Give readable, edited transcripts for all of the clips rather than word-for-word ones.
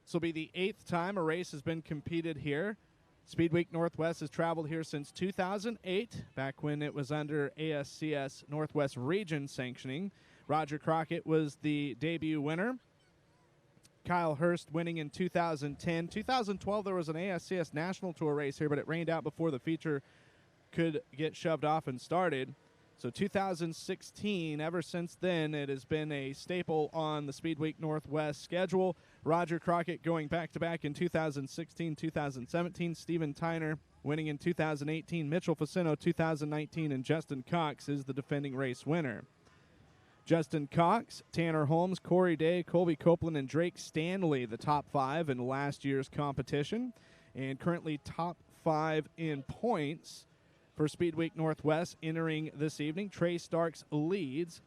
This will be the 8th time a race has been competed here. Speed Week Northwest has traveled here since 2008, back when it was under ASCS Northwest Region sanctioning. Roger Crockett was the debut winner. Kyle Hurst winning in 2010. 2012, there was an ASCS National Tour race here, but it rained out before the feature could get shoved off and started. So 2016, ever since then, it has been a staple on the Speed Week Northwest schedule. Roger Crockett going back-to-back in 2016, 2017. Steven Tyner winning in 2018. Mitchell Facino 2019. And Justin Cox is the defending race winner. Justin Cox, Tanner Holmes, Corey Day, Colby Copeland, and Drake Stanley, the top 5 in last year's competition. And currently top 5 in points for Speed Week Northwest entering this evening. Trey Starks leads.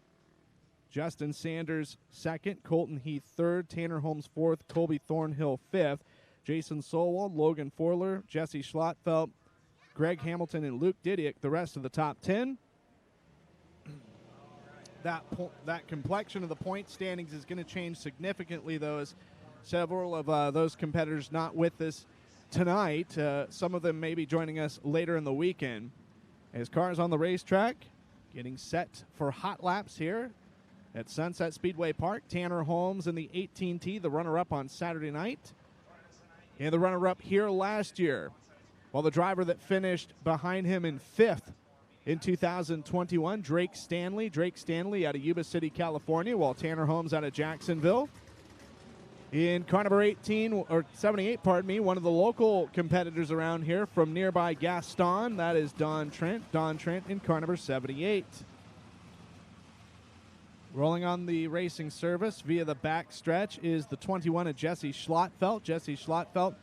Justin Sanders second. Colton Heath third. Tanner Holmes fourth. Colby Thornhill fifth. Jason Solwald, Logan Forler, Jesse Schlotfelt, Greg Hamilton, and Luke Didiak, the rest of the top 10. That complexion of the point standings is going to change significantly, though, as several of those competitors not with us tonight. Some of them may be joining us later in the weekend. As cars on the racetrack getting set for hot laps here at Sunset Speedway Park. Tanner Holmes in the 18T, the runner-up on Saturday night, and the runner-up here last year. While the driver that finished behind him in 5th in 2021, Drake Stanley out of Yuba City, California, while Tanner Holmes out of Jacksonville. In car number 78, one of the local competitors around here from nearby Gaston, that is Don Trent in car number 78. Rolling on the racing service via the back stretch is the 21 of Jesse Schlotfelt. Jesse Schlotfelt,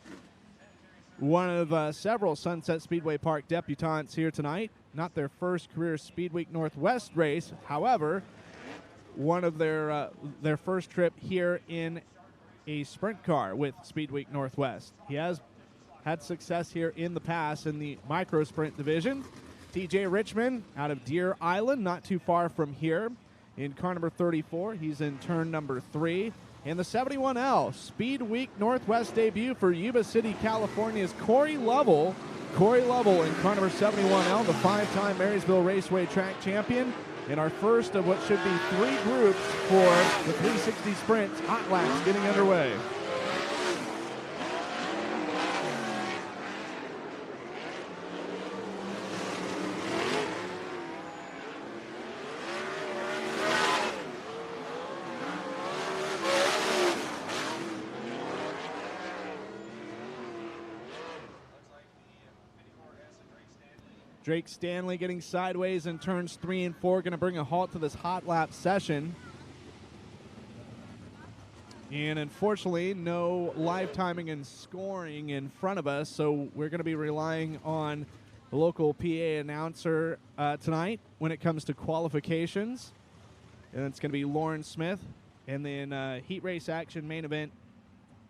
one of several Sunset Speedway Park debutantes here tonight. Not their first career Speed Week Northwest race, however, one of their first trip here in a sprint car with Speed Week Northwest. He has had success here in the past in the micro sprint division. TJ Richmond out of Deer Island, not too far from here, in car number 34. He's in turn number 3. And the 71L Speed Week Northwest debut for Yuba City, California's Corey Lovell. Corey Lovell in car number 71L, the 5-time Marysville Raceway track champion. In our first of what should be 3 groups for the 360 Sprint hot laps getting underway. Drake Stanley getting sideways in turns 3 and 4, going to bring a halt to this hot lap session. And unfortunately, no live timing and scoring in front of us, so we're going to be relying on the local PA announcer tonight when it comes to qualifications. And it's going to be Lauren Smith. And then heat race action main event,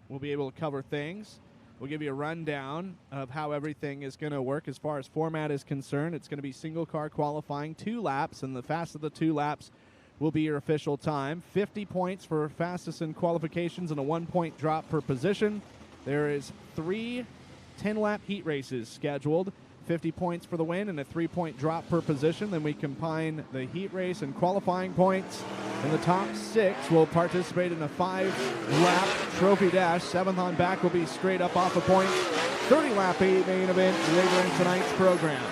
we'll be able to cover things. We'll give you a rundown of how everything is going to work as far as format is concerned. It's going to be single car qualifying, 2 laps, and the fastest of the 2 laps will be your official time. 50 points for fastest in qualifications and a 1-point drop per position. There is 3 10-lap heat races scheduled. 50 points for the win and a 3-point drop per position. Then we combine the heat race and qualifying points. And the top 6 will participate in a 5-lap trophy dash. 7th on back will be straight up off a point. 30-lap main event later in tonight's program.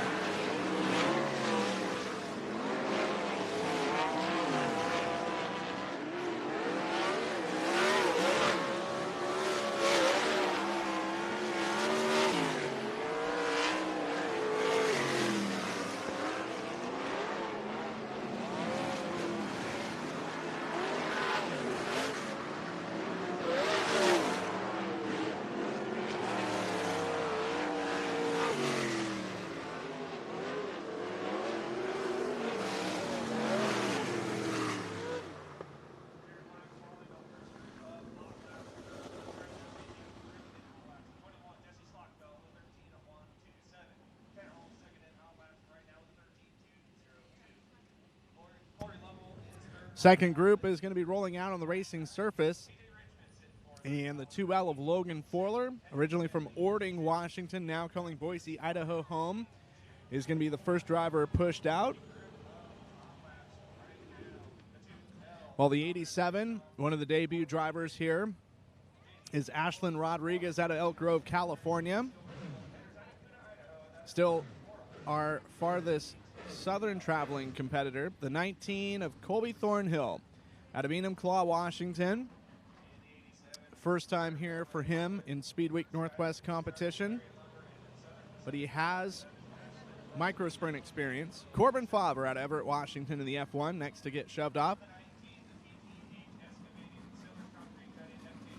Second group is going to be rolling out on the racing surface. And the 2L of Logan Forler, originally from Ording, Washington, now calling Boise, Idaho home, is going to be the first driver pushed out. While the 87, one of the debut drivers here, is Ashlyn Rodriguez out of Elk Grove, California. Still our farthest southern traveling competitor, the 19 of Colby Thornhill out of Enumclaw, Washington. First time here for him in Speedway Northwest competition, but he has micro sprint experience. Corbin Favre out of Everett, Washington in the F1, next to get shoved off.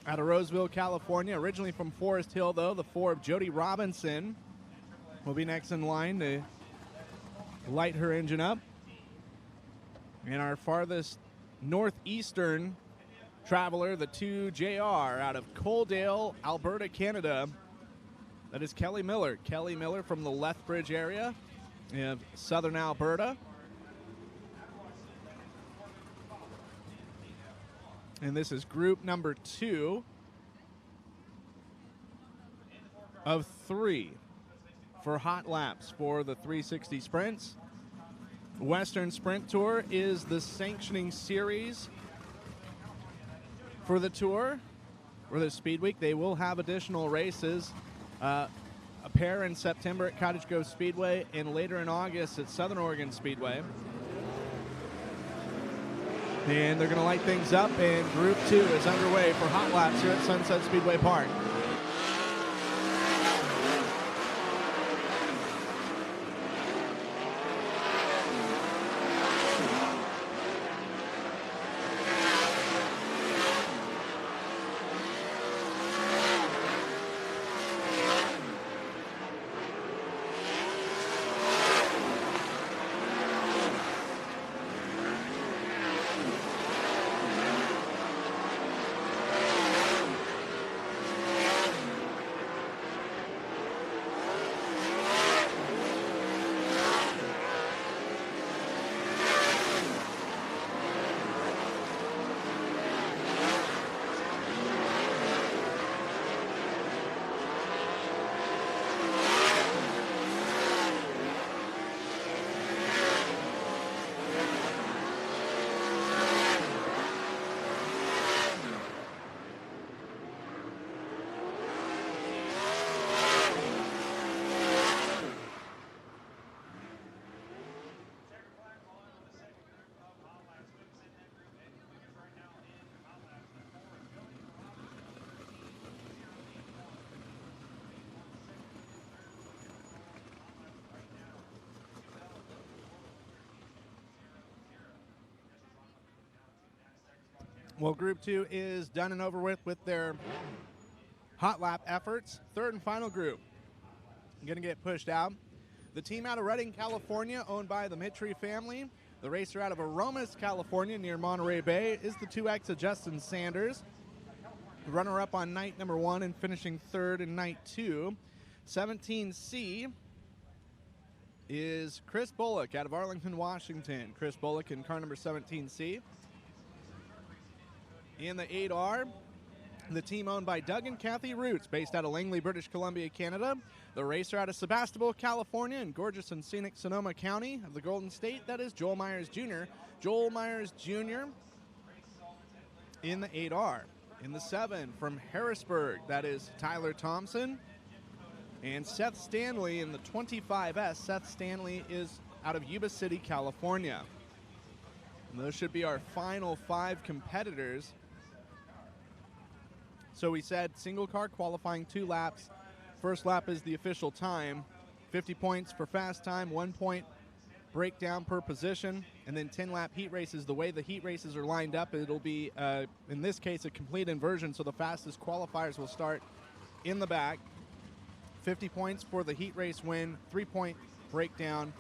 Out of Roseville, California, originally from Forest Hill, though, the 4 of Jody Robinson will be next in line to light her engine up. And our farthest northeastern traveler, the 2 JR out of Coaldale, Alberta, Canada. That is Kelly Miller. Kelly Miller from the Lethbridge area of southern Alberta. And this is group number 2 of 3 for hot laps for the 360 sprints. Western Sprint Tour is the sanctioning series for the tour, for the Speed Week. They will have additional races, a pair in September at Cottage Grove Speedway and later in August at Southern Oregon Speedway. And they're going to light things up, and Group 2 is underway for hot laps here at Sunset Speedway Park. Well, Group 2 is done and over with their hot lap efforts. Third and final group going to get pushed out. The team out of Redding, California, owned by the Mitri family. The racer out of Aromas, California, near Monterey Bay, is the 2X of Justin Sanders. The runner-up on night number 1 and finishing third in night 2. 17C is Chris Bullock out of Arlington, Washington. Chris Bullock in car number 17C. In the 8R, the team owned by Doug and Kathy Roots, based out of Langley, British Columbia, Canada. The racer out of Sebastopol, California, in gorgeous and scenic Sonoma County of the Golden State, that is Joel Myers Jr. Joel Myers Jr. in the 8R. In the 7, from Harrisburg, that is Tyler Thompson. And Seth Stanley in the 25S. Seth Stanley is out of Yuba City, California. And those should be our final 5 competitors. So we said single car qualifying 2 laps. First lap is the official time. 50 points for fast time, 1 point breakdown per position, and then 10-lap heat races. The way the heat races are lined up, it'll be, in this case, a complete inversion, so the fastest qualifiers will start in the back. 50 points for the heat race win, 3-point breakdown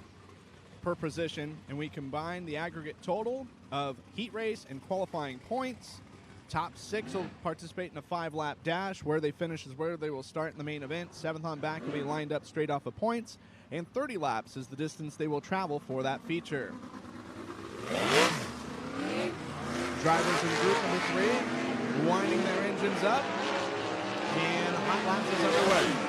per position, and we combine the aggregate total of heat race and qualifying points. Top 6 will participate in a 5-lap dash. Where they finish is where they will start in the main event. 7th on back will be lined up straight off of points, and 30 laps is the distance they will travel for that feature. Drivers in group number 3 winding their engines up. And hot laps is underway.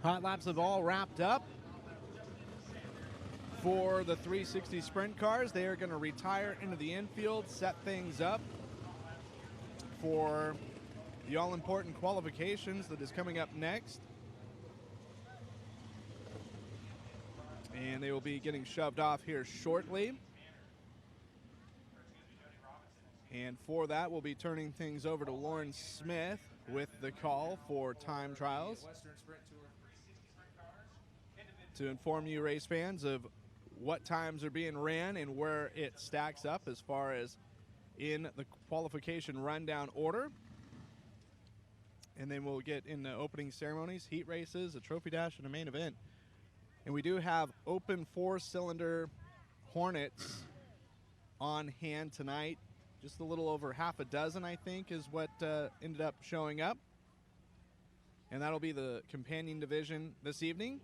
Hot laps have all wrapped up for the 360 sprint cars. They are going to retire into the infield, set things up for the all-important qualifications that is coming up next. And they will be getting shoved off here shortly. And for that, we'll be turning things over to Lauren Smith with the call for time trials, to inform you race fans of what times are being ran and where it stacks up as far as in the qualification rundown order. And then we'll get in the opening ceremonies, heat races, a trophy dash, and a main event. And we do have open 4-cylinder Hornets on hand tonight. Just a little over half a dozen, I think, is what ended up showing up. And that'll be the companion division this evening.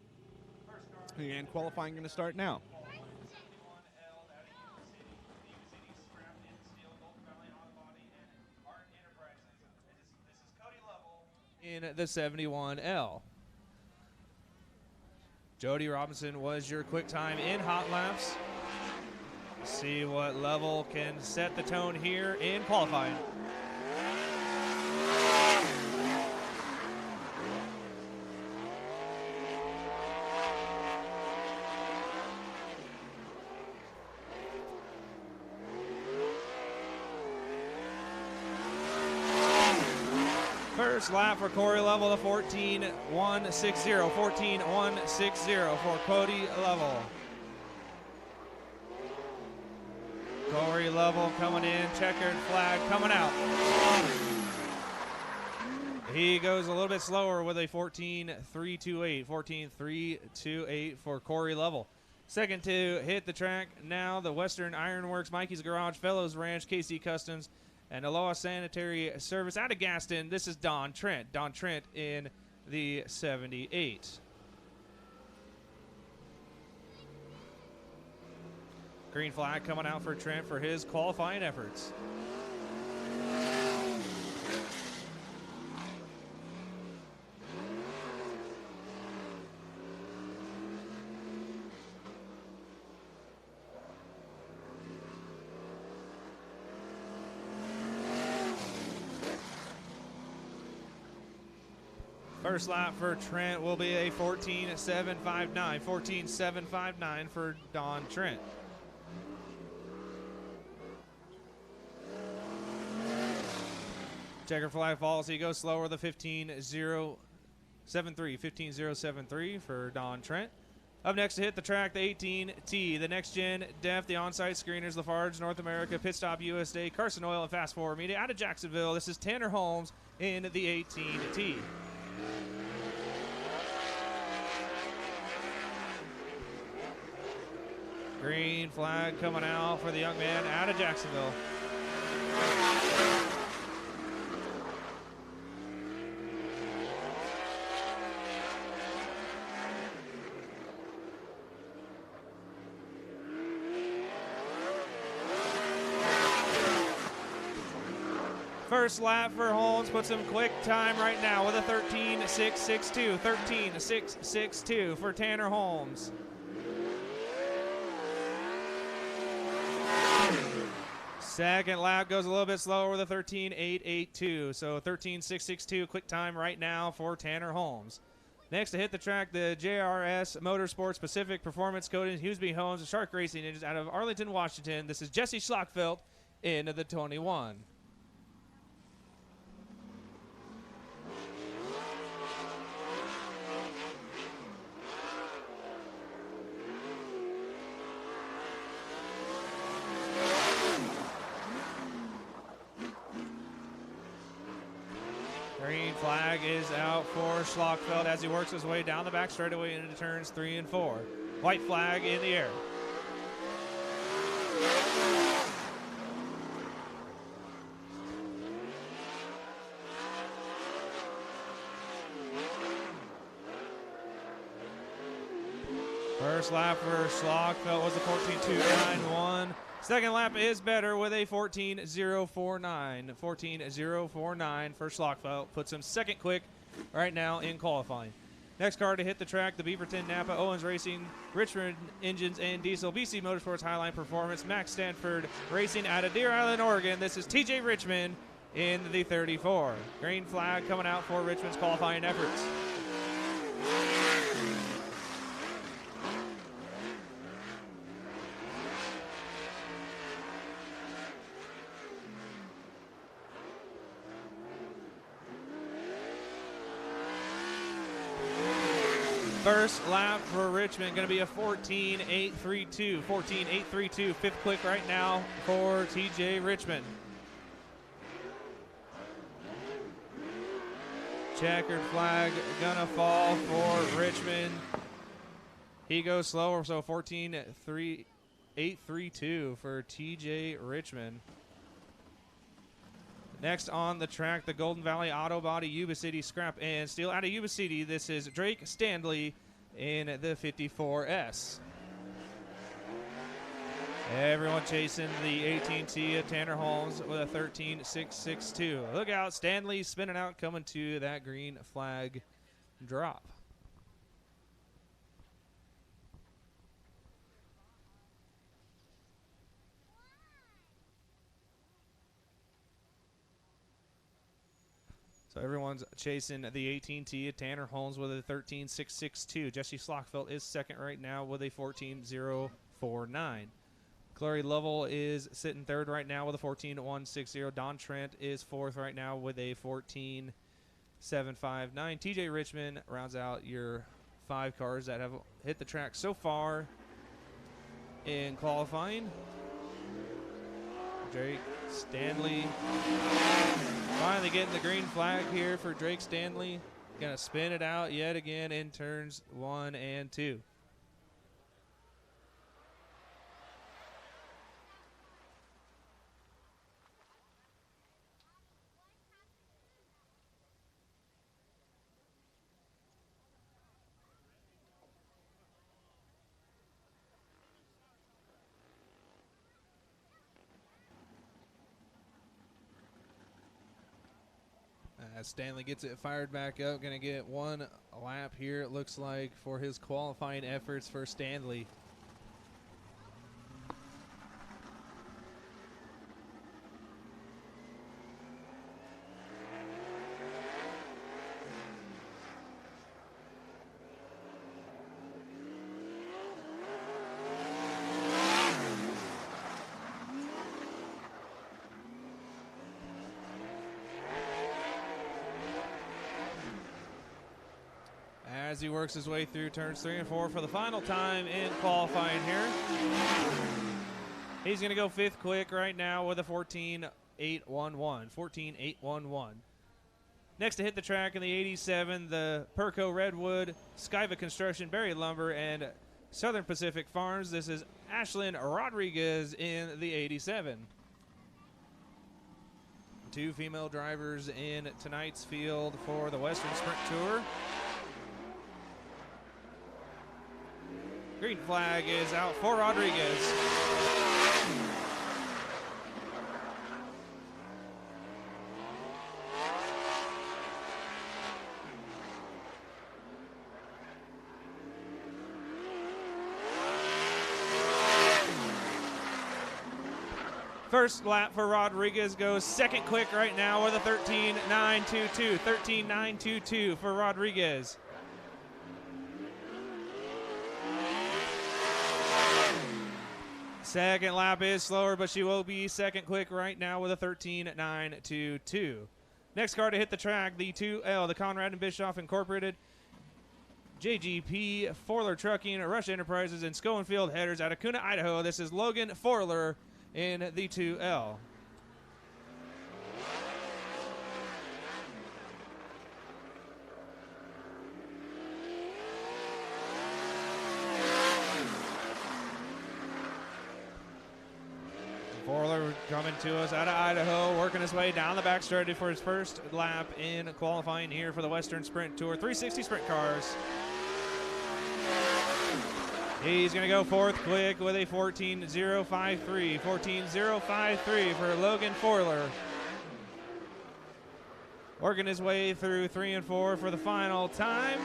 And qualifying going to start now. In the 71L. Jody Robinson was your quick time in hot laps. See what level can set the tone here in qualifying. First lap for Corey Level, the 14.160. 14.160 for Cody Level. Corey Level coming in, checkered flag coming out. He goes a little bit slower with a 14.328. 14.328 for Corey Level. Second to hit the track now, the Western Ironworks, Mikey's Garage, Fellows Ranch, KC Customs, and Aloha Sanitary Service out of Gaston. This is Don Trent. Don Trent in the 78. Green flag coming out for Trent for his qualifying efforts. First lap for Trent will be a 14.759. 14.759 for Don Trent. Checker flag falls. He goes slower. The 15.073. 15.073 for Don Trent. Up next to hit the track, the 18T, the Next Gen Def, the on-site screeners, Lafarge, North America, Pit Stop USA, Carson Oil, and Fast Forward Media out of Jacksonville. This is Tanner Holmes in the 18T. Green flag coming out for the young man out of Jacksonville. First lap for Holmes puts him quick time right now with a 13.662. 13.662 for Tanner Holmes. Second lap goes a little bit slower with a 13.882. So 13.662 quick time right now for Tanner Holmes. Next to hit the track, the JRS Motorsports Pacific Performance Coatings Huseby Homes Shark Racing Engines out of Arlington, Washington. This is Jesse Schlockfeld in the 21. Green flag is out for Schlockfeld as he works his way down the back straightaway into turns 3 and 4. White flag in the air. First lap for Schlockfeld was a 14.291. Second lap is better with a 14.049. 14.049 for Schlockfeld. Puts him second quick right now in qualifying. Next car to hit the track, the Beaverton Napa Owens Racing, Richmond Engines and Diesel, BC Motorsports Highline Performance, Max Stanford Racing out of Deer Island, Oregon. This is TJ Richmond in the 34. Green flag coming out for Richmond's qualifying efforts. First lap for Richmond going to be a 14.832. 14.832. Fifth quick right now for TJ Richmond. Checkered flag gonna fall for Richmond. He goes slower, so 14.832 for TJ Richmond. Next on the track, the Golden Valley Auto Body Yuba City Scrap and Steel out of Yuba City. This is Drake Stanley in the 54S. Everyone chasing the AT&T of Tanner Holmes with a 13.662. Look out, Stanley spinning out, coming to that green flag drop. So everyone's chasing the AT&T. Tanner Holmes with a 13.662. Jesse Schlockfeld is second right now with a 14.049. Clary Lovell is sitting third right now with a 14.160. Don Trent is fourth right now with a 14.759. TJ Richmond rounds out your 5 cars that have hit the track so far in qualifying. Drake Stanley finally getting the green flag here for Drake Stanley. Gonna spin it out yet again in turns 1 and 2. As Stanley gets it fired back up, going to get one lap here, it looks like, for his qualifying efforts for Stanley. As he works his way through turns 3 and 4 for the final time in qualifying here. He's going to go fifth quick right now with a 14.811. 14.811. Next to hit the track in the 87, the Perco Redwood, Skyva Construction, Berry Lumber, and Southern Pacific Farms. This is Ashlyn Rodriguez in the 87. 2 female drivers in tonight's field for the Western Sprint Tour. Green flag is out for Rodriguez. First lap for Rodriguez goes second quick right now with a 13.922. 13.922 for Rodriguez. Second lap is slower, but she will be second quick right now with a 13.922. Next car to hit the track, the 2L, the Conrad and Bischoff Incorporated, JGP, Forler Trucking, Rush Enterprises, and Schoenfield Headers out of Kuna, Idaho. This is Logan Forler in the 2L. Forler coming to us out of Idaho, working his way down the backstretch for his first lap in qualifying here for the Western Sprint Tour 360 Sprint Cars. He's going to go fourth quick with a 14.053. 14.053 for Logan Forler. Working his way through 3 and 4 for the final time.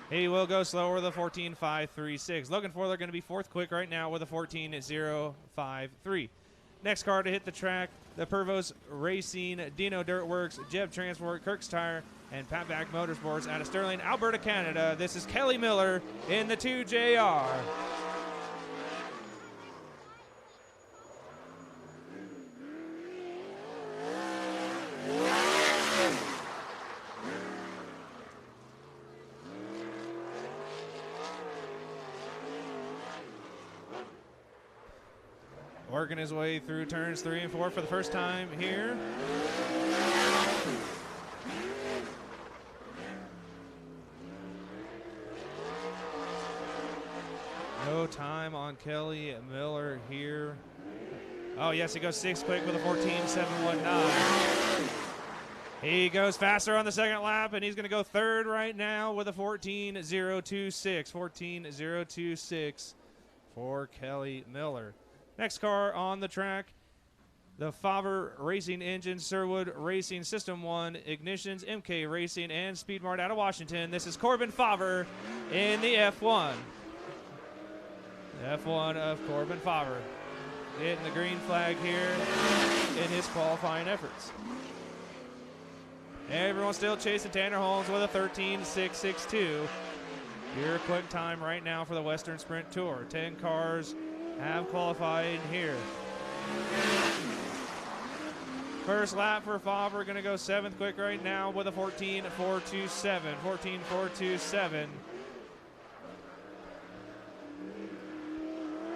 He will go slower with a 14.536. Logan Forler going to be fourth quick right now with a 14.053. Next car to hit the track, the Purvos Racing, Dino Dirtworks, Jeb Transport, Kirk's Tire, and Patback Motorsports out of Sterling, Alberta, Canada. This is Kelly Miller in the 2JR. Working his way through turns 3 and 4 for the first time here. No time on Kelly Miller here. Oh, yes, he goes 6th quick with a 14.719. He goes faster on the second lap, and he's going to go third right now with a 14.026. 14.026 for Kelly Miller. Next car on the track, the Favre Racing Engine, Sherwood Racing, System 1, Ignitions, MK Racing, and Speedmart out of Washington. This is Corbin Favre in the F1. F1 of Corbin Favre, getting the green flag here in his qualifying efforts. Everyone's still chasing Tanner Holmes with a 13.662. Your quick time right now for the Western Sprint Tour. 10 cars have qualified here. First lap for Favre, going to go 7th quick right now with a 14.427. 14.427.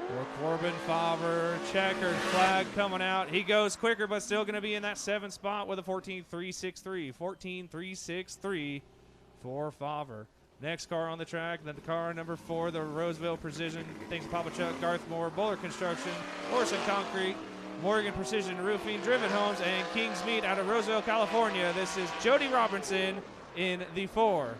For Corbin Favre, checkered flag coming out. He goes quicker, but still going to be in that 7th spot with a 14.363. 14.363 for Favre. Next car on the track, then the car number 4, the Roseville Precision, thanks to Papa Chuck, Garth Moore, Bowler Construction, Orson Concrete, Morgan Precision Roofing, Driven Homes, and King's Meat out of Roseville, California. This is Jody Robinson in the 4.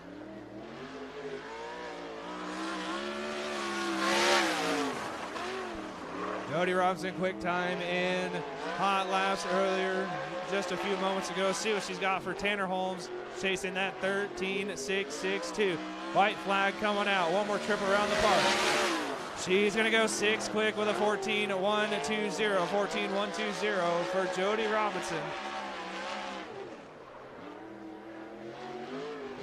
Jody Robinson, quick time in hot laps earlier, just a few moments ago. See what she's got for Tanner Holmes, chasing that 13.662. White flag coming out. One more trip around the park. She's going to go 6th quick with a 14.120. 14.120 for Jody Robinson.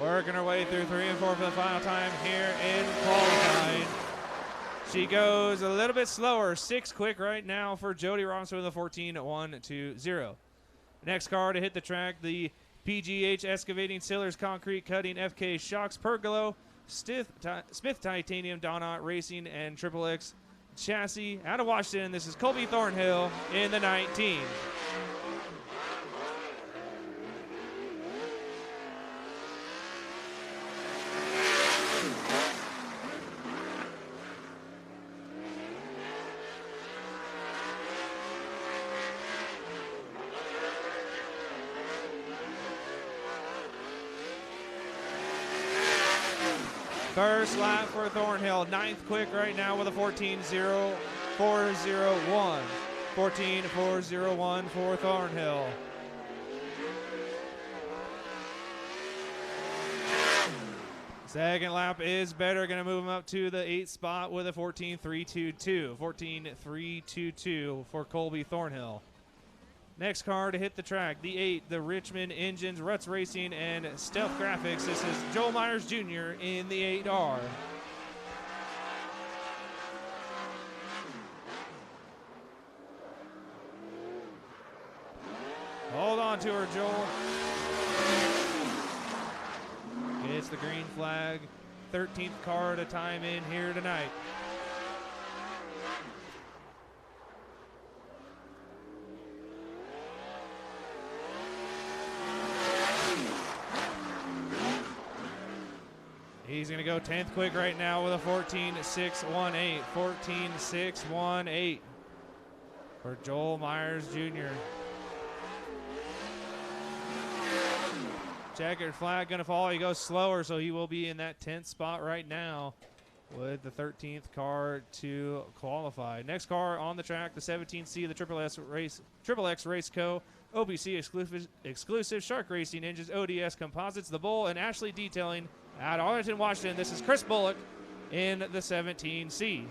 Working her way through 3 and 4 for the final time here in qualifying. She goes a little bit slower. 6th quick right now for Jody Robinson with a 14.120. Next car to hit the track, the PGH Excavating, Sillers Concrete Cutting, FK Shocks Pergolo, Smith Titanium, Donut Racing, and Triple X Chassis out of Washington. This is Colby Thornhill in the 19. First lap for Thornhill, 9th quick right now with a 14.0401. 14.401 for Thornhill. Second lap is better, going to move him up to the 8th spot with a 14.322. 14.322 for Colby Thornhill. Next car to hit the track, the 8, the Richmond Engines, Ruts Racing, and Stealth Graphics. This is Joel Myers Jr. in the 8R. Hold on to her, Joel. Gets the green flag. 13th car to time in here tonight. He's going to go 10th quick right now with a 14.618. 14.618 for Joel Myers Jr. Checkered flag going to fall. He goes slower, so he will be in that 10th spot right now with the 13th car to qualify. Next car on the track, the 17C, the Triple X Race Co. OPC exclusive Shark Racing Engines, ODS Composites, The Bull, and Ashley Detailing at Arlington, Washington. This is Chris Bullock in the 17C.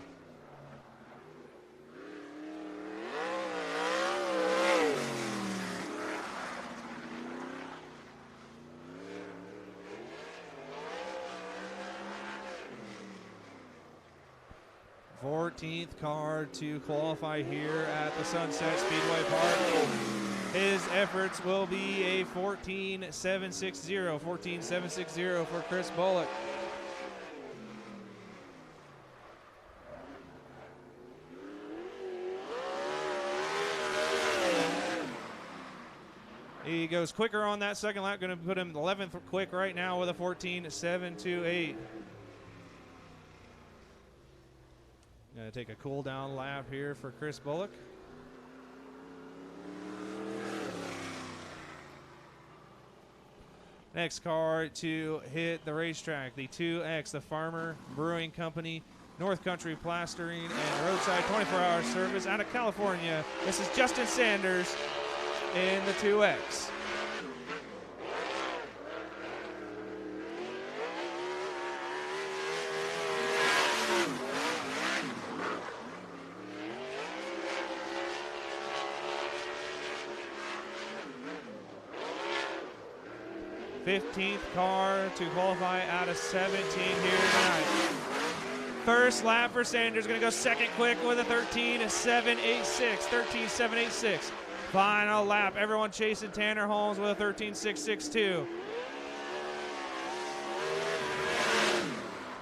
Car to qualify here at the Sunset Speedway Park. His efforts will be a 14.760. 14.760 for Chris Bullock. He goes quicker on that second lap. Going to put him 11th quick right now with a 14.728. Going to take a cool down lap here for Chris Bullock. Next car to hit the racetrack, the 2X, the Farmer Brewing Company, North Country Plastering and Roadside 24-hour service out of California. This is Justin Sanders in the 2X. Fifteenth car to qualify out of 17 here tonight. First lap for Sanders, going to go second quick with a 13.786. 13.786. Final lap, everyone chasing Tanner Holmes with a 13.662.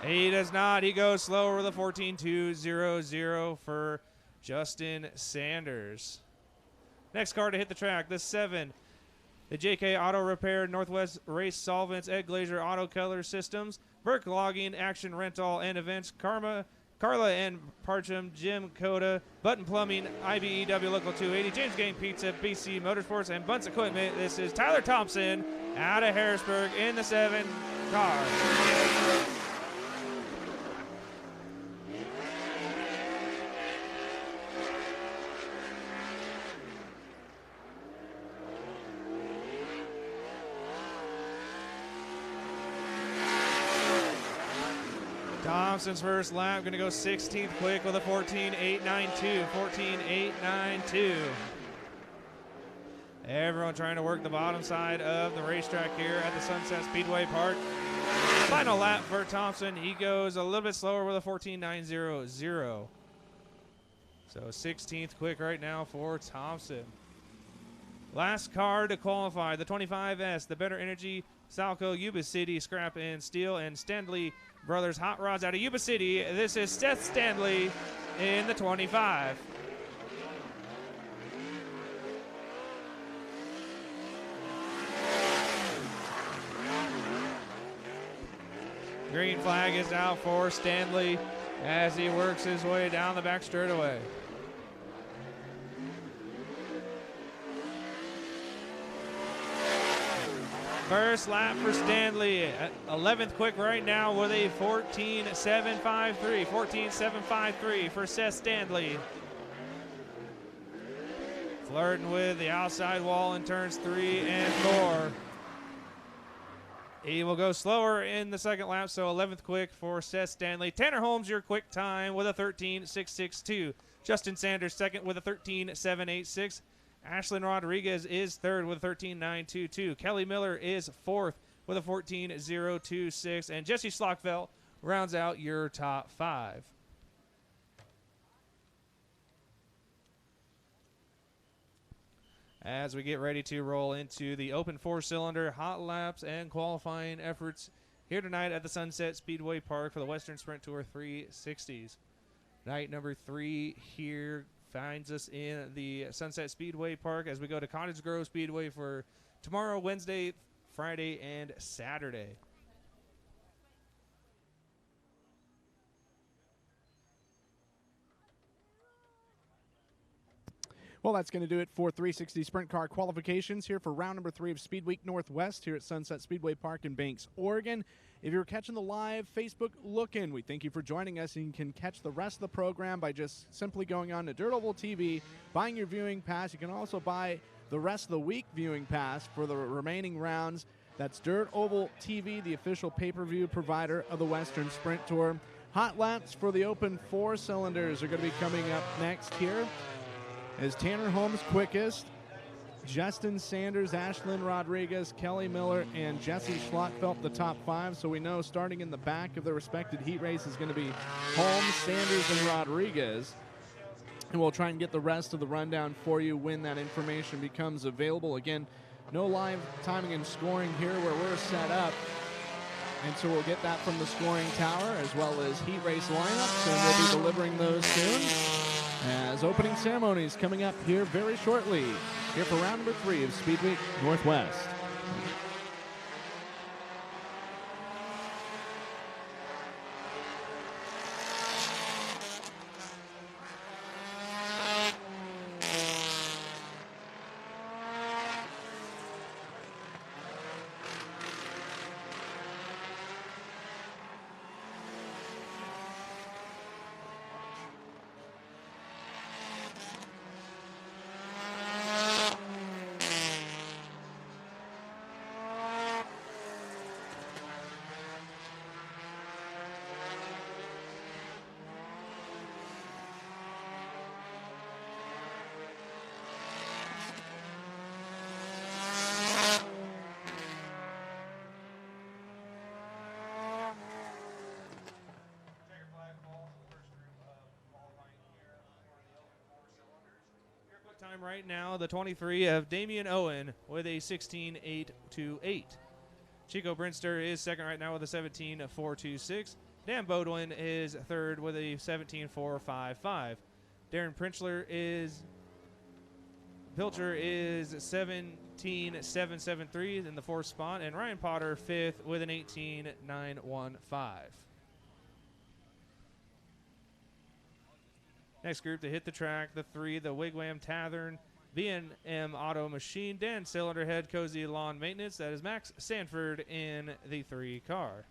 He does not. He goes slower with a 14.200 for Justin Sanders. Next car to hit the track, the 7. The JK Auto Repair, Northwest Race Solvents, Ed Glazer Auto Color Systems, Burke Logging, Action Rental and Events, Carla and Parcham, Jim Coda, Button Plumbing, IBEW Local 280, James Game Pizza, BC Motorsports, and Bunts Equipment. This is Tyler Thompson out of Harrisburg in the 7 car. Thompson's first lap, going to go 16th quick with a 14.892. 14.892. Everyone trying to work the bottom side of the racetrack here at the Sunset Speedway Park. Final lap for Thompson. He goes a little bit slower with a 14.900. So 16th quick right now for Thompson. Last car to qualify, the 25S, the Better Energy, Salco, Yuba City, Scrap and Steel, and Stanley Brothers Hot Rods out of Yuba City. This is Seth Stanley in the 25. Green flag is out for Stanley as he works his way down the back straightaway. First lap for Stanley, 11th quick right now with a 14.753. 14.753 for Seth Stanley. Flirting with the outside wall in turns 3 and 4. He will go slower in the second lap, so 11th quick for Seth Stanley. Tanner Holmes, your quick time with a 13.662. Justin Sanders, second with a 13.786. Ashlyn Rodriguez is third with a 13.922. Kelly Miller is fourth with a 14.026. And Jesse Schlockfeld rounds out your top 5. As we get ready to roll into the open 4-cylinder hot laps and qualifying efforts here tonight at the Sunset Speedway Park for the Western Sprint Tour 360s. Night number 3 here finds us in the Sunset Speedway Park as we go to Cottage Grove Speedway for tomorrow, Wednesday, Friday, and Saturday. Well, that's going to do it for 360 Sprint Car qualifications here for round number 3 of Speed Week Northwest here at Sunset Speedway Park in Banks, Oregon. If you're catching the live Facebook look-in, we thank you for joining us, and you can catch the rest of the program by just simply going on to Dirt Oval TV, buying your viewing pass. You can also buy the rest of the week viewing pass for the remaining rounds. That's Dirt Oval TV, the official pay-per-view provider of the Western Sprint Tour. Hot laps for the open 4 cylinders are going to be coming up next here. As Tanner Holmes quickest, Justin Sanders, Ashlyn Rodriguez, Kelly Miller, and Jesse Schlockfelt the top 5. So we know starting in the back of the respected heat race is going to be Holmes, Sanders, and Rodriguez. And we'll try and get the rest of the rundown for you when that information becomes available. Again, no live timing and scoring here where we're set up. And so we'll get that from the scoring tower as well as heat race lineups, and we'll be delivering those soon. As opening ceremonies coming up here very shortly, here for round number 3 of Speed Week Northwest. Time right now, the 23 of Damian Owen with a 16.828. Chico Brinster is second right now with a 17.426. Dan Bodwin is third with a 17.455. Darren Pilcher is 17.773 in the 4th spot, and Ryan Potter 5th with an 18.915. Next group to hit the track, the 3, the Wigwam Tavern, B&M Auto Machine, Dan Cylinderhead, Cozy Lawn Maintenance. That is Max Sanford in the 3 car.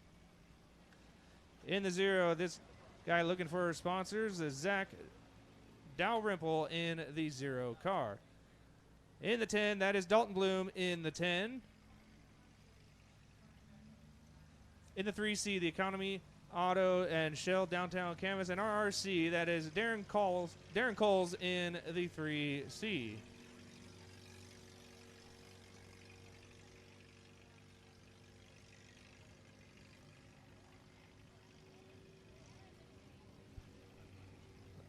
In the 0, this guy looking for sponsors is Zach Dalrymple in the 0 car. In the 10, that is Dalton Bloom in the 10. In the 3C, the Economy Auto and Shell Downtown Canvas, and RRC, that is Darren Coles in the 3C.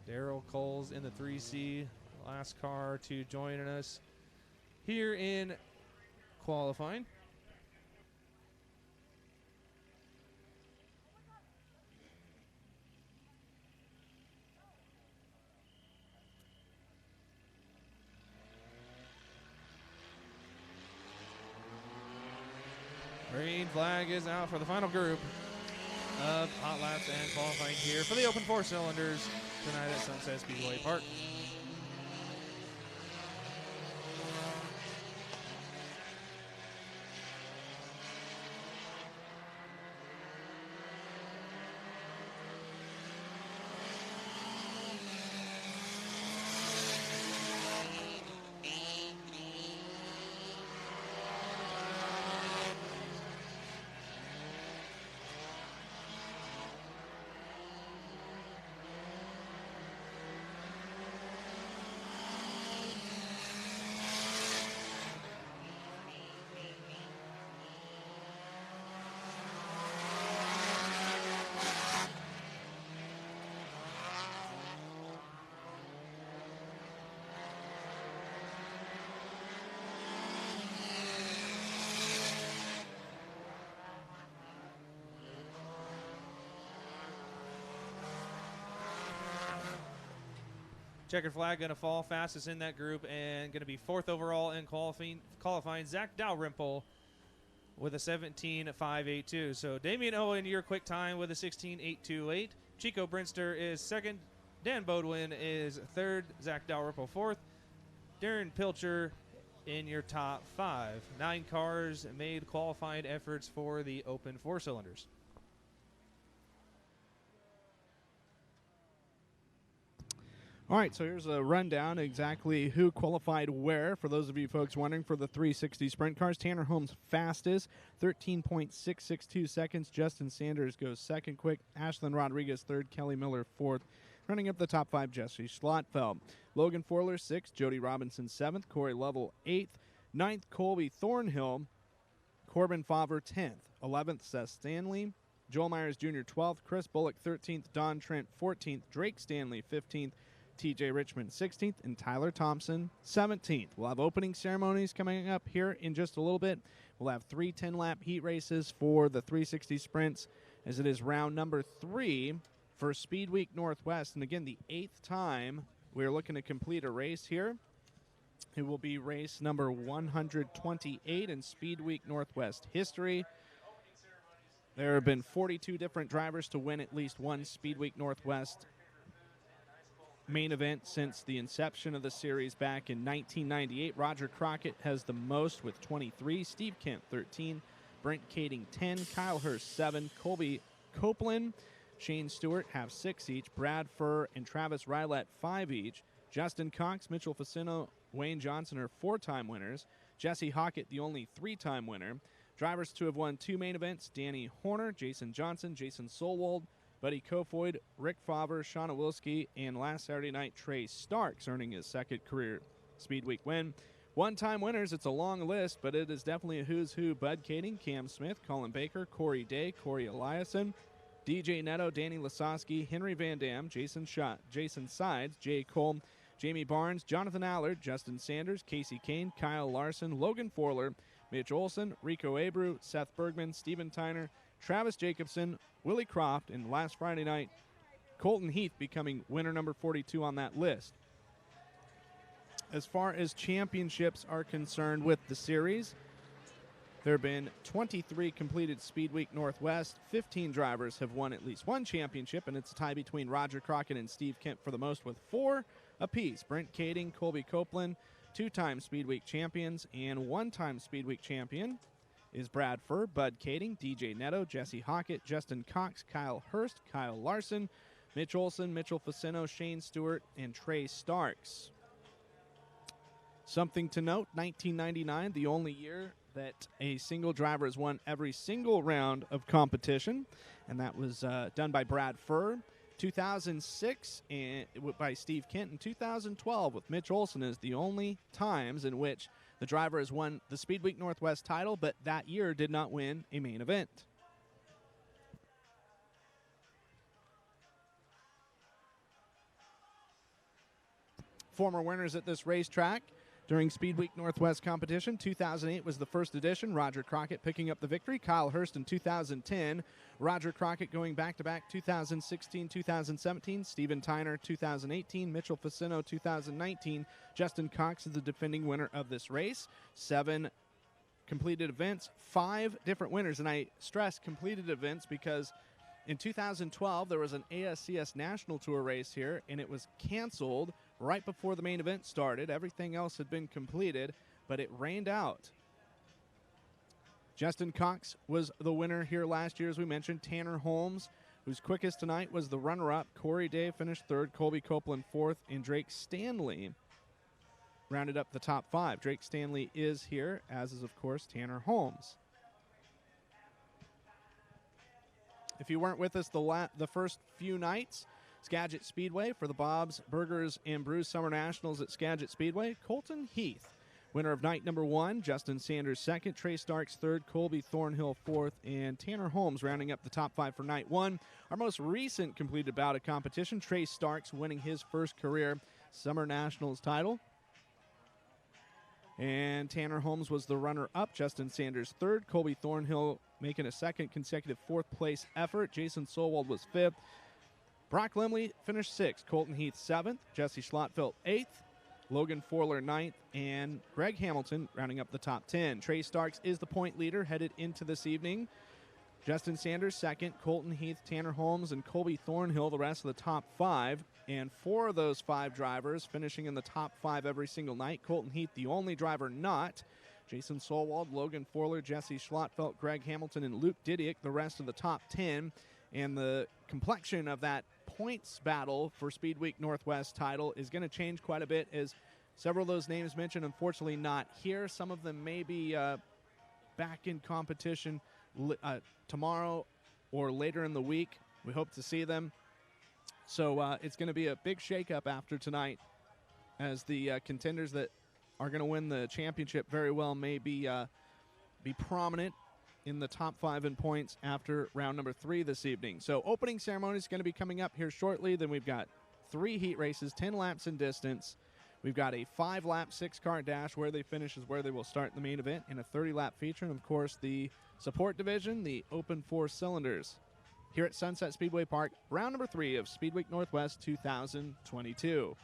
Daryl Coles in the 3C, last car to join us here in qualifying. Green flag is out for the final group of hot laps and qualifying here for the open 4 cylinders tonight at Sunset Speedway Park. Checkered flag going to fall fastest in that group and going to be 4th overall in qualifying Zach Dalrymple with a 17.582. So Damian Owen, your quick time with a 16.828. Chico Brinster is 2nd. Dan Bodwin is 3rd. Zach Dalrymple 4th. Darren Pilcher in your top 5. 9 cars made qualifying efforts for the open 4 cylinders. All right, so here's a rundown exactly who qualified where. For those of you folks wondering, for the 360 sprint cars, Tanner Holmes fastest, 13.662 seconds. Justin Sanders goes second quick. Ashlyn Rodriguez third. Kelly Miller fourth. Running up the top 5, Jesse Schlottfeld. Logan Forler 6th. Jody Robinson 7th. Corey Lovell 8th. 9th, Colby Thornhill. Corbin Favre 10th. 11th, Seth Stanley. Joel Myers Jr. 12th. Chris Bullock 13th. Don Trent 14th. Drake Stanley 15th. TJ Richmond 16th, and Tyler Thompson 17th. We'll have opening ceremonies coming up here in just a little bit. We'll have 3 10-lap heat races for the 360 sprints, as it is round number 3 for Speed Week Northwest. And again, the 8th time we're looking to complete a race here. It will be race number 128 in Speed Week Northwest history. There have been 42 different drivers to win at least one Speed Week Northwest main event since the inception of the series back in 1998. Roger Crockett has the most with 23, Steve Kent 13, Brent Kading 10, Kyle Hurst 7, Colby Copeland, Shane Stewart have 6 each, Brad Furr and Travis Rylett 5 each, Justin Cox, Mitchell Facino, Wayne Johnson are 4-time winners, Jesse Hockett the only 3-time winner. Drivers to have won 2 main events, Danny Horner, Jason Johnson, Jason Solwold, Buddy Kofoid, Rick Favre, Shauna Wilski, and last Saturday night, Trey Starks earning his 2nd career Speed Week win. One-time winners, it's a long list, but it is definitely a who's who. Bud Kading, Cam Smith, Colin Baker, Corey Day, Corey Eliason, DJ Netto, Danny Lasowski, Henry Van Dam, Jason Schott, Jason Sides, Jay Cole, Jamie Barnes, Jonathan Allard, Justin Sanders, Casey Kane, Kyle Larson, Logan Forler, Mitch Olson, Rico Abreu, Seth Bergman, Steven Tyner, Travis Jacobson, Willie Croft, and last Friday night, Colton Heath becoming winner number 42 on that list. As far as championships are concerned with the series, there have been 23 completed Speed Week Northwest. 15 drivers have won at least one championship, and it's a tie between Roger Crockett and Steve Kent for the most with 4 apiece. Brent Kading, Colby Copeland, 2-time Speed Week champions, and 1-time Speed Week champion is Brad Furr, Bud Kading, DJ Netto, Jesse Hockett, Justin Cox, Kyle Hurst, Kyle Larson, Mitch Olson, Mitchell Facino, Shane Stewart, and Trey Starks. Something to note, 1999, the only year that a single driver has won every single round of competition, and that was done by Brad Furr. 2006 by Steve Kent, and 2012 with Mitch Olson is the only times in which the driver has won the Speed Week Northwest title, but that year did not win a main event. Former winners at this racetrack during Speed Week Northwest competition. 2008 was the first edition. Roger Crockett picking up the victory. Kyle Hurst in 2010. Roger Crockett going back-to-back 2016, 2017. Steven Tyner 2018. Mitchell Facino 2019. Justin Cox is the defending winner of this race. 7 completed events, 5 different winners. And I stress completed events because in 2012 there was an ASCS National Tour race here, and it was canceled right before the main event started. Everything else had been completed, but it rained out. Justin Cox was the winner here last year, as we mentioned. Tanner Holmes, who's quickest tonight, was the runner-up. Corey Day finished 3rd, Colby Copeland 4th, and Drake Stanley rounded up the top 5. Drake Stanley is here, as is, of course, Tanner Holmes. If you weren't with us the first few nights, Skagit Speedway for the Bob's Burgers and Brews Summer Nationals at Skagit Speedway. Colton Heath, winner of night number 1. Justin Sanders 2nd. Trey Starks 3rd. Colby Thornhill 4th. And Tanner Holmes rounding up the top 5 for night 1. Our most recent completed bout of competition, Trey Starks winning his first career Summer Nationals title. And Tanner Holmes was the runner-up. Justin Sanders 3rd. Colby Thornhill making a 2nd consecutive 4th place effort. Jason Solwold was 5th. Brock Limley finished 6th, Colton Heath 7th, Jesse Schlottfeld 8th, Logan Forler 9th, and Greg Hamilton rounding up the top 10. Trey Starks is the point leader headed into this evening. Justin Sanders 2nd, Colton Heath, Tanner Holmes, and Colby Thornhill the rest of the top 5. And 4 of those 5 drivers finishing in the top 5 every single night. Colton Heath the only driver not. Jason Solwald, Logan Forler, Jesse Schlottfeld, Greg Hamilton, and Luke Didiak the rest of the top 10. And the complexion of that points battle for Speed Week Northwest title is going to change quite a bit, as several of those names mentioned unfortunately not here. Some of them may be back in competition tomorrow or later in the week. We hope to see them. So it's going to be a big shakeup after tonight, as the contenders that are going to win the championship very well may be prominent in the top 5 in points after round number 3 this evening. So opening ceremony is going to be coming up here shortly. Then we've got 3 heat races, 10 laps in distance. We've got a 5-lap 6-car dash. Where they finish is where they will start the main event, and a 30-lap feature, and of course the support division, the open 4 cylinders. Here at Sunset Speedway Park, round number 3 of Speed Week Northwest 2022.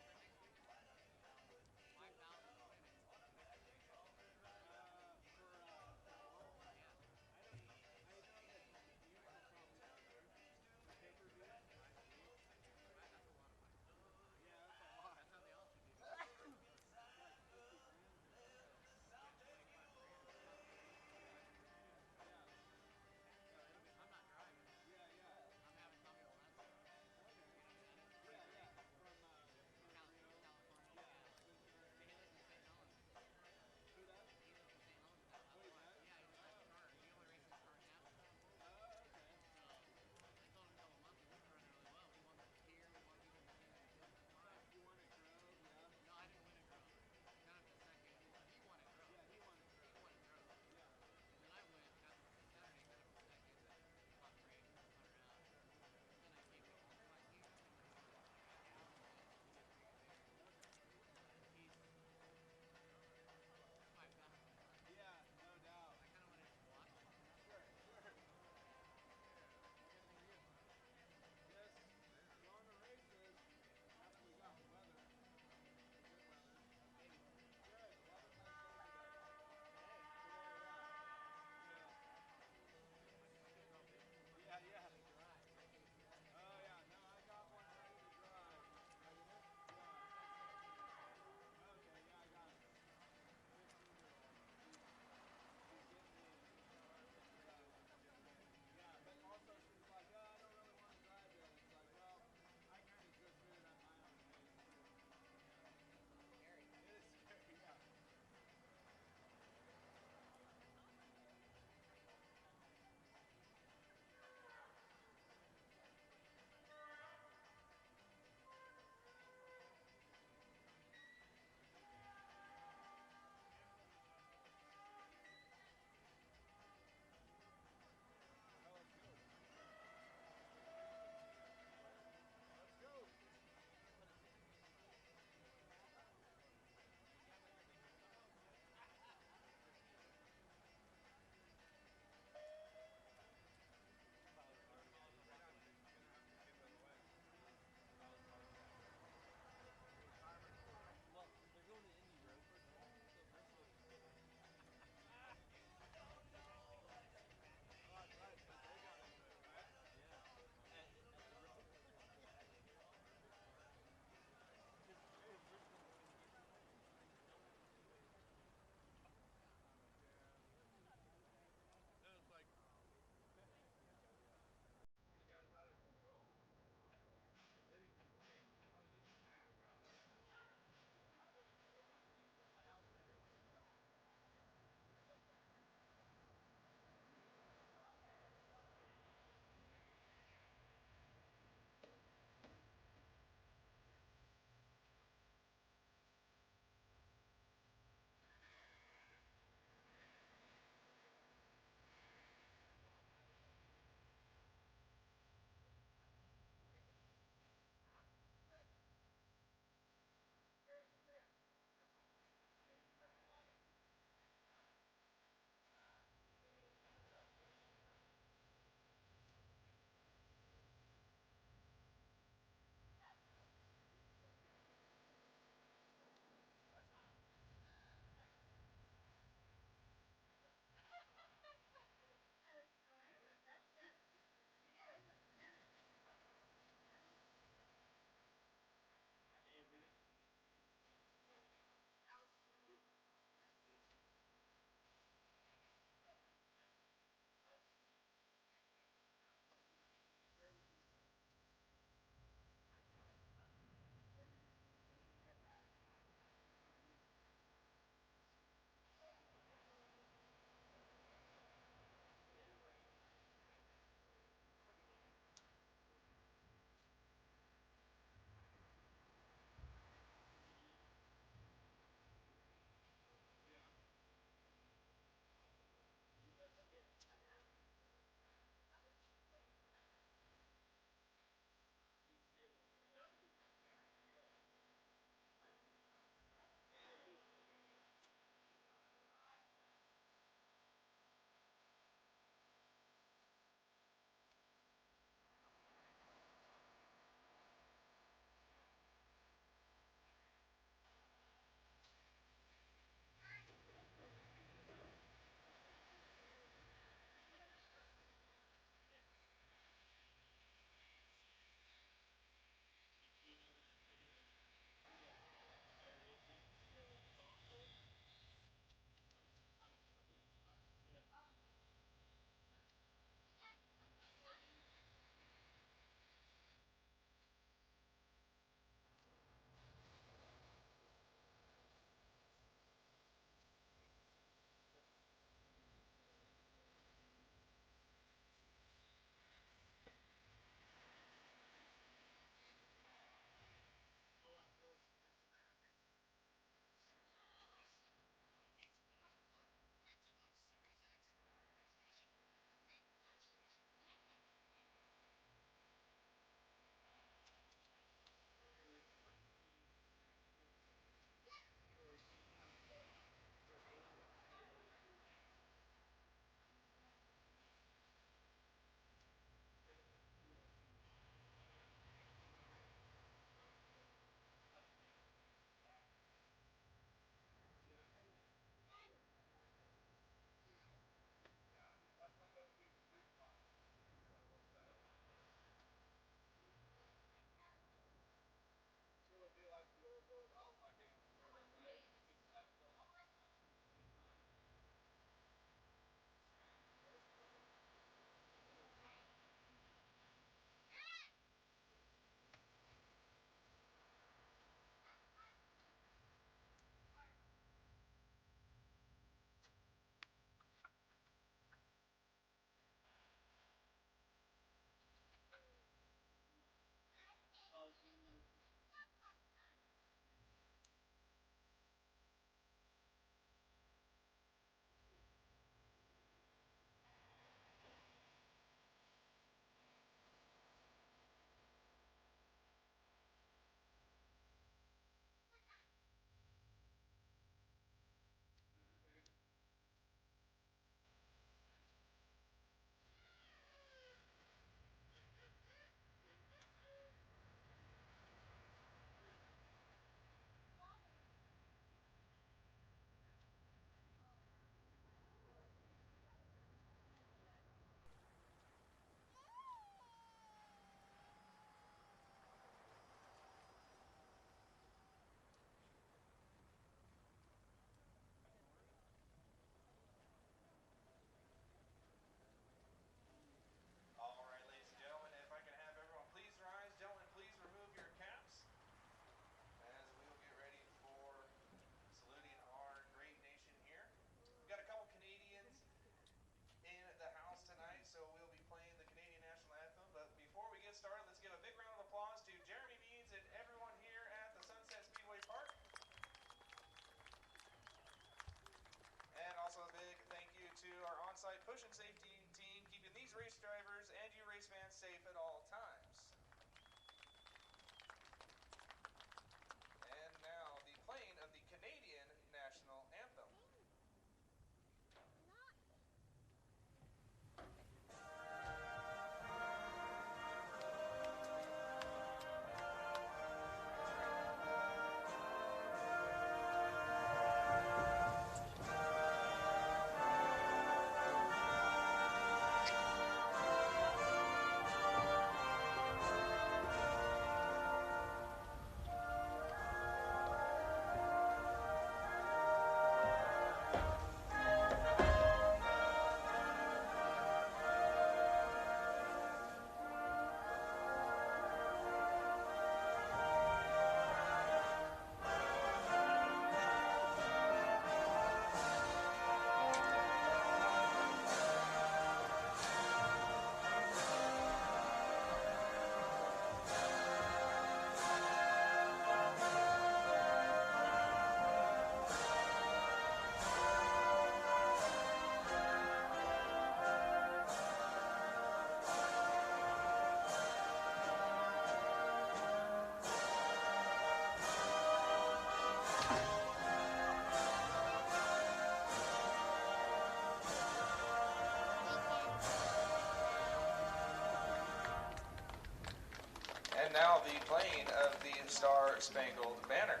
be playing of the Star Spangled Banner.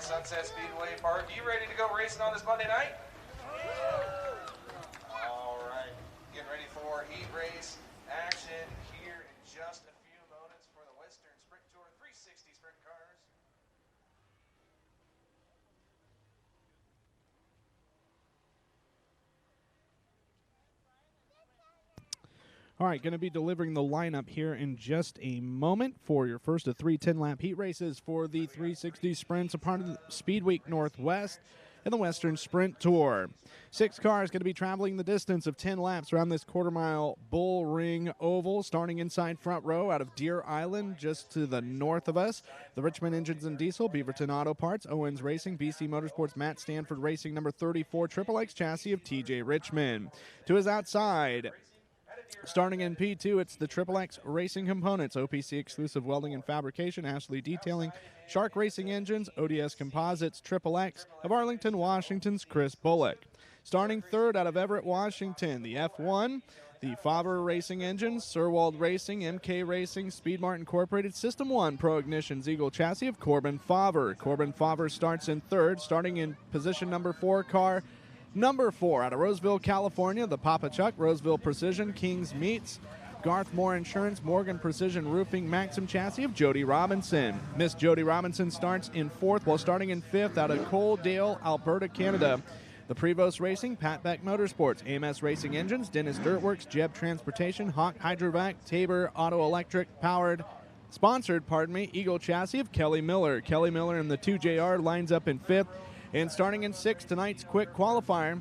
Sunset Speedway Park. You ready to go racing on this Monday night? All right. Getting ready for heat race action here in just a few moments for the Western Sprint Tour 360 sprint cars. All right, going to be delivering the lineup here in just a moment for your first of 3 10-lap heat races for the 360 sprints, a part of the Speedway Northwest and the Western Sprint Tour. 6 cars going to be traveling the distance of 10 laps around this quarter-mile Bull Ring Oval, starting inside front row out of Deer Island, just to the north of us. The Richmond Engines and Diesel, Beaverton Auto Parts, Owens Racing, BC Motorsports, Matt Stanford Racing, number 34, Triple X Chassis of TJ Richmond. To his outside, starting in P2, it's the Triple X Racing Components, OPC Exclusive Welding and Fabrication, Ashley Detailing, Shark Racing Engines, ODS Composites, Triple X of Arlington, Washington's Chris Bullock. Starting third out of Everett, Washington, the F1, the Favre Racing Engines, Sirwald Racing, MK Racing, Speedmart Incorporated, System 1 Pro Ignitions Eagle Chassis of Corbin Favre. Corbin Favre starts in third, starting in position number 4, car number 4 out of Roseville, California, the Papa Chuck, Roseville Precision, Kings Meats, Garth Moore Insurance, Morgan Precision Roofing, Maxim Chassis of Jody Robinson. Miss Jody Robinson starts in 4th, while starting in 5th out of Coaldale, Alberta, Canada. The Prevost Racing, Pat Beck Motorsports, AMS Racing Engines, Dennis Dirtworks, Jeb Transportation, Hawk Hydrovac, Tabor Auto Electric, sponsored, Eagle Chassis of Kelly Miller. Kelly Miller in the 2JR lines up in 5th. And starting in 6th, tonight's quick qualifier,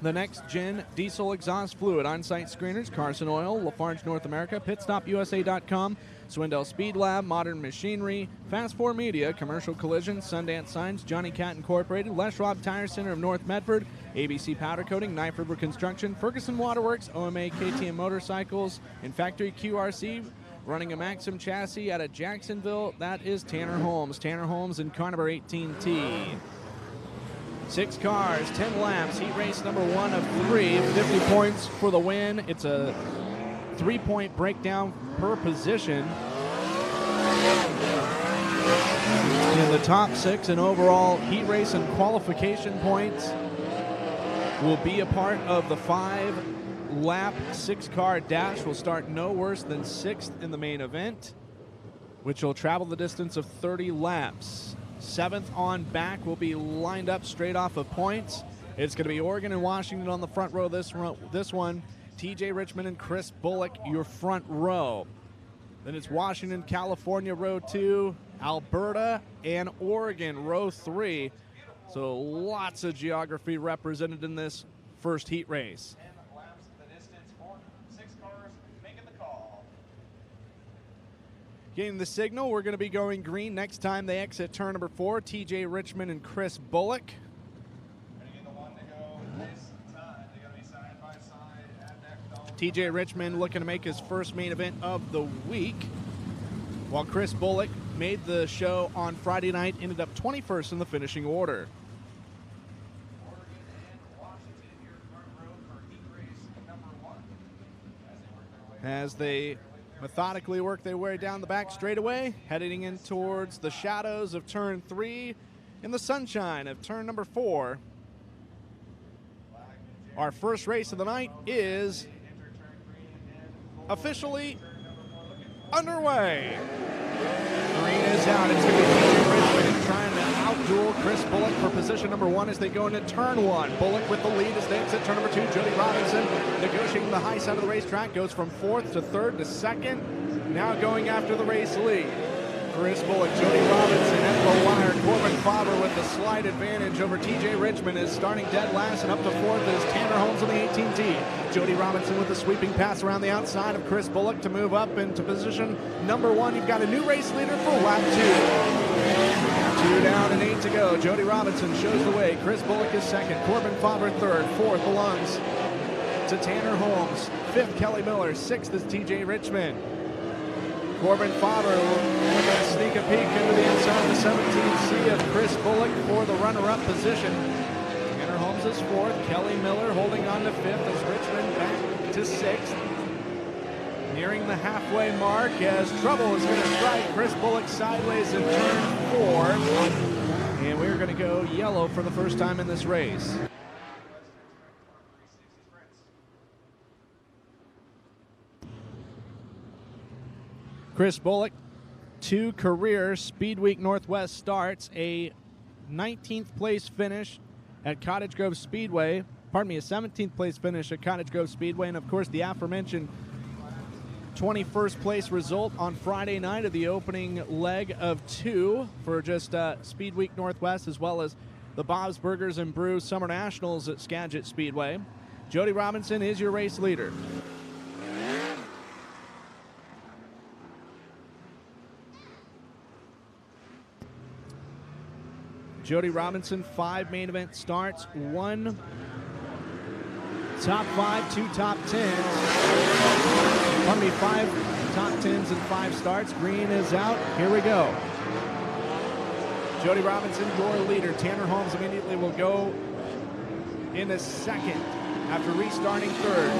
the Next Gen Diesel Exhaust Fluid, on-site screeners, Carson Oil, Lafarge North America, PitStopUSA.com, Swindell Speed Lab, Modern Machinery, Fast 4 Media, Commercial Collision, Sundance Signs, Johnny Cat Incorporated, Les Schwab Tire Center of North Medford, ABC Powder Coating, Knife River Construction, Ferguson Waterworks, OMA KTM Motorcycles, and Factory QRC. Running a Maxim chassis out of Jacksonville, that is Tanner Holmes. Tanner Holmes in car number 18T. 6 cars, 10 laps, heat race number 1 of 3, 50 points for the win. It's a 3-point breakdown per position. In the top 6 in overall heat race and qualification points will be a part of the 5-lap 6-car dash. Will start no worse than 6th in the main event, which will travel the distance of 30 laps. 7th on back will be lined up straight off of points. It's going to be Oregon and Washington on the front row this one. TJ Richmond and Chris Bullock, your front row. Then it's Washington, California, row 2, Alberta, and Oregon, row 3. So lots of geography represented in this first heat race. Getting the signal, we're going to be going green next time they exit turn number 4, TJ Richmond and Chris Bullock. TJ Richmond looking to make his first main event of the week, while Chris Bullock made the show on Friday night, ended up 21st in the finishing order. as they methodically work their way down the back straightaway, heading in towards the shadows of turn 3 in the sunshine of turn number 4. Our first race of the night is officially underway. Green is out. It's going to be TJ Richmond trying to outduel Chris Bullock for position number 1 as they go into turn 1. Bullock with the lead as they exit turn number 2. Jody Robinson negotiating the high side of the racetrack, goes from 4th to 3rd to 2nd. Now going after the race lead. Chris Bullock, Jody Robinson at the wire. Corbin Faber with the slight advantage over TJ Richmond is starting dead last, and up to 4th is Tanner Holmes on the 18T. Jody Robinson with the sweeping pass around the outside of Chris Bullock to move up into position number 1. You've got a new race leader for lap 2. 2 down and 8 to go. Jody Robinson shows the way. Chris Bullock is 2nd. Corbin Faber 3rd. 4th belongs to Tanner Holmes. 5th, Kelly Miller. 6th is TJ Richmond. Corbin Faber with a sneak a peek into the inside of the 17C of Chris Bullock for the runner-up position. Tanner Holmes is 4th. Kelly Miller holding on to 5th as Richmond back to 6th. Nearing the halfway mark as trouble is going to strike Chris Bullock sideways in turn 4. And we're going to go yellow for the first time in this race. Chris Bullock, 2 career Speed Week Northwest starts, a 19th place finish at Cottage Grove Speedway, a 17th place finish at Cottage Grove Speedway, and of course the aforementioned 21st place result on Friday night of the opening leg of 2 for just Speed Week Northwest, as well as the Bob's Burgers and Brew Summer Nationals at Skagit Speedway. Jody Robinson is your race leader. Jody Robinson, 5 main event starts, 1 top 5, 2 top 10s. 5 top 10s and 5 starts. Green is out. Here we go. Jody Robinson, your leader. Tanner Holmes immediately will go into 2nd after restarting 3rd.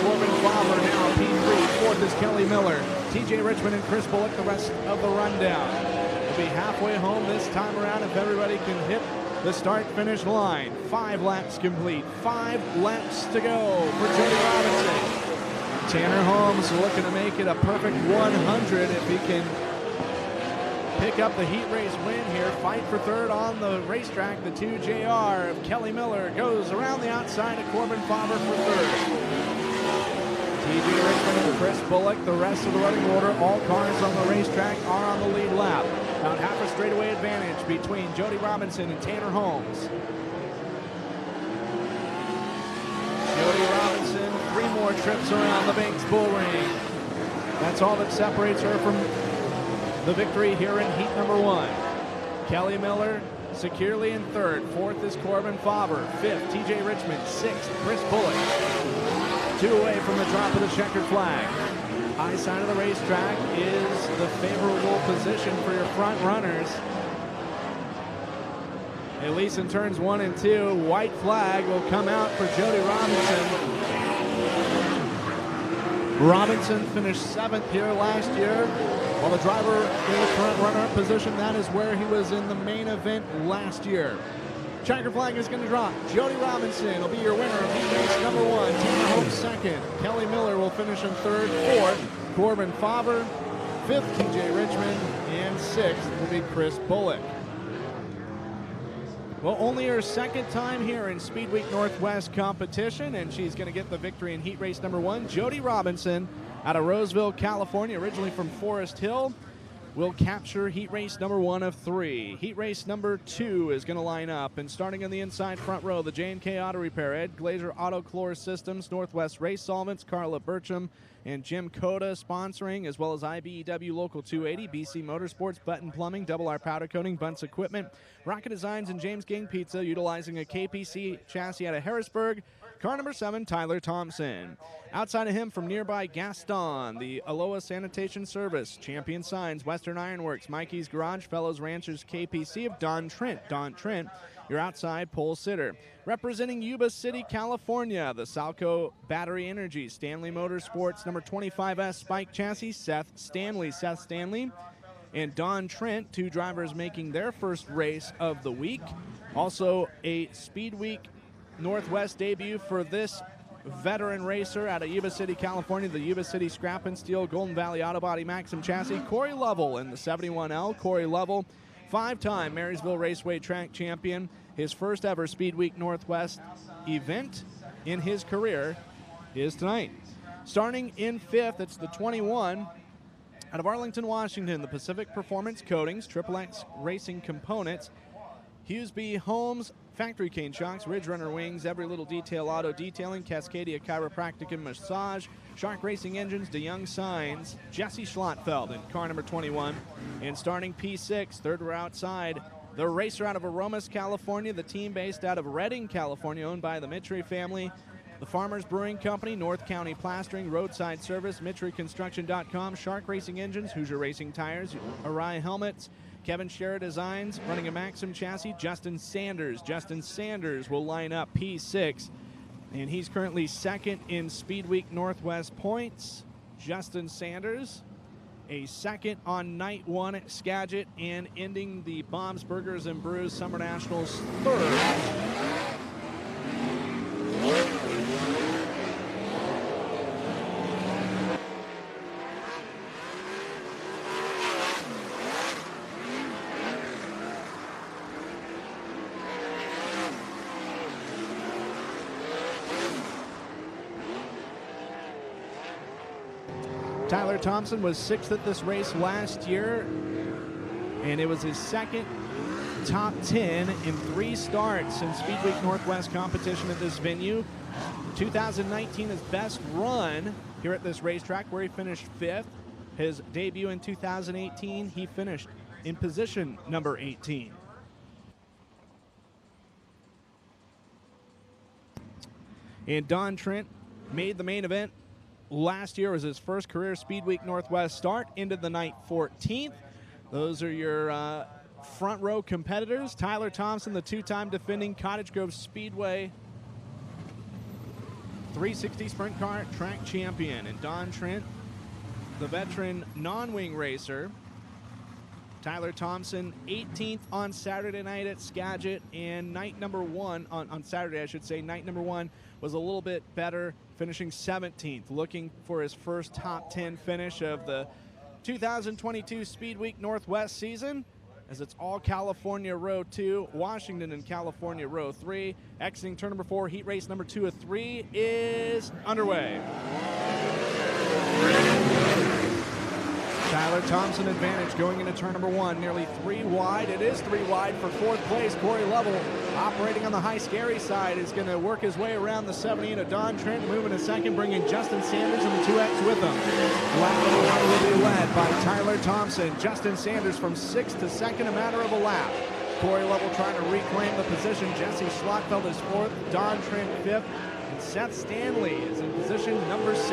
Corbin Faber now P3. 4th is Kelly Miller. TJ Richmond and Chris Bullock the rest of the rundown. Be halfway home this time around if everybody can hit the start-finish line. 5 laps complete. 5 laps to go for Jody Robinson. Tanner Holmes looking to make it a perfect 100 if he can pick up the heat race win here. Fight for 3rd on the racetrack. The 2JR of Kelly Miller goes around the outside of Corbin Faber for 3rd. TJ Richmond and Chris Bullock, the rest of the running order, all cars on the racetrack are on the lead lap. About half a straightaway advantage between Jody Robinson and Tanner Holmes. Jody Robinson, 3 more trips around the Banks Bull Ring. That's all that separates her from the victory here in heat number 1. Kelly Miller securely in 3rd. 4th is Corbin Faber. 5th, TJ Richmond. 6th, Chris Bullock. 2 away from the drop of the checkered flag. High side of the racetrack is the favorable position for your front runners. At least in turns 1 and 2, white flag will come out for Jody Robinson. Robinson finished 7th here last year, while the driver in the current runner-up position, that is where he was in the main event last year. Checker flag is going to drop. Jody Robinson will be your winner of heat race number 1. Tanner Holmes 2nd. Kelly Miller will finish in 3rd. 4th, Corbin Faber. 5th, TJ Richmond. And 6th will be Chris Bullock. Well, only her 2nd time here in Speed Week Northwest competition, and she's going to get the victory in heat race number 1. Jody Robinson out of Roseville, California, originally from Forest Hill, will capture heat race number 1 of 3. Heat race number 2 is going to line up, and starting on the inside front row, the J&K Auto Repair, Ed Glazer Auto Chlor Systems, Northwest Race Solvents, Carla Burcham and Jim Coda sponsoring, as well as IBEW Local 280, BC Motorsports, Button Plumbing, Double R Powder Coating, Bunce Equipment, Rocket Designs, and James Gang Pizza, utilizing a KPC chassis out of Harrisburg. Car number 7, Tyler Thompson. Outside of him from nearby Gaston, the Aloha Sanitation Service, Champion Signs, Western Ironworks, Mikey's Garage, Fellows Ranchers KPC of Don Trent. Don Trent your outside pole sitter. Representing Yuba City, California, the Salco Battery Energy Stanley Motorsports number 25S Spike Chassis, Seth Stanley. And Don Trent, two drivers making their first race of the week. Also a Speed Week Northwest debut for this veteran racer out of Yuba City, California, the Yuba City Scrap and Steel Golden Valley Auto Body Maxim Chassis, Corey Lovell in the 71L. Corey Lovell, five-time Marysville Raceway track champion, his first ever Speed Week Northwest event in his career is tonight. Starting in fifth, it's the 21 out of Arlington, Washington, the Pacific Performance Coatings, XXX Racing Components, Hughesby Homes, Factory Cane Shocks, Ridge Runner Wings, Every Little Detail Auto Detailing, Cascadia Chiropractic and Massage, Shark Racing Engines, DeYoung Signs, Jesse Schlottfeld in car number 21. And starting P6, third row outside, the racer out of Aromas, California, the team based out of Redding, California, owned by the Mitri family, the Farmers Brewing Company, North County Plastering, Roadside Service, MitriConstruction.com, Shark Racing Engines, Hoosier Racing Tires, Arai Helmets, Kevin Scherer Designs, running a Maxim chassis, Justin Sanders. Justin Sanders will line up P6, and he's currently second in Speed Week Northwest points. Justin Sanders, a second on night one at Skagit, and ending the Bob's Burgers and Brews Summer Nationals third. Tyler Thompson was sixth at this race last year, and it was his second top 10 in 3 starts in Speed Week Northwest competition at this venue. 2019, his best run here at this racetrack, where he finished 5th. His debut in 2018, he finished in position number 18. And Don Trent made the main event. Last year was his first career Speed Week Northwest start, into the night 14th. Those are your front row competitors. Tyler Thompson, the two-time defending Cottage Grove Speedway 360 Sprint Car track champion. And Don Trent, the veteran non-wing racer. Tyler Thompson, 18th on Saturday night at Skagit, and night number 1, on Saturday I should say, night number 1 was a little bit better, finishing 17th, looking for his first top 10 finish of the 2022 Speed Week Northwest season, as it's all California Row 2, Washington and California Row 3. Exiting turn number 4, heat race number 2 of 3 is underway. Tyler Thompson advantage going into turn number 1, nearly 3 wide. It is 3 wide for 4th place. Corey Lovell, operating on the high scary side, is going to work his way around the 70 of Don Trent, moving a second, bringing Justin Sanders and the 2X with him. Lap number 1 will be led by Tyler Thompson. Justin Sanders from 6th to 2nd, a matter of a lap. Corey Lovell trying to reclaim the position. Jesse Schlottfeld is 4th, Don Trent 5th, and Seth Stanley is in position number 6.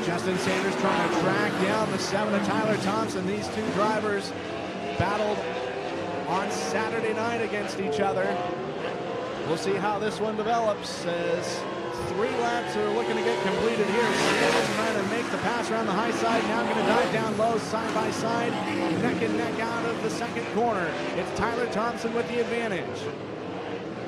Justin Sanders trying to track down the 7 of Tyler Thompson. These two drivers battled on Saturday night against each other. We'll see how this one develops, as 3 laps are looking to get completed here. Sanders trying to make the pass around the high side. Now going to dive down low, side by side, neck and neck out of the second corner. It's Tyler Thompson with the advantage.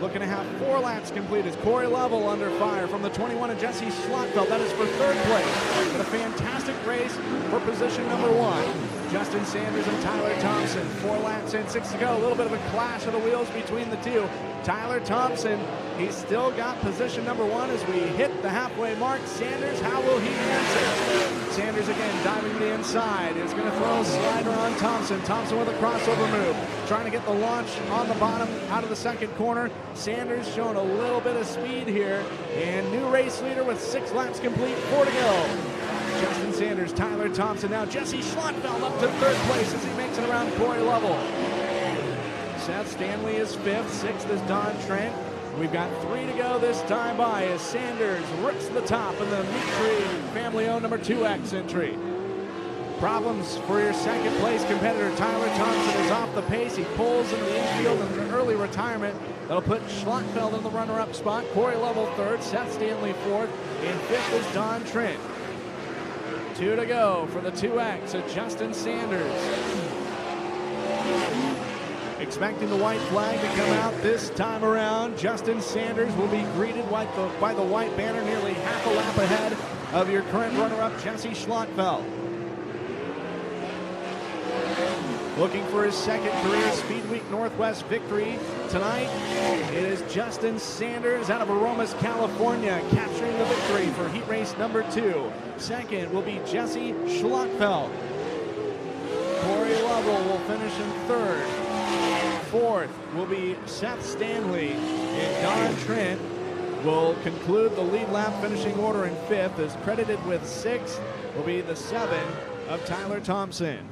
Looking to have 4 laps complete as Corey Lovell under fire from the 21 of Jesse Schlottfeld. That is for 3rd place. But a fantastic race for position number 1. Justin Sanders and Tyler Thompson. 4 laps in, 6 to go. A little bit of a clash of the wheels between the two. Tyler Thompson, he's still got position number 1 as we hit the halfway mark. Sanders, how will he answer? Sanders again diving to the inside. Is going to throw a slider on Thompson. Thompson with a crossover move. Trying to get the launch on the bottom out of the second corner. Sanders showing a little bit of speed here. And new race leader with 6 laps complete, 4 to go. Justin Sanders, Tyler Thompson. Now Jesse Schlottfeld up to 3rd place as he makes it around Corey Lovell. Seth Stanley is 5th, 6th is Don Trent. We've got 3 to go this time by as Sanders rips the top in the Mitri family-owned number 2X entry. Problems for your second place competitor. Tyler Thompson is off the pace. He pulls into the infield in an early retirement. That'll put Schlottfeld in the runner-up spot. Corey Lovell third, Seth Stanley fourth, and fifth is Don Trent. 2 to go for the 2X of Justin Sanders. Expecting the white flag to come out this time around. Justin Sanders will be greeted by the white banner nearly half a lap ahead of your current runner-up, Jesse Schlottfeld. Looking for his second career Speedweek Northwest victory tonight. It is Justin Sanders out of Aromas, California, capturing the victory for heat race number 2. Second will be Jesse Schlottfeld. Corey Lovell will finish in third. Fourth will be Seth Stanley, and Don Trent will conclude the lead lap finishing order in fifth. Is credited with sixth will be the 7 of Tyler Thompson.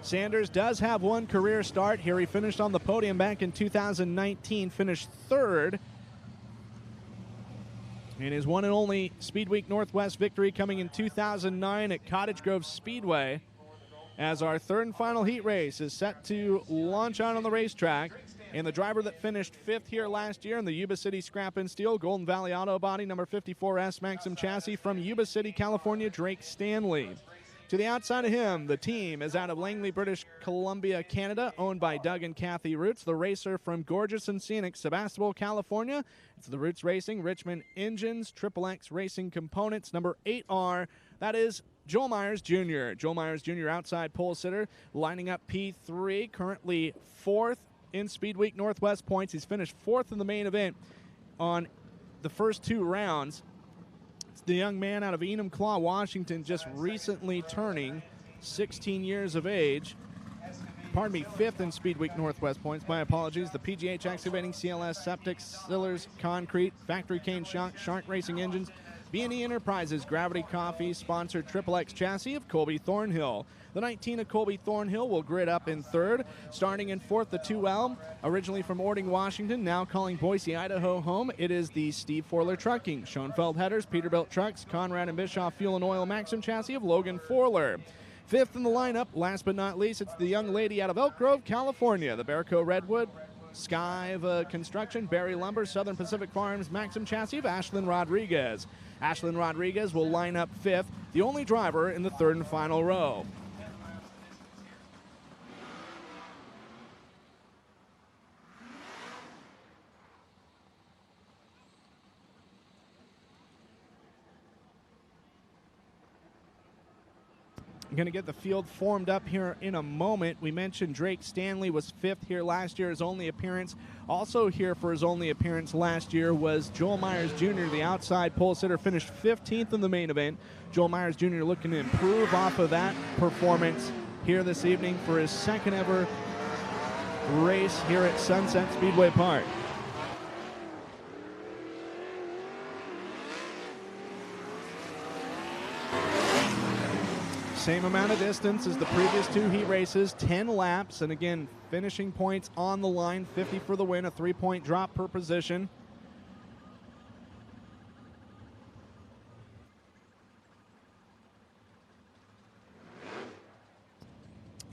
Sanders does have one career start here. He finished on the podium back in 2019, finished third. And his one and only Speedweek Northwest victory coming in 2009 at Cottage Grove Speedway, as our third and final heat race is set to launch out on the racetrack. And the driver that finished fifth here last year in the Yuba City Scrap and Steel Golden Valley Auto Body number 54S Maxim chassis from Yuba City, California, Drake Stanley. To the outside of him, the team is out of Langley, British Columbia, Canada, owned by Doug and Kathy Roots. The racer from gorgeous and scenic Sebastopol, California. It's the Roots Racing, Richmond Engines, XXX Racing Components, number 8R. That is Joel Myers Jr. Joel Myers Jr., outside pole sitter, lining up P3, currently fourth in Speedweek Northwest points. He's finished fourth in the main event on the first 2 rounds. The young man out of Enumclaw, Washington, just recently turning 16 years of age. Pardon me, fifth in Speedweek Northwest points. My apologies. The PGH Excavating, CLS, Septic, Sillers, Concrete, Factory Cane, Shark Racing Engines, B&E Enterprises, Gravity Coffee, sponsored XXX Chassis of Colby Thornhill. The 19 of Colby Thornhill will grid up in third. Starting in fourth, the 2L, originally from Ording, Washington, now calling Boise, Idaho home. It is the Steve Forler Trucking, Schoenfeld Headers, Peterbilt Trucks, Conrad and Bischoff Fuel and Oil Maxim Chassis of Logan Forler. Fifth in the lineup, last but not least, it's the young lady out of Elk Grove, California, the Bearco Redwood, Skive Construction, Berry Lumber, Southern Pacific Farms Maxim Chassis of Ashlyn Rodriguez. Ashlyn Rodriguez will line up fifth, the only driver in the third and final row. I'm going to get the field formed up here in a moment. We mentioned Drake Stanley was fifth here last year, his only appearance. Also here for his only appearance last year was Joel Myers Jr., the outside pole sitter, finished 15th in the main event. Joel Myers Jr. looking to improve off of that performance here this evening for his second ever race here at Sunset Speedway Park. Same amount of distance as the previous 2 heat races, 10 laps, and again, finishing points on the line, 50 for the win, a 3-point drop per position.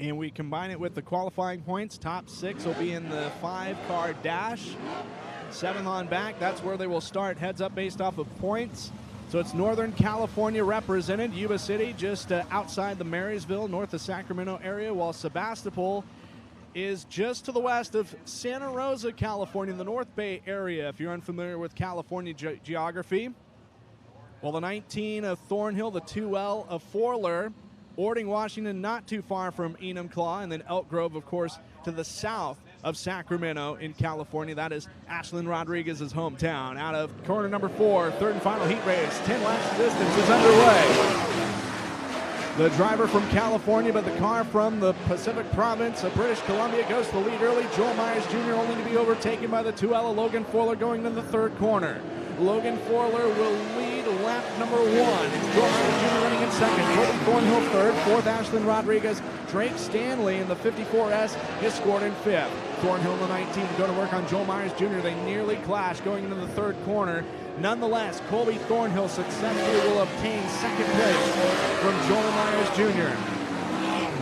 And we combine it with the qualifying points. Top 6 will be in the 5-car dash. 7th on back, that's where they will start heads up based off of points. So it's Northern California represented, Yuba City just outside the Marysville, north of Sacramento area, while Sebastopol is just to the west of Santa Rosa, California, in the North Bay area, if you're unfamiliar with California geography. Well, the 19 of Thornhill, the 2L of Forler, Ording, Washington, not too far from Enumclaw, and then Elk Grove, of course, to the south of Sacramento in California. That is Ashlyn Rodriguez's hometown. Out of corner number 4, third and final heat race, 10 laps of distance is underway. The driver from California, but the car from the Pacific Province of British Columbia goes to the lead early. Joel Myers Jr. only to be overtaken by the 2L of Logan Forler going in the third corner. Logan Forler will lead lap number 1. It's Joel Myers Jr. running in second. Colby Thornhill third. Fourth, Ashlyn Rodriguez. Drake Stanley in the 54S is scored in fifth. Thornhill in the 19 to go to work on Joel Myers Jr. They nearly clash going into the third corner. Nonetheless, Colby Thornhill successfully will obtain second place from Joel Myers Jr.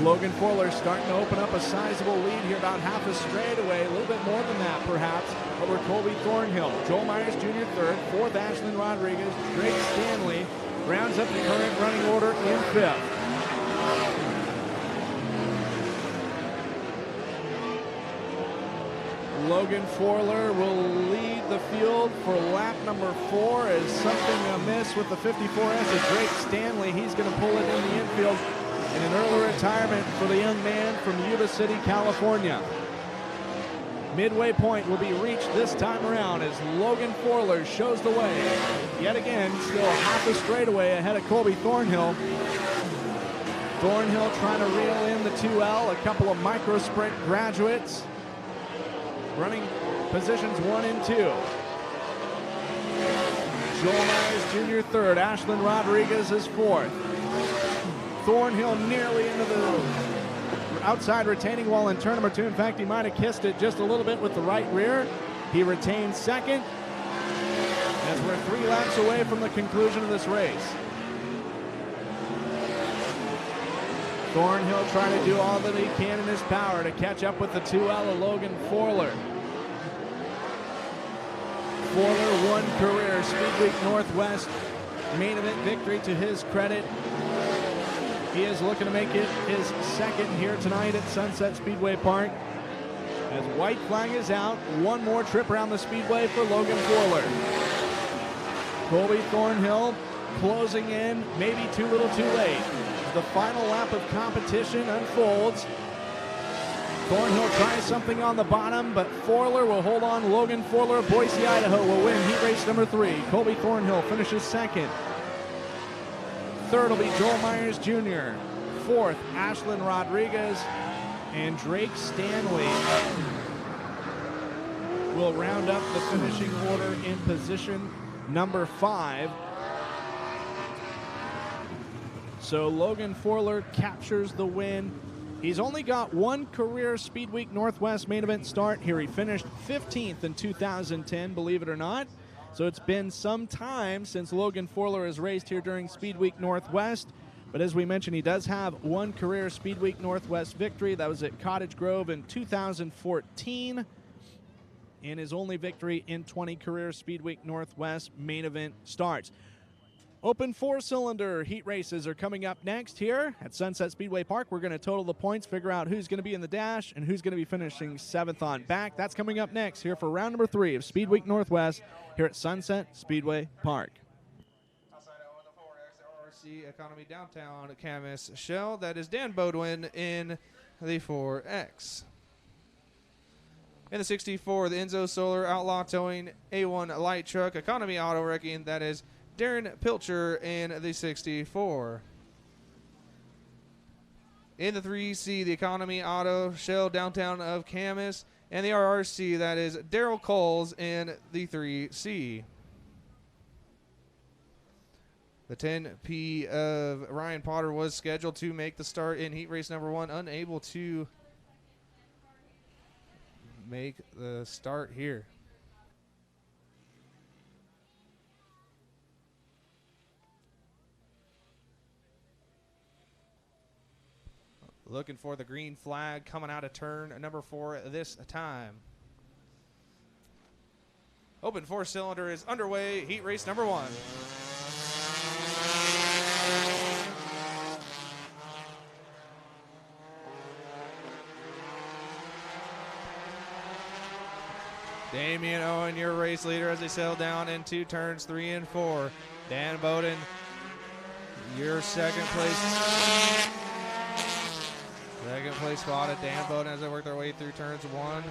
Logan Forler starting to open up a sizable lead here, about half a straightaway, a little bit more than that perhaps, over Colby Thornhill. Joel Myers Jr. third, fourth Ashlyn Rodriguez, Drake Stanley rounds up the current running order in fifth. Logan Forler will lead the field for lap number 4 as something amiss with the 54S of Drake Stanley. He's going to pull it in the infield in an early retirement for the young man from Yuba City, California. Midway point will be reached this time around as Logan Forler shows the way. Yet again, still half a straightaway ahead of Colby Thornhill. Thornhill trying to reel in the 2L, a couple of micro sprint graduates. Running positions 1 and 2. Joel Myers Jr. third, Ashlyn Rodriguez is fourth. Thornhill nearly into the outside retaining wall in turn number 2. In fact, he might have kissed it just a little bit with the right rear. He retains second as we're 3 laps away from the conclusion of this race. Thornhill trying to do all that he can in his power to catch up with the 2L of Logan Forler. Forler, 1 career Speedweek Northwest main event victory to his credit. He is looking to make it his second here tonight at Sunset Speedway Park. As white flag is out, 1 more trip around the Speedway for Logan Forler. Colby Thornhill closing in, maybe too little too late. As the final lap of competition unfolds, Thornhill tries something on the bottom, but Forler will hold on. Logan Forler of Boise, Idaho will win heat race number 3. Colby Thornhill finishes second. Third will be Joel Myers Jr. Fourth, Ashlyn Rodriguez. And Drake Stanley will round up the finishing order in position number 5. So Logan Forler captures the win. He's only got 1 career Speedweek Northwest main event start here. He finished 15th in 2010, believe it or not. So it's been some time since Logan Forler has raced here during Speedweek Northwest. But as we mentioned, he does have 1 career Speedweek Northwest victory. That was at Cottage Grove in 2014. And his only victory in 20 career Speedweek Northwest main event starts. Open 4-cylinder heat races are coming up next here at Sunset Speedway Park. We're going to total the points, figure out who's going to be in the dash and who's going to be finishing 7th on back. That's coming up next here for round number 3 of Speedweek Northwest here at Sunset Speedway Park. Outside of the 4X RC Economy Downtown Camas Shell, that is Dan Bodwin in the 4X. In the 64, the Enzo Solar Outlaw Towing A1 Light Truck Economy Auto Wrecking, that is Darren Pilcher in the 64. In the 3C, the Economy Auto Shell Downtown of Camas. And the RRC, that is Daryl Coles in the 3C. The 10P of Ryan Potter was scheduled to make the start in heat race number 1, unable to make the start here. Looking for the green flag coming out of turn number 4 this time. Open 4-cylinder is underway. Heat race number 1. Damian Owen, your race leader as they settle down into turns 3 and 4. Dan Bowden, your second place. Second place spot at Dan Bowden as they work their way through turns 1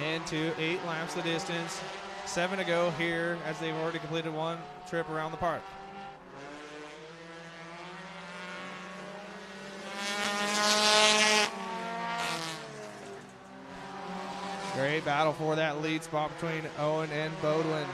and 2. 8 laps the distance. 7 to go here as they've already completed 1 trip around the park. Great battle for that lead spot between Owen and Bodwin.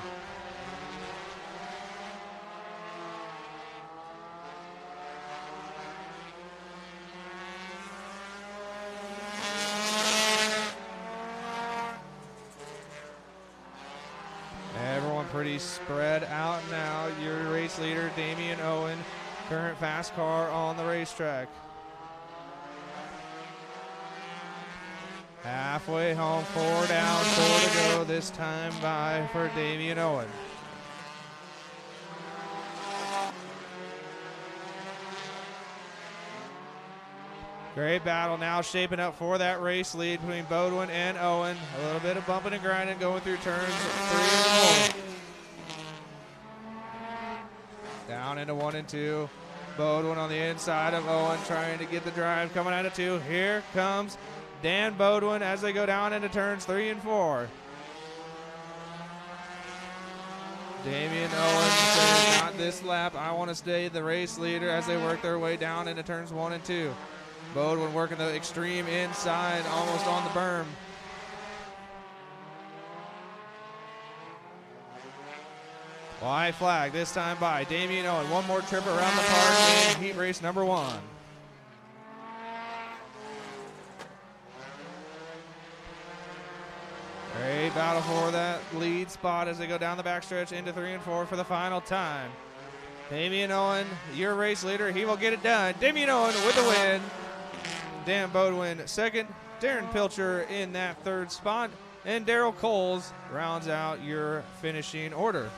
pretty spread out now. Your race leader, Damian Owen, current fast car on the racetrack. Halfway home, 4 down, 4 to go. This time by for Damian Owen. Great battle now shaping up for that race lead between Bodwin and Owen. A little bit of bumping and grinding going through turns 3 and 4. Down into 1 and 2. Bodwin on the inside of Owen trying to get the drive coming out of 2. Here comes Dan Bodwin as they go down into turns 3 and 4. Damian Owen says, not this lap. I want to stay the race leader as they work their way down into turns 1 and 2. Bodwin working the extreme inside, almost on the berm. White flag this time by Damian Owen. One more trip around the park in heat race number 1. Great battle for that lead spot as they go down the backstretch into 3 and 4 for the final time. Damian Owen, your race leader, he will get it done. Damian Owen with the win. Dan Bodwin second. Darren Pilcher in that 3rd spot. And Daryl Coles rounds out your finishing order.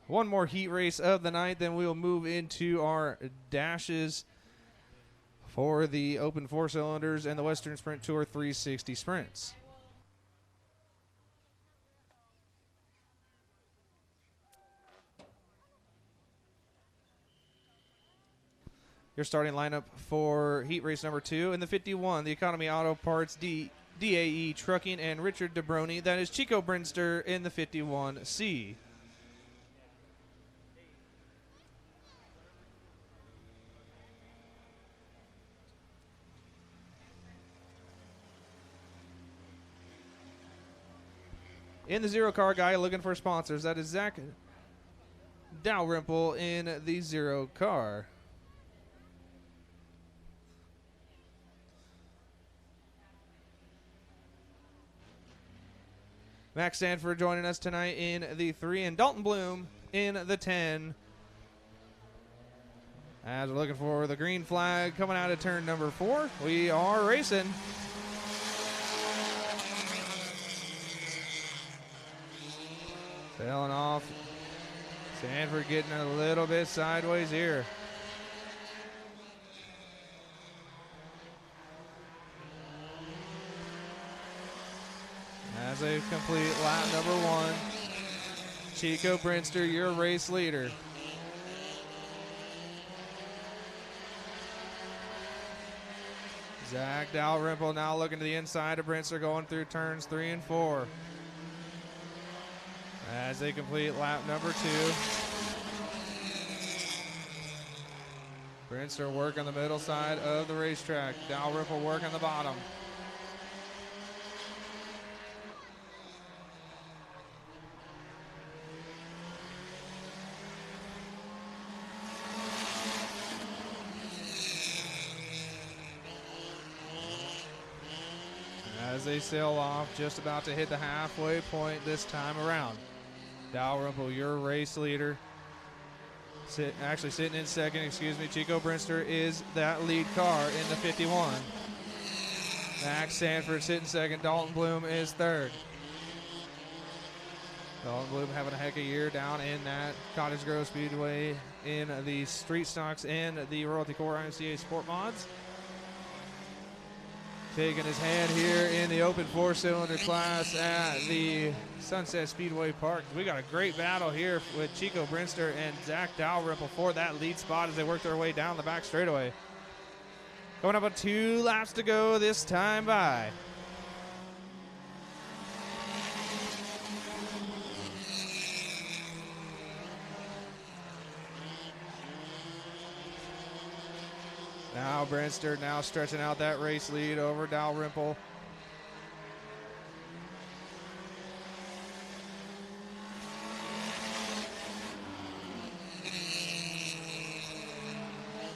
One more heat race of the night, then we'll move into our dashes for the Open 4 cylinders and the Western Sprint Tour 360 sprints. Your starting lineup for heat race number 2 in the 51, the Economy Auto Parts DAE Trucking and Richard DeBroni. That is Chico Brinster in the 51C. In the 0 car guy looking for sponsors, that is Zach Dalrymple in the 0 car. Max Sanford joining us tonight in the 3, and Dalton Bloom in the 10. As we're looking for the green flag coming out of turn number 4, we are racing. Sailing off. Sanford getting a little bit sideways here. As they complete lap number 1, Chico Brinster, your race leader. Zach Dalrymple now looking to the inside of Brinster, going through turns 3 and 4. As they complete lap number 2. Brinster work on the middle side of the racetrack. Dalrymple work on the bottom. As they sail off, just about to hit the halfway point this time around. Dalrymple, your race leader. Actually sitting in second, excuse me. Chico Brinster is that lead car in the 51. Max Sanford sitting second. Dalton Bloom is third. Dalton Bloom having a heck of a year down in that Cottage Grove Speedway in the Street Stocks and the Royalty Core IMCA Sport Mods. Taking his hand here in the Open 4-cylinder class at the Sunset Speedway Park. We got a great battle here with Chico Brinster and Zach Dalrymple for that lead spot as they work their way down the back straightaway. Going up on 2 laps to go this time by. Now Brinster now stretching out that race lead over Dalrymple.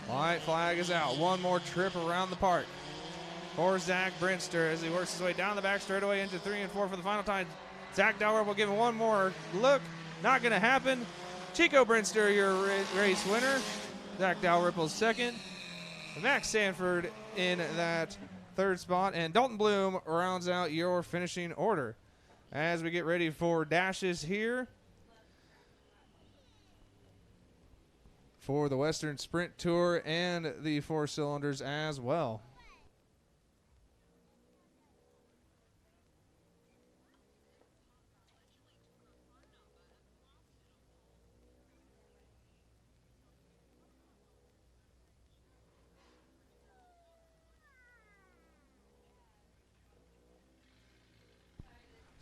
White flag is out. One more trip around the park. for Zach Brinster as he works his way down the back straightaway into 3 and 4 for the final time. Zach Dalrymple giving one more look. Not going to happen. Chico Brinster, your race winner. Zach Dalrymple's second. Max Sanford in that third spot. And Dalton Bloom rounds out your finishing order. As we get ready for dashes here for the Western Sprint Tour and the 4 cylinders as well.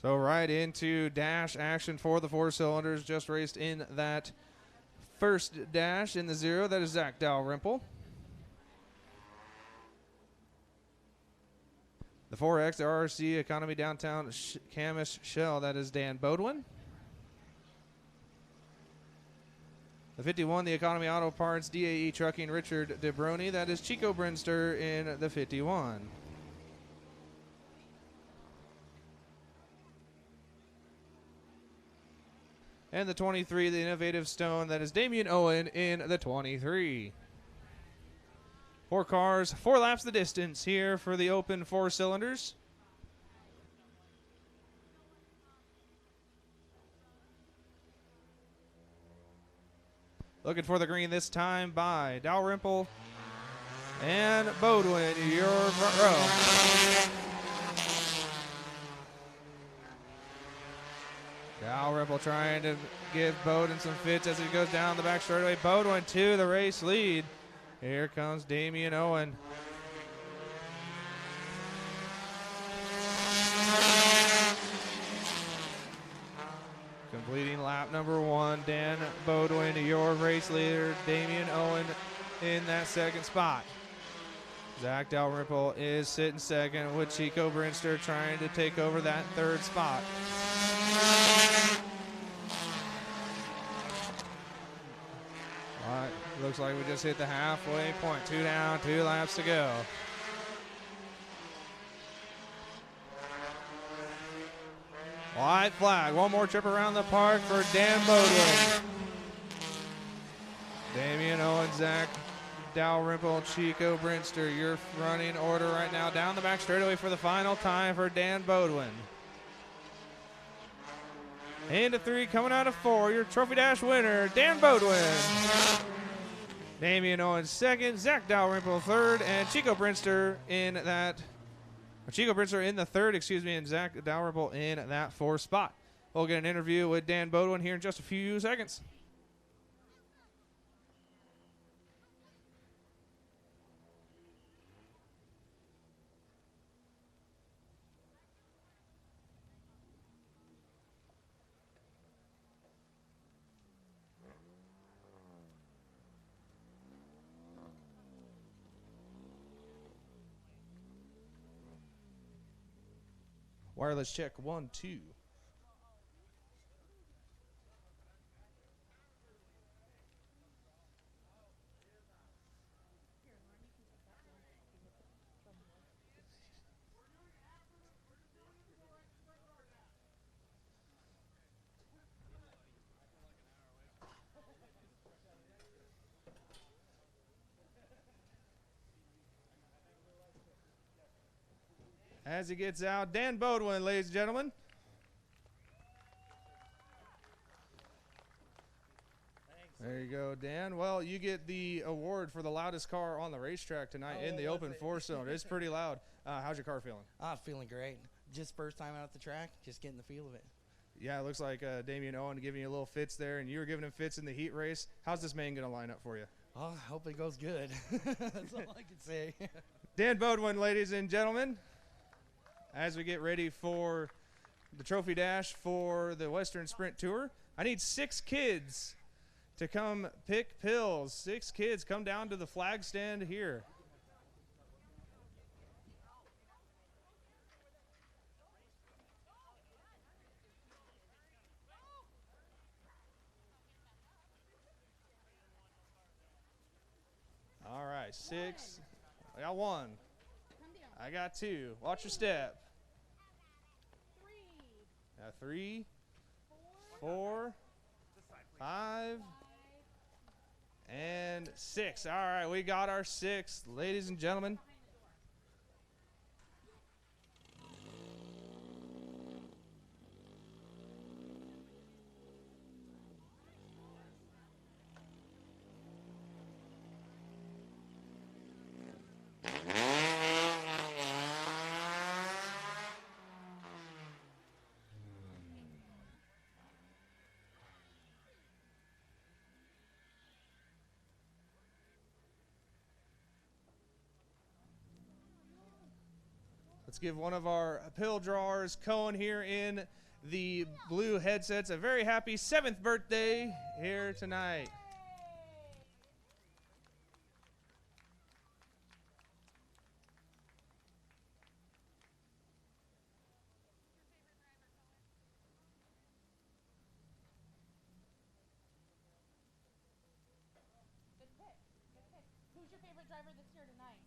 So right into dash action for the 4 cylinders. Just raced in that first dash in the 0. That is Zach Dalrymple. The 4X, the RRC Economy Downtown Camas Shell. That is Dan Bodwin. The 51, the Economy Auto Parts DAE Trucking Richard DeBroni. That is Chico Brinster in the 51. And the 23, the Innovative Stone, that is Damian Owen in the 23. 4 cars, 4 laps the distance here for the open 4 cylinders. Looking for the green this time by Dalrymple and Bodwin, your front row. Dalrymple trying to give Bowden some fits as he goes down the back straightaway. Bowden to the race lead. Here comes Damian Owen. Completing lap number 1, Dan Bowden, your race leader. Damian Owen in that second spot. Zach Dalrymple is sitting second with Chico Brinster trying to take over that third spot. All right, looks like we just hit the halfway point. 2 down, 2 laps to go. White flag. One more trip around the park for Dan Bodwin. Damian Owen, Zach Dalrymple, Chico Brinster, your running order right now. Down the back straightaway for the final time for Dan Bodwin. Into 3, coming out of 4, your Trophy Dash winner, Dan Bodwin. Damian Owen second, Zach Dalrymple third, and Chico Brinster in the third, and Zach Dalrymple in that 4th spot. We'll get an interview with Dan Bodwin here in just a few seconds. Wireless check 1, 2. As he gets out, Dan Bodwin, ladies and gentlemen. There you go, Dan. Well, you get the award for the loudest car on the racetrack tonight in the open 4-cylinder. It's pretty loud. How's your car feeling? Feeling great. Just first time out at the track, just getting the feel of it. Yeah, it looks like Damian Owen giving you a little fits there, and you were giving him fits in the heat race. How's this man going to line up for you? Oh, I hope it goes good. That's all I can say. Dan Bodwin, ladies and gentlemen, as we get ready for the Trophy Dash for the Western Sprint Tour. I need 6 kids to come pick pills. 6 kids, come down to the flag stand here. All right, 6. I got 1. I got 2. Watch your step. Now 3, 4, 5, and 6. All right, we got our 6, ladies and gentlemen. Let's give one of our pill drawers, Cohen, here in the blue headsets, a very happy 7th birthday here tonight. Good pick. Good pick. Who's your favorite driver that's here tonight?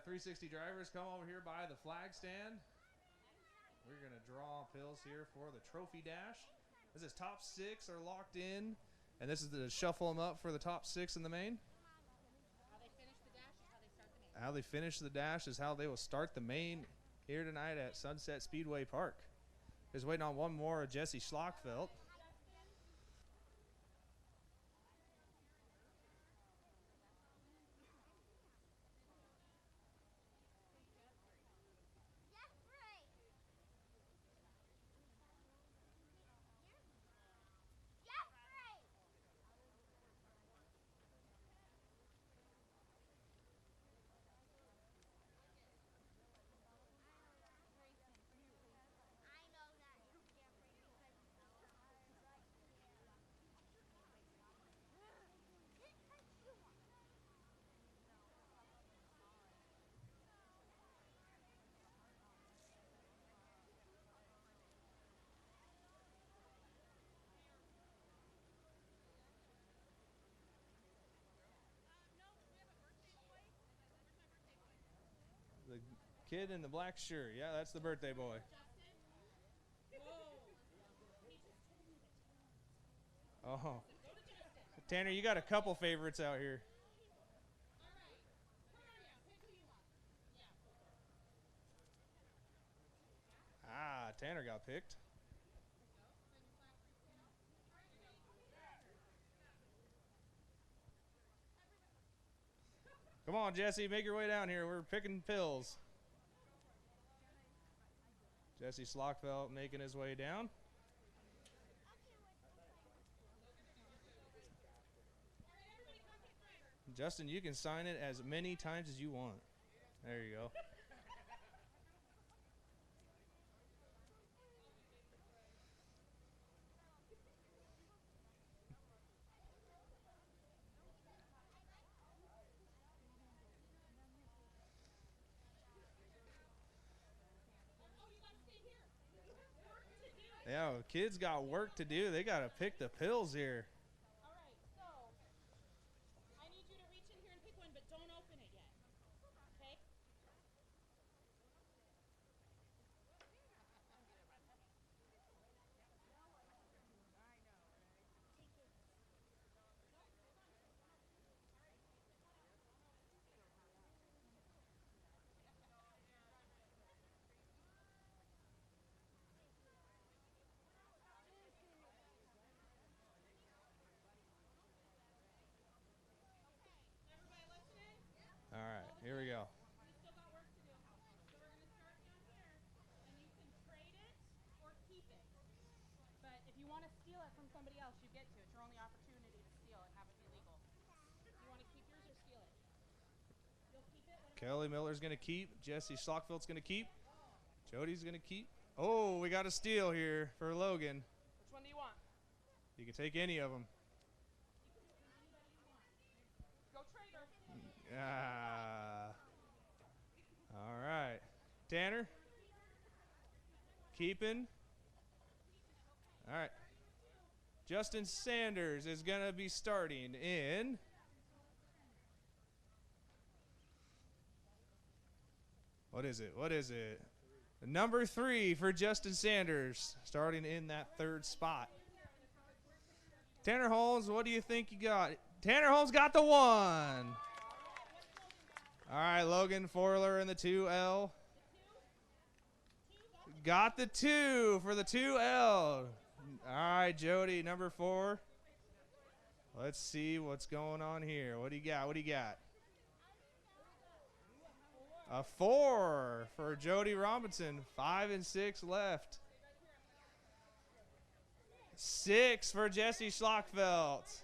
360 drivers, come over here by the flag stand. We're going to draw pills here for the trophy dash. This is top 6 are locked in, and this is to shuffle them up for the top 6 in the main. How they finish the dash is how they will start the main here tonight at Sunset Speedway Park. Just waiting on one more of Jesse Schlockfelt. The kid in the black shirt. Yeah, that's the birthday boy. Oh. Tanner, you got a couple favorites out here. Ah, Tanner got picked. Come on, Jesse, make your way down here. We're picking pills. Jesse Schlockfelt making his way down. Justin, you can sign it as many times as you want. There you go. Yeah, kids got work to do. They got to pick the pills here. All right, so I need you to reach in here and pick one, but don't open it yet. Okay? Everybody listening? All right, here we go. We still got work to do. So we're going to start down here, and you can trade it or keep it. But if you want to steal it from somebody else, you get to. It's your only opportunity to steal and have it be legal. You want to keep yours or steal it? You'll keep it? Kelly Miller's going to keep. Jesse Schlockfelt's going to keep. Jody's going to keep. Oh, we got a steal here for Logan. Which one do you want? You can take any of them. Go trader. Ah. All right. Tanner. Keeping. All right. Justin Sanders is going to be starting in. What is it? What is it? Number 3 for Justin Sanders, starting in that 3rd spot. Tanner Holmes, what do you think you got? Tanner Holmes got the 1. All right, Logan Forler in the 2L. Got the 2 for the 2L. All right, Jody, number 4. Let's see what's going on here. What do you got? What do you got? A 4 for Jody Robinson. 5 and 6 left. 6 for Jesse Schlockfelt.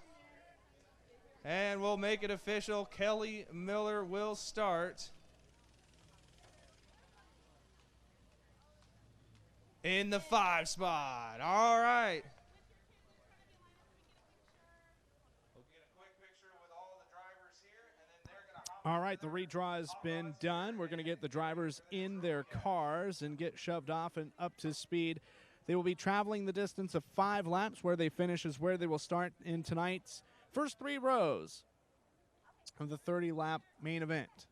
And we'll make it official. Kelly Miller will start in the 5 spot. All right. All right, the redraw has been done. We're going to get the drivers in their cars and get shoved off and up to speed. They will be traveling the distance of 5 laps. Where they finish is where they will start in tonight's first 3 rows of the 30-lap main event.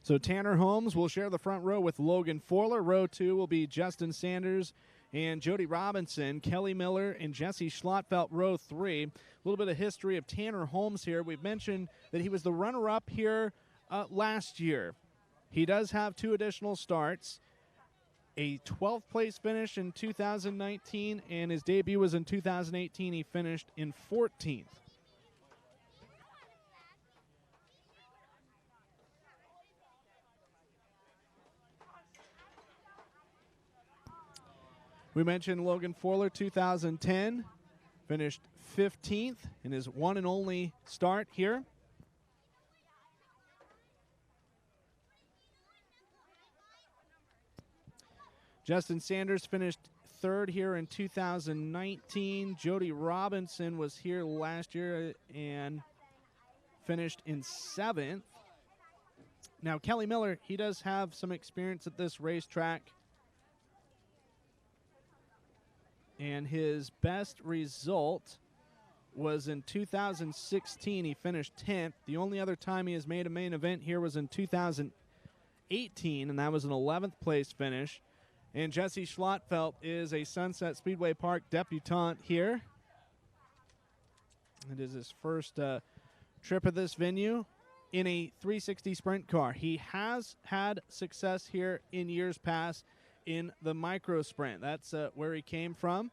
So Tanner Holmes will share the front row with Logan Forler. Row 2 will be Justin Sanders and Jody Robinson, Kelly Miller, and Jesse Schlottfelt. Row 3. A little bit of history of Tanner Holmes here. We've mentioned that he was the runner-up here last year. He does have 2 additional starts. A 12th place finish in 2019, and his debut was in 2018. He finished in 14th. We mentioned Logan Forler, 2010, finished 15th in his one and only start here. Justin Sanders finished 3rd here in 2019. Jody Robinson was here last year and finished in 7th. Now, Kelly Miller, he does have some experience at this racetrack. And his best result was in 2016. He finished 10th. The only other time he has made a main event here was in 2018, and that was an 11th place finish. And Jesse Schlottfelt is a Sunset Speedway Park debutante here. It is his first trip at this venue in a 360 sprint car. He has had success here in years past in the micro sprint. That's where he came from.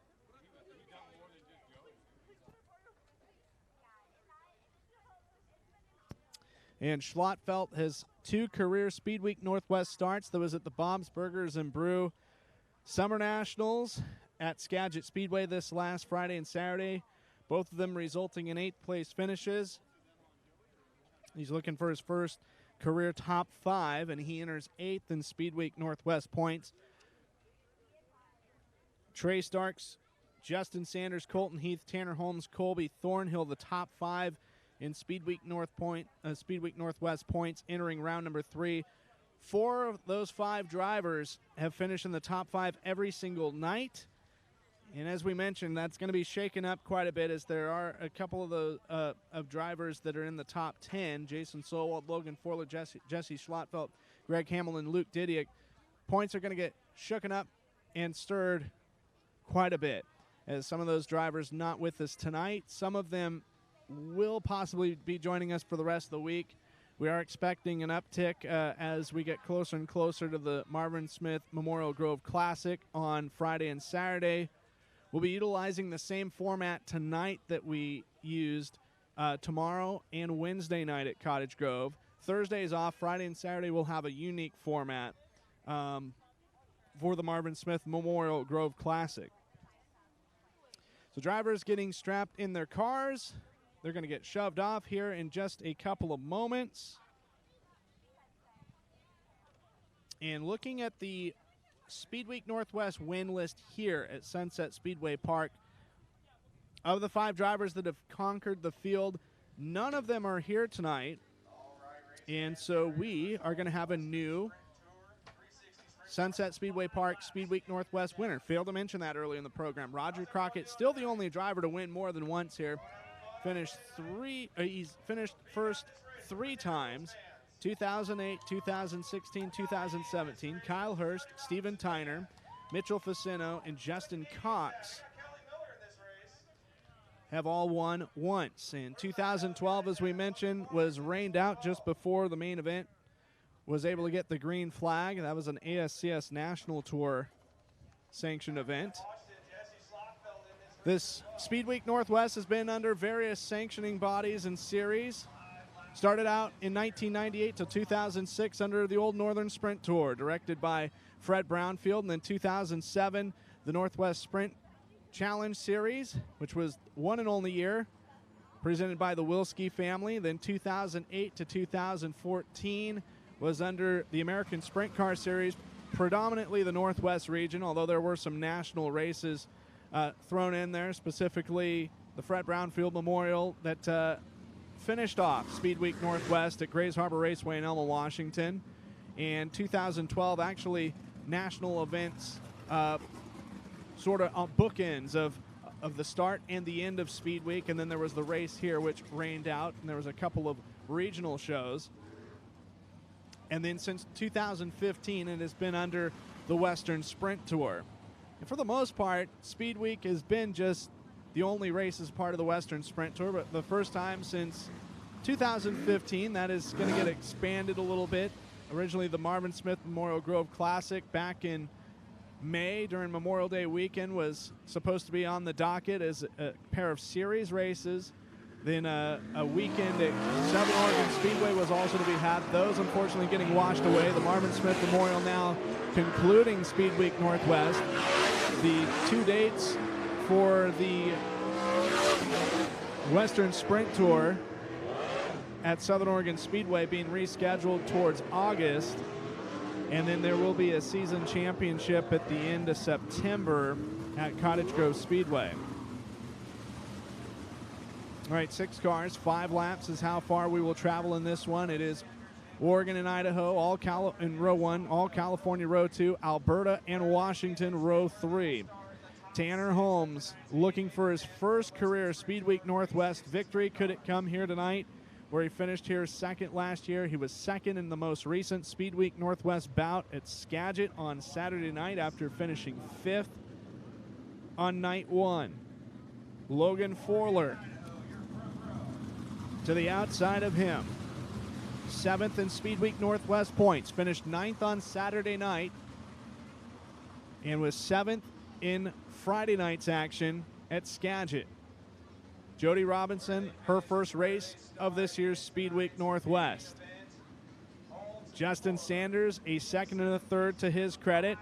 And Schlottfelt has 2 career Speedweek Northwest starts. That was at the Bob's Burgers and Brew Summer Nationals at Skagit Speedway this last Friday and Saturday, both of them resulting in 8th place finishes. He's looking for his first career top 5, and he enters 8th in Speedweek Northwest points. Trey Starks, Justin Sanders, Colton Heath, Tanner Holmes, Colby Thornhill, the top 5 in Speedweek Northwest points, entering round number 3. 4 of those 5 drivers have finished in the top 5 every single night. And as we mentioned, that's going to be shaken up quite a bit, as there are a couple of those of drivers that are in the top 10. Jason Solwald, Logan Forler, Jesse Schlottfelt, Greg Hamill, and Luke Didiak. Points are going to get shooken up and stirred quite a bit, as some of those drivers not with us tonight. Some of them will possibly be joining us for the rest of the week. We are expecting an uptick as we get closer and closer to the Marvin Smith Memorial Grove Classic on Friday and Saturday. We'll be utilizing the same format tonight that we used tomorrow and Wednesday night at Cottage Grove. Thursday is off. Friday and Saturday we'll have a unique format for the Marvin Smith Memorial Grove Classic. So drivers getting strapped in their cars. They're going to get shoved off here in just a couple of moments. And looking at the Speedweek Northwest win list here at Sunset Speedway Park, of the 5 drivers that have conquered the field, none of them are here tonight. And so we are going to have a new Sunset Speedway Park Speedweek Northwest winner. Failed to mention that early in the program. Roger Crockett, still the only driver to win more than once here. He's finished first 3 times, 2008, 2016, 2017. Kyle Hurst, Steven Tyner, Mitchell Facino, and Justin Cox have all won once. And 2012, as we mentioned, was rained out just before the main event. Was able to get the green flag. That was an ASCS National Tour sanctioned event. This Speedweek Northwest has been under various sanctioning bodies and series. Started out in 1998 to 2006 under the old Northern Sprint Tour, directed by Fred Brownfield. And then 2007, the Northwest Sprint Challenge Series, which was one and only year, presented by the Wilski family. Then 2008 to 2014 was under the American Sprint Car Series, predominantly the Northwest region, although there were some national races thrown in there, specifically the Fred Brownfield Memorial that finished off Speedweek Northwest at Grays Harbor Raceway in Elma, Washington. And 2012, actually, national events sort of on bookends of the start and the end of Speedweek. And then there was the race here, which rained out, and there was a couple of regional shows. And then since 2015, it has been under the Western Sprint Tour. And for the most part, Speed Week has been just the only race as part of the Western Sprint Tour, but the first time since 2015, that is going to get expanded a little bit. Originally, the Marvin Smith Memorial Grove Classic back in May during Memorial Day weekend was supposed to be on the docket as a pair of series races. Then a weekend at Southern Oregon Speedway was also to be had. Those unfortunately getting washed away. The Marvin Smith Memorial now concluding Speed Week Northwest. The two dates for the Western Sprint Tour at Southern Oregon Speedway being rescheduled towards August. And then there will be a season championship at the end of September at Cottage Grove Speedway. All right, 6 cars, 5 laps is how far we will travel in this one. It is Oregon and Idaho in row 1, all California row 2, Alberta and Washington row 3. Tanner Holmes looking for his first career Speed Week Northwest victory. Could it come here tonight, where he finished here second last year? He was second in the most recent Speed Week Northwest bout at Skagit on Saturday night after finishing 5th on night 1. Logan Forler to the outside of him. 7th in Speed Week Northwest points. Finished 9th on Saturday night and was 7th in Friday night's action at Skagit. Jody Robinson, her first race of this year's Speed Week Northwest. Justin Sanders, a 2nd and a 3rd to his credit.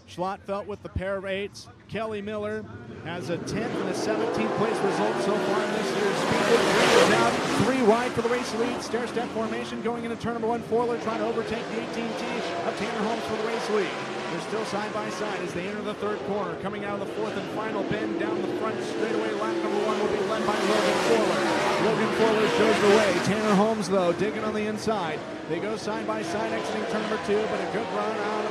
Schlottfelt with the pair of 8s. Kelly Miller has a 10th and a 17th place result so far in this year's Speed Week. Is out 3 wide for the race lead. Stair-step formation going into turn number 1. Forler trying to overtake the 18T of Tanner Holmes for the race lead. They're still side by side as they enter the 3rd corner. Coming out of the 4th and final bend down the front straightaway. Lap number 1 will be led by Logan Forler. Logan Forler shows the way. Tanner Holmes, though, digging on the inside. They go side by side exiting turn number 2, but a good run out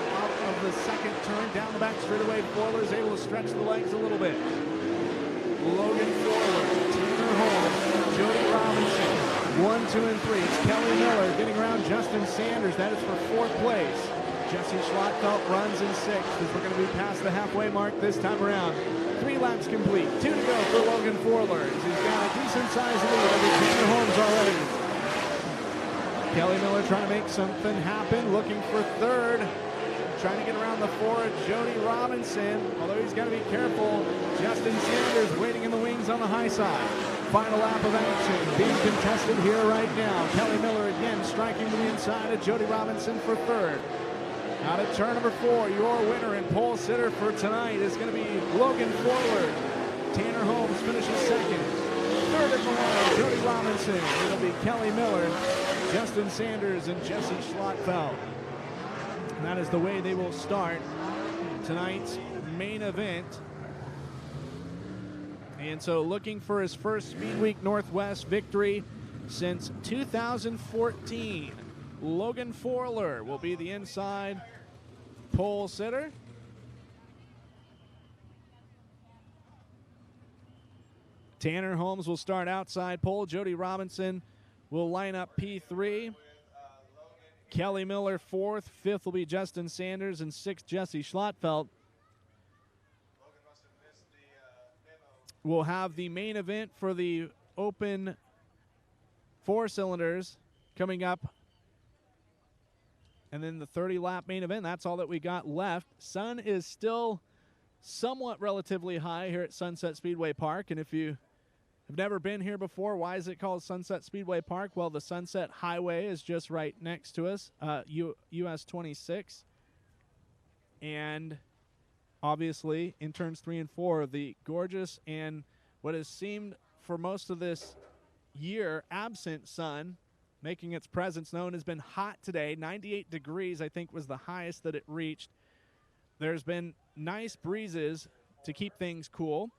of the 2nd turn down the back straightaway. Forler is able to stretch the legs a little bit. Logan Forler, Tanner Holmes, Jody Robinson, 1, 2, and 3. It's Kelly Miller getting around Justin Sanders. That is for 4th place. Jesse Schlottfelt runs in 6th as we're going to be past the halfway mark this time around. 3 laps complete. 2 to go for Logan Forler as he's got a decent-sized lead over Tanner Holmes already. Kelly Miller trying to make something happen, looking for 3rd. Trying to get around the 4 of Jody Robinson, although he's got to be careful. Justin Sanders waiting in the wings on the high side. Final lap of action being contested here right now. Kelly Miller again striking to the inside of Jody Robinson for 3rd. Out of turn number 4, your winner and pole sitter for tonight is going to be Logan Forward. Tanner Holmes finishes 2nd. 3rd in the line, Jody Robinson. It'll be Kelly Miller, Justin Sanders, and Jesse Schlottfelt. And that is the way they will start tonight's main event. And so looking for his first Speed Week Northwest victory since 2014. Logan Forler will be the inside pole sitter. Tanner Holmes will start outside pole. Jody Robinson will line up P3. Kelly Miller 4th. 5th will be Justin Sanders, and 6th Jesse Schlottfelt. We'll have the main event for the open 4 cylinders coming up. And then the 30-lap main event, that's all that we got left. Sun is still somewhat relatively high here at Sunset Speedway Park. And if you have never been here before, why is it called Sunset Speedway Park? Well, the Sunset Highway is just right next to us, US 26. And obviously, in turns 3 and 4, the gorgeous and what has seemed for most of this year absent sun making its presence known. Has been hot today. 98 degrees, I think, was the highest that it reached. There's been nice breezes to keep things cool.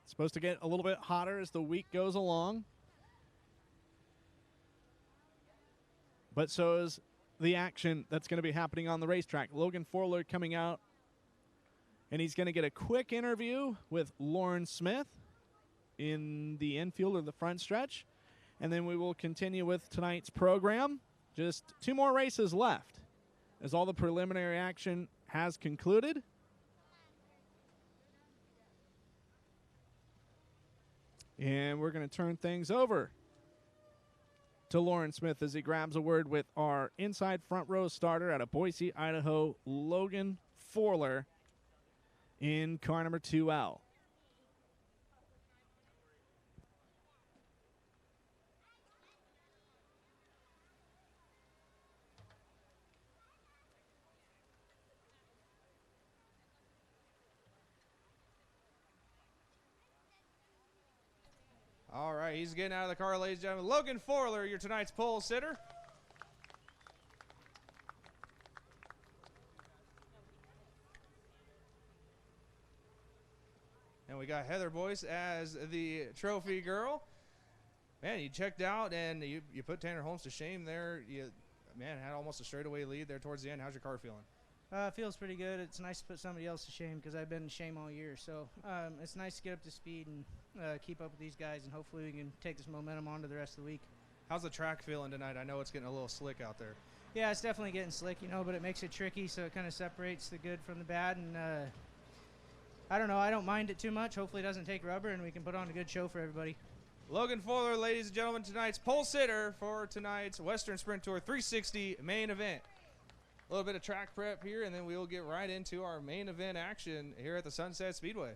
It's supposed to get a little bit hotter as the week goes along. But so is the action that's going to be happening on the racetrack. Logan Forler coming out, and he's going to get a quick interview with Lauren Smith in the infield or the front stretch. And then we will continue with tonight's program. Just 2 more races left as all the preliminary action has concluded. And we're going to turn things over to Lauren Smith as he grabs a word with our inside front row starter out of Boise, Idaho, Logan Forler in car number 2L. All right, he's getting out of the car, ladies and gentlemen. Logan Forler, your tonight's pole sitter. And we got Heather Boyce as the trophy girl. Man, you checked out and you put Tanner Holmes to shame there. You, man, had almost a straightaway lead there towards the end. How's your car feeling? Feels pretty good. It's nice to put somebody else to shame because I've been in shame all year. So it's nice to get up to speed and keep up with these guys, and hopefully we can take this momentum on to the rest of the week. How's the track feeling tonight? I know it's getting a little slick out there. Yeah, it's definitely getting slick, but it makes it tricky, so it kind of separates the good from the bad. And I don't know. I don't mind it too much. Hopefully it doesn't take rubber, and we can put on a good show for everybody. Logan Forler, ladies and gentlemen, tonight's pole sitter for tonight's Western Sprint Tour 360 main event. A little bit of track prep here, and then we will get right into our main event action here at the Sunset Speedway.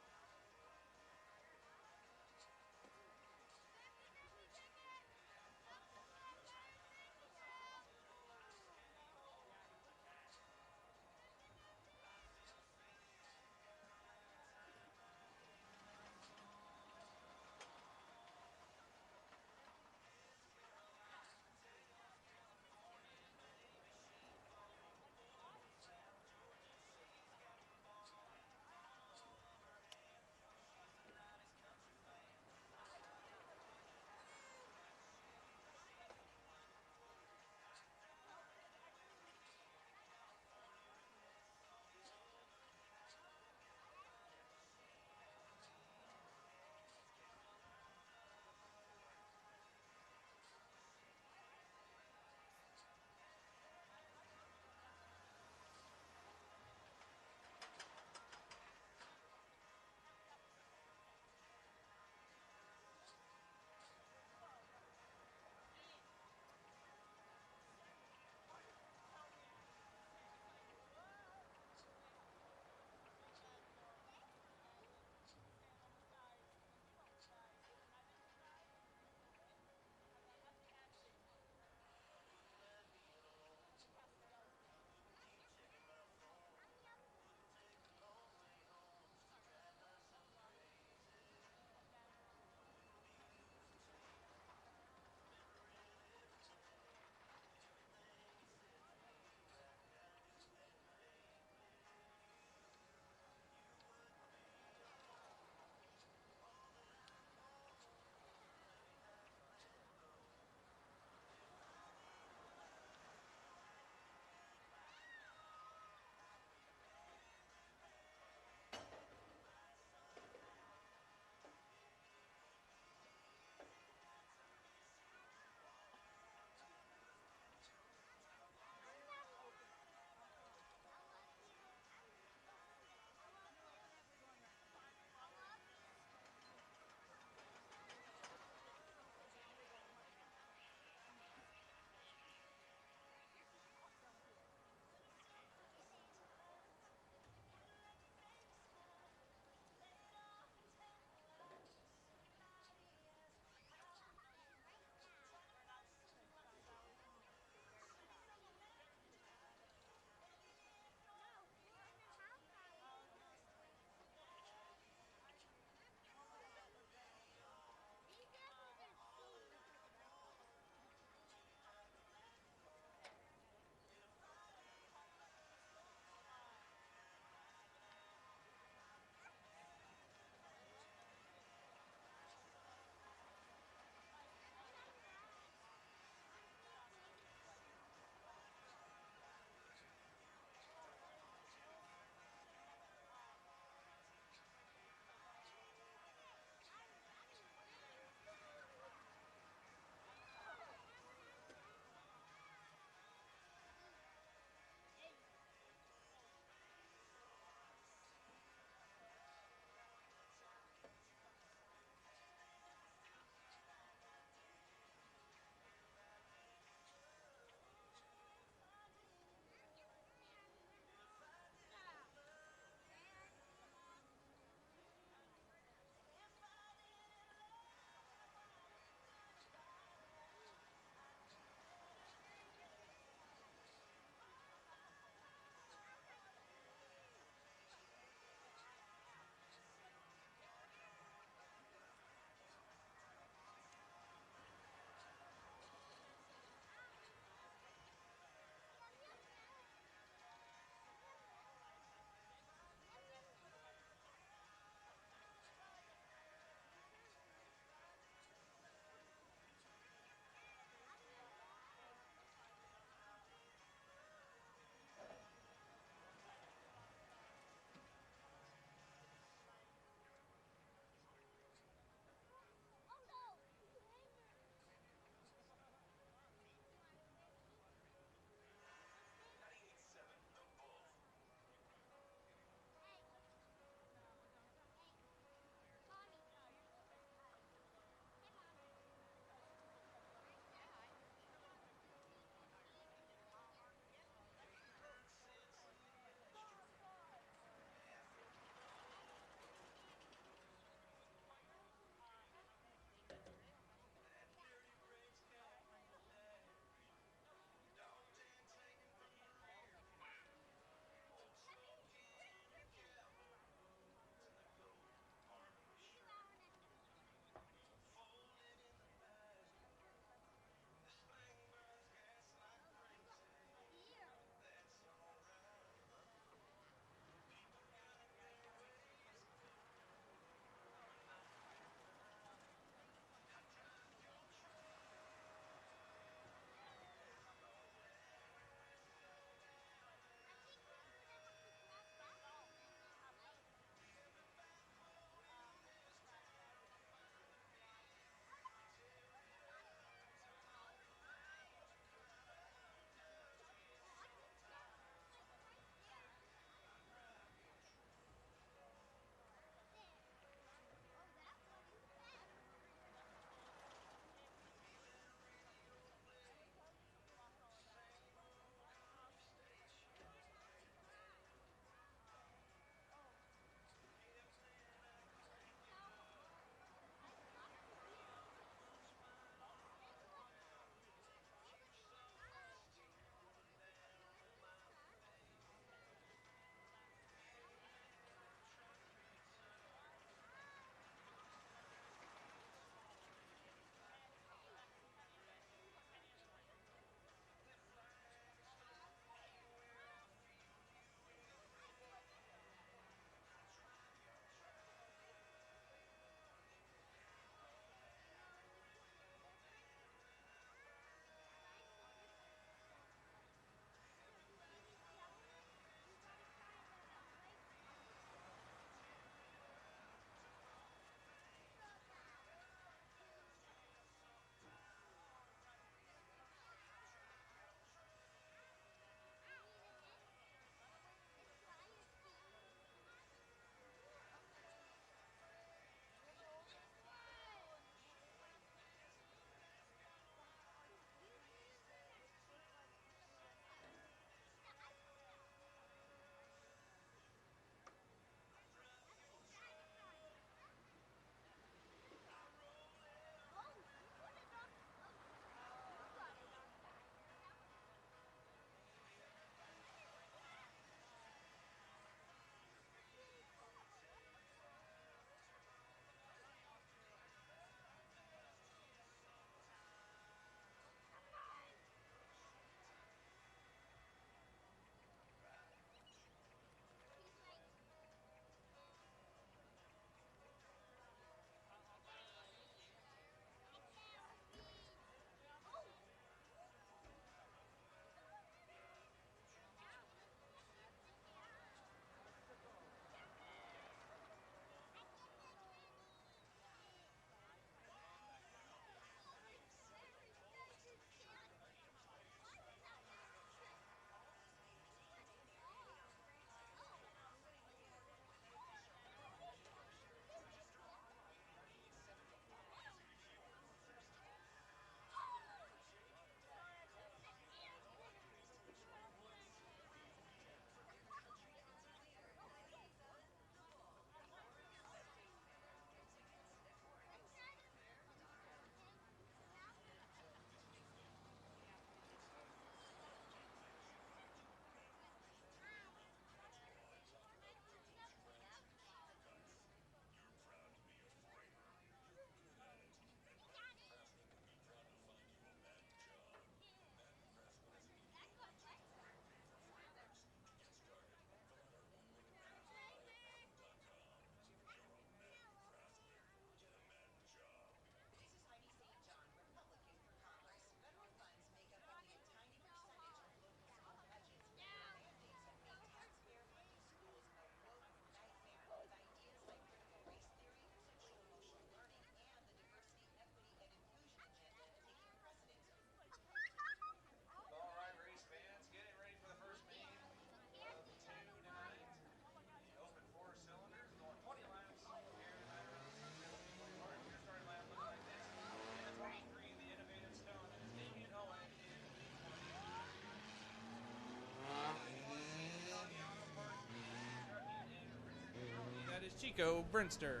Chico Brinster.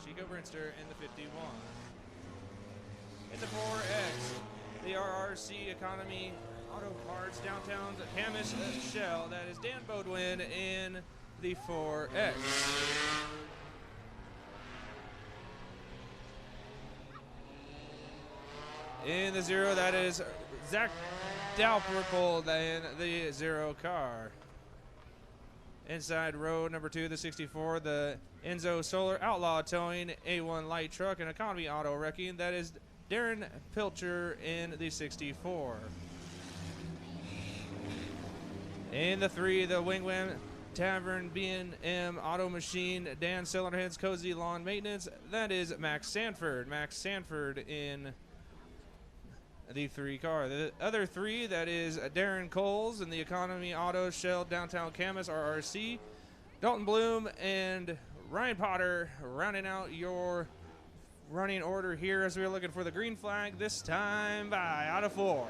Chico Brinster in the 51. In the 4X, the RRC Economy Auto Parts Downtown's Hamish Shell. That is Dan Bodwin in the 4X. In the 0, that is Zach Dalrymple in the 0 car. Inside row number 2, the 64, the Enzo Solar Outlaw Towing A1 Light Truck and Economy Auto Wrecking. That is Darren Pilcher in the 64. In the 3, the Wingwam Tavern B&M Auto Machine Dan Silverhead's Cozy Lawn Maintenance. That is Max Sanford. Max Sanford in the 3 car. The other 3, that is Darren Coles in the Economy Auto Shell Downtown Camas RRC. Dalton Bloom and Ryan Potter rounding out your running order here as we're looking for the green flag, this time by out of 4.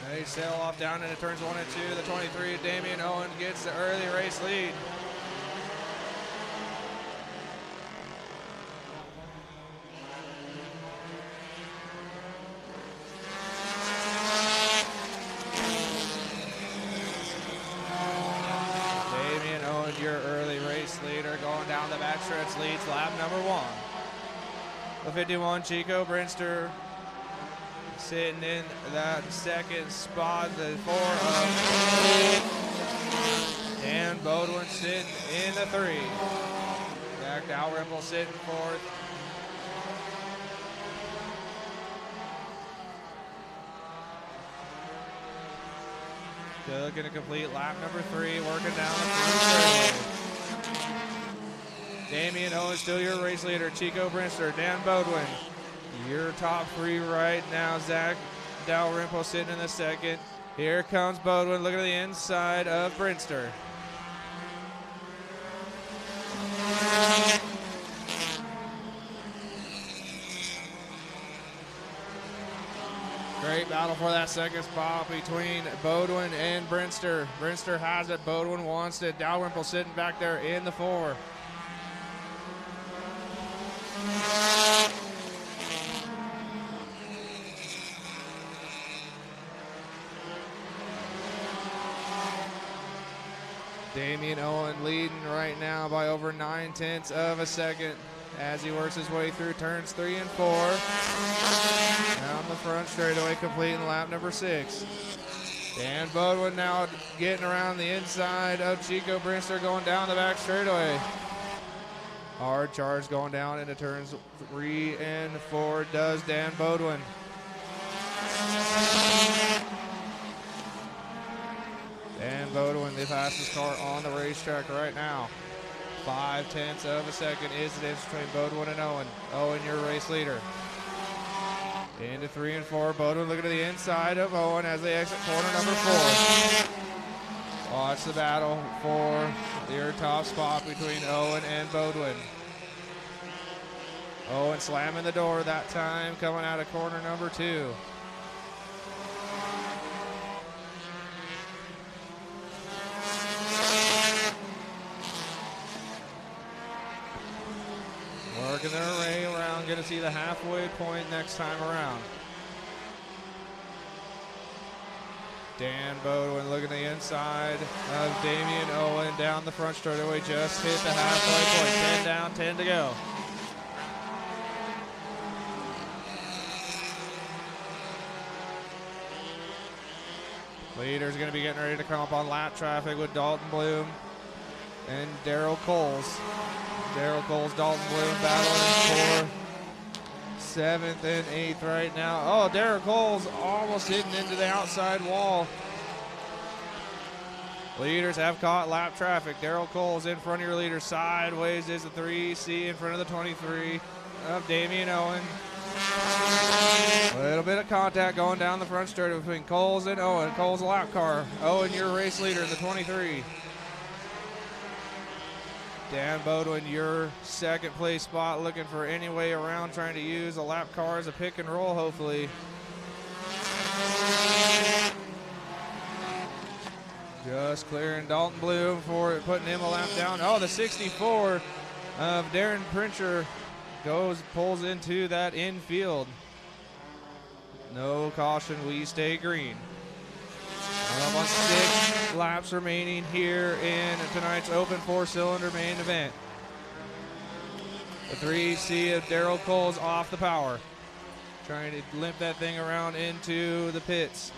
They sail off down into turns 1 and 2. The 23, Damian Owen gets the early race lead. Your early race leader going down the backstretch leads lap number 1. The 51, Chico Brinster sitting in that second spot. The 4 of Dan Bodwin sitting in the 3. Zach Dalrymple sitting 4th. Looking to complete lap number 3, working down the front. Damian Owen still your race leader. Chico Brinster, Dan Bodwin, your top 3 right now. Zach Dalrymple sitting in the 2nd. Here comes Bodwin, looking at the inside of Brinster. Great battle for that 2nd spot between Bodwin and Brinster. Brinster has it. Bodwin wants it. Dalrymple sitting back there in the 4. Damian Owen leading right now by over 9/10 of a second as he works his way through turns 3 and 4. Down the front straightaway, completing lap number 6. Dan Bodwin now getting around the inside of Chico Brinster, going down the back straightaway. Hard charge going down into turns 3 and 4 does Dan Bodwin. Dan Bodwin, the fastest car on the racetrack right now. 5/10 of a second is the difference between Bodwin and Owen. Owen, your race leader. Into 3 and 4. Bodwin looking to the inside of Owen as they exit corner number 4. Watch the battle for your top spot between Owen and Bodwin. Owen slamming the door that time, coming out of corner number 2. Working their way around, going to see the halfway point next time around. Dan Bodwin looking to the inside of Damian Owen down the front straightaway, just hit the halfway point. 10 down, 10 to go. Leader's going to be getting ready to come up on lap traffic with Dalton Bloom and Daryl Coles. Daryl Coles, Dalton Bloom battling for 7th and 8th right now. Oh, Daryl Coles almost hitting into the outside wall. Leaders have caught lap traffic. Daryl Coles in front of your leader. Sideways is the 3C in front of the 23 of Damian Owen. A little bit of contact going down the front straight between Coles and Owen. Coles a lap car. Owen, your race leader in the 23. Dan Bodwin, your 2nd place spot, looking for any way around, trying to use a lap car as a pick and roll, hopefully. Just clearing Dalton Bloom for putting him a lap down. Oh, the 64 of Darren Princher pulls into that infield. No caution, we stay green. On 6 laps remaining here in tonight's open 4-cylinder main event. The 3C of Darrell Cole's off the power, trying to limp that thing around into the pits.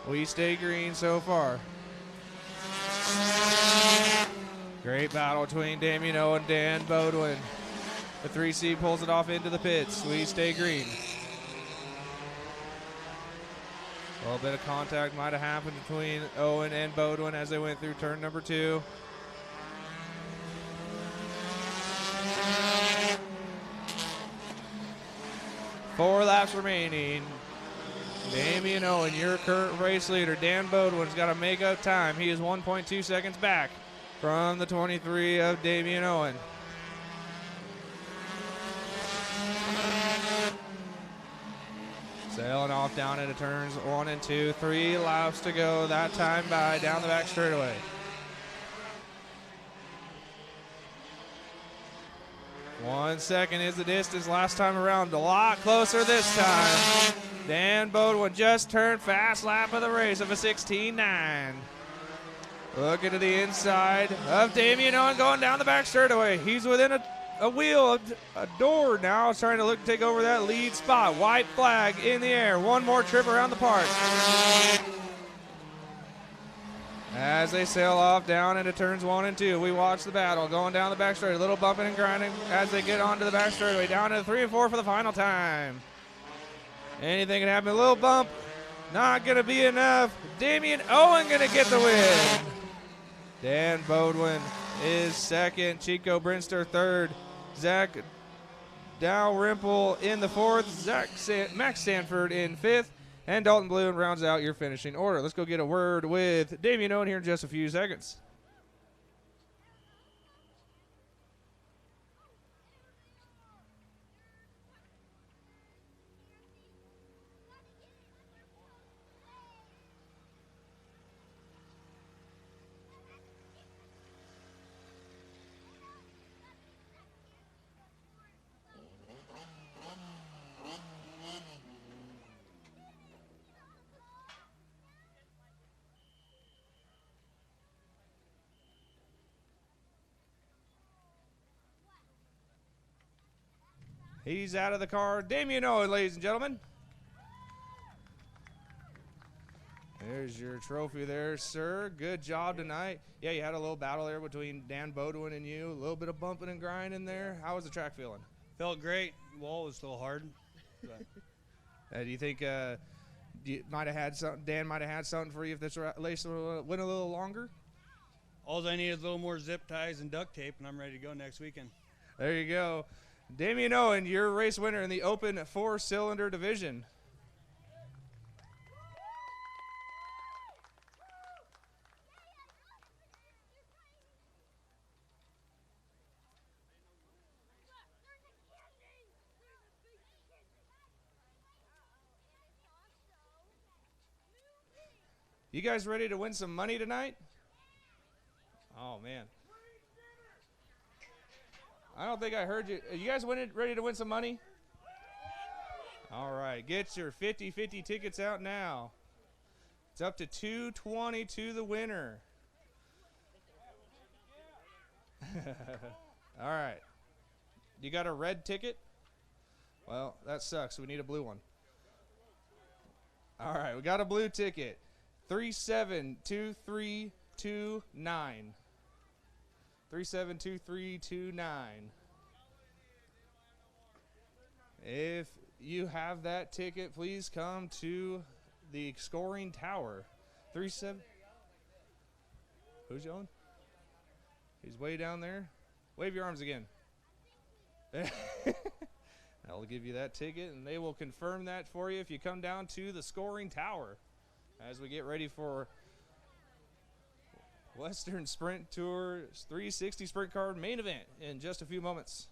We stay green so far. Great battle between Damian O and Dan Bodwin. The 3C pulls it off into the pits. We stay green. A little bit of contact might have happened between Owen and Bodwin as they went through turn number 2. Four laps remaining. Damian Owen, your current race leader. Dan Bodwin's got to make up time. He is 1.2 seconds back from the 23 of Damian Owen. Sailing off down into turns 1 and 2. 3 laps to go. That time by down the back straightaway. One second is the distance last time around. A lot closer this time. Dan Bodwin just turned fast lap of the race of a 16.9. Looking to the inside of Damian Owen going down the back straightaway. He's within a wheel, a door now, trying to look to take over that lead spot. White flag in the air. One more trip around the park. As they sail off down into turns 1 and 2, we watch the battle going down the back straight. A little bumping and grinding as they get onto the back straightaway. Down to 3 and 4 for the final time. Anything can happen. A little bump, not going to be enough. Damian Owen going to get the win. Dan Bodwin is second. Chico Brinster third. Zach Dalrymple in the fourth. Max Sanford in fifth. And Dalton Bloom rounds out your finishing order. Let's go get a word with Damian Owen here in just a few seconds. He's out of the car. Damian Owen, ladies and gentlemen. There's your trophy there, sir. Good job tonight. Yeah, you had a little battle there between Dan Bodwin and you. A little bit of bumping and grinding there. How was the track feeling? Felt great. Wall was still hard. Do you think Dan might have had something for you if this race went a little longer? All I need is a little more zip ties and duct tape, and I'm ready to go next weekend. There you go. Damian Owen, your race winner in the open 4-cylinder division. You guys ready to win some money tonight? Oh, man. I don't think I heard you. Are you guys ready to win some money? All right. Get your 50-50 tickets out now. It's up to $220 to the winner. All right. You got a red ticket? Well, that sucks. We need a blue one. All right. We got a blue ticket. 372329. 372329. If you have that ticket, please come to the scoring tower. 37. Who's yelling? He's way down there. Wave your arms again. I'll give you that ticket, and they will confirm that for you if you come down to the scoring tower as we get ready for Western Sprint Tour's 360 Sprint Card main event in just a few moments.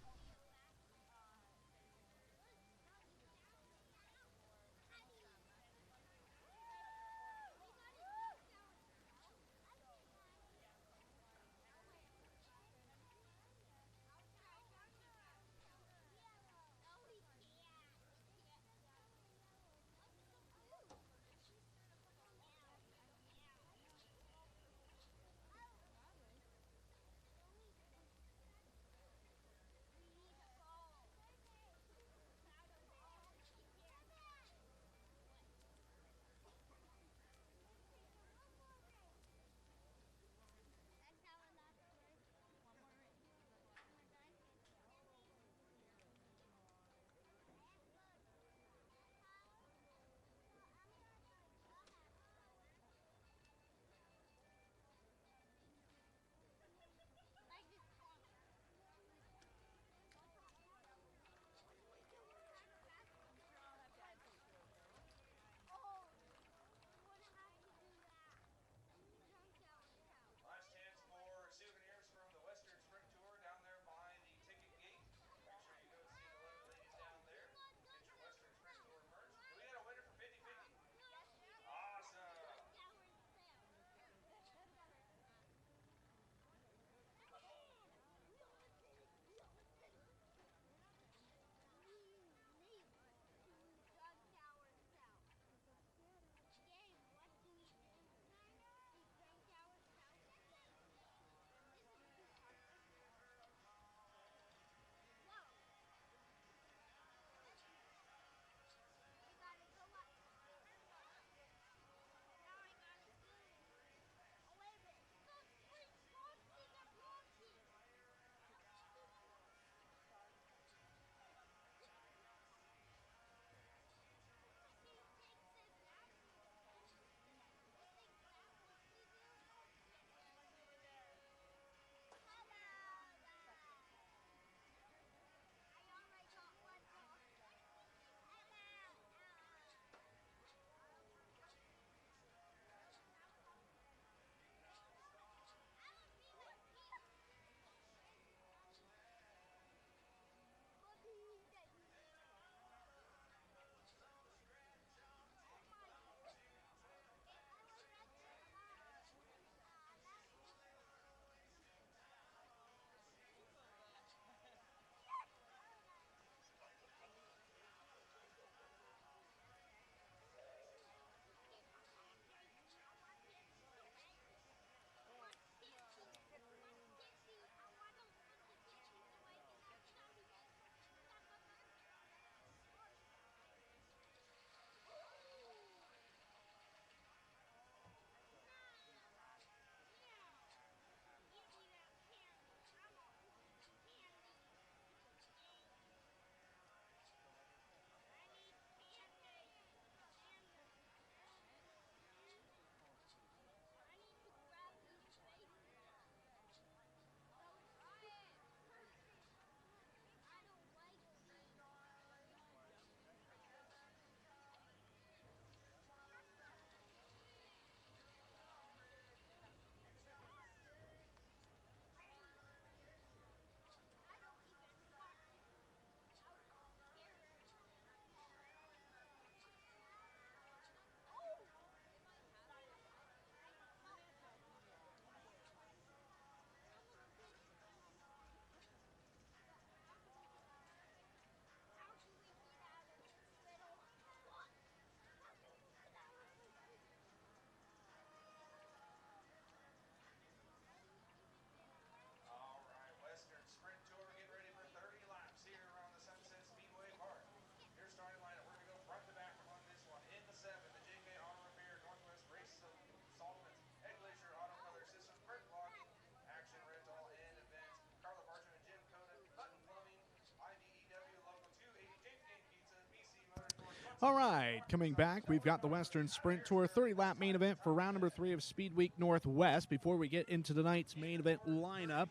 All right, coming back, we've got the Western Sprint Tour 30-lap main event for round number 3 of Speed Week Northwest. Before we get into tonight's main event lineup,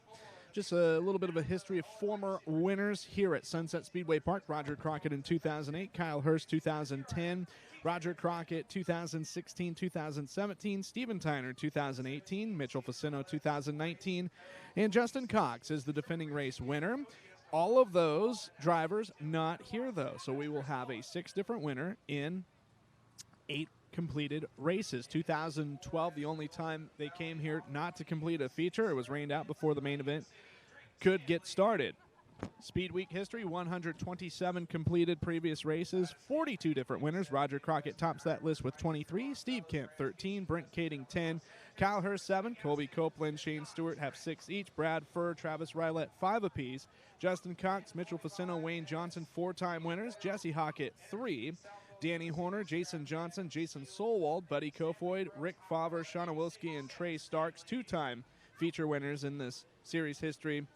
just a little bit of a history of former winners here at Sunset Speedway Park. Roger Crockett in 2008, Kyle Hurst 2010, Roger Crockett 2016, 2017, Steven Tyner 2018, Mitchell Facino 2019, and Justin Cox is the defending race winner. All of those drivers not here, though, so we will have a 6 different winner in 8 completed races. 2012, the only time they came here not to complete a feature. It was rained out before the main event could get started. Speed Week history, 127 completed previous races, 42 different winners. Roger Crockett tops that list with 23, Steve Kemp 13, Brent Kading 10, Kyle Hurst 7, Colby Copeland, Shane Stewart have 6 each, Brad Furr, Travis Rylett 5 apiece, Justin Cox, Mitchell Facino, Wayne Johnson 4-time winners, Jesse Hockett 3, Danny Horner, Jason Johnson, Jason Solwald, Buddy Kofoid, Rick Favre, Shauna Wilski, and Trey Starks 2-time feature winners in this series history.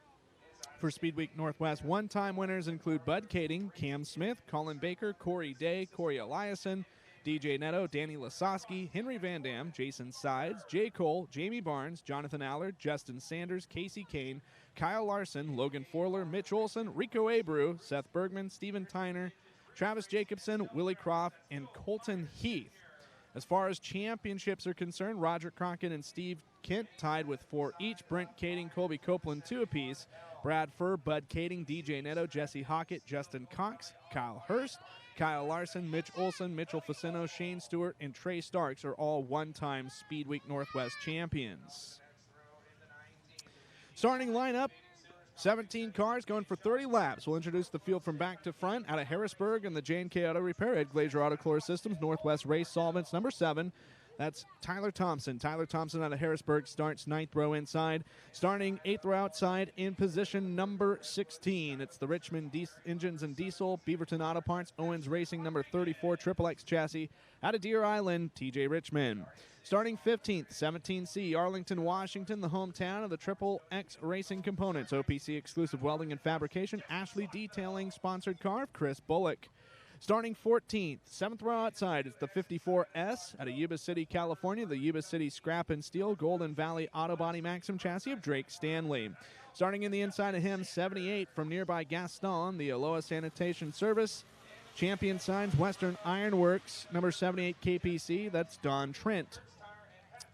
For Speed Week Northwest, 1-time winners include Bud Kading, Cam Smith, Colin Baker, Corey Day, Corey Eliason, DJ Netto, Danny Lasowski, Henry Van Dam, Jason Sides, Jay Cole, Jamie Barnes, Jonathan Allard, Justin Sanders, Casey Kane, Kyle Larson, Logan Forler, Mitch Olson, Rico Abreu, Seth Bergman, Steven Tyner, Travis Jacobson, Willie Croft, and Colton Heath. As far as championships are concerned, Roger Crockett and Steve Kent tied with 4 each. Brent Kading, Colby Copeland 2 apiece. Brad Furr, Bud Kading, DJ Netto, Jesse Hockett, Justin Cox, Kyle Hurst, Kyle Larson, Mitch Olson, Mitchell Facino, Shane Stewart, and Trey Starks are all 1-time Speed Week Northwest champions. Starting lineup, 17 cars going for 30 laps. We'll introduce the field from back to front. Out of Harrisburg and the J&K Auto Repair, Ed Glazier Auto Color Systems, Northwest Race Solvents, number 7. That's Tyler Thompson. Tyler Thompson out of Harrisburg starts 9th row inside. Starting 8th row outside in position number 16. It's the Richmond Engines and Diesel, Beaverton Auto Parts, Owens Racing, number 34, Triple X Chassis. Out of Deer Island, TJ Richmond. Starting 15th, 17C, Arlington, Washington, the hometown of the Triple X Racing Components. OPC Exclusive Welding and Fabrication, Ashley Detailing, sponsored car of Chris Bullock. Starting 14th, 7th row outside, it's the 54S out of Yuba City, California, the Yuba City Scrap and Steel Golden Valley Auto Body Maxim chassis of Drake Stanley. Starting in the inside of him, 78 from nearby Gaston, the Aloha Sanitation Service. Champion signs Western Ironworks, number 78 KPC, that's Don Trent.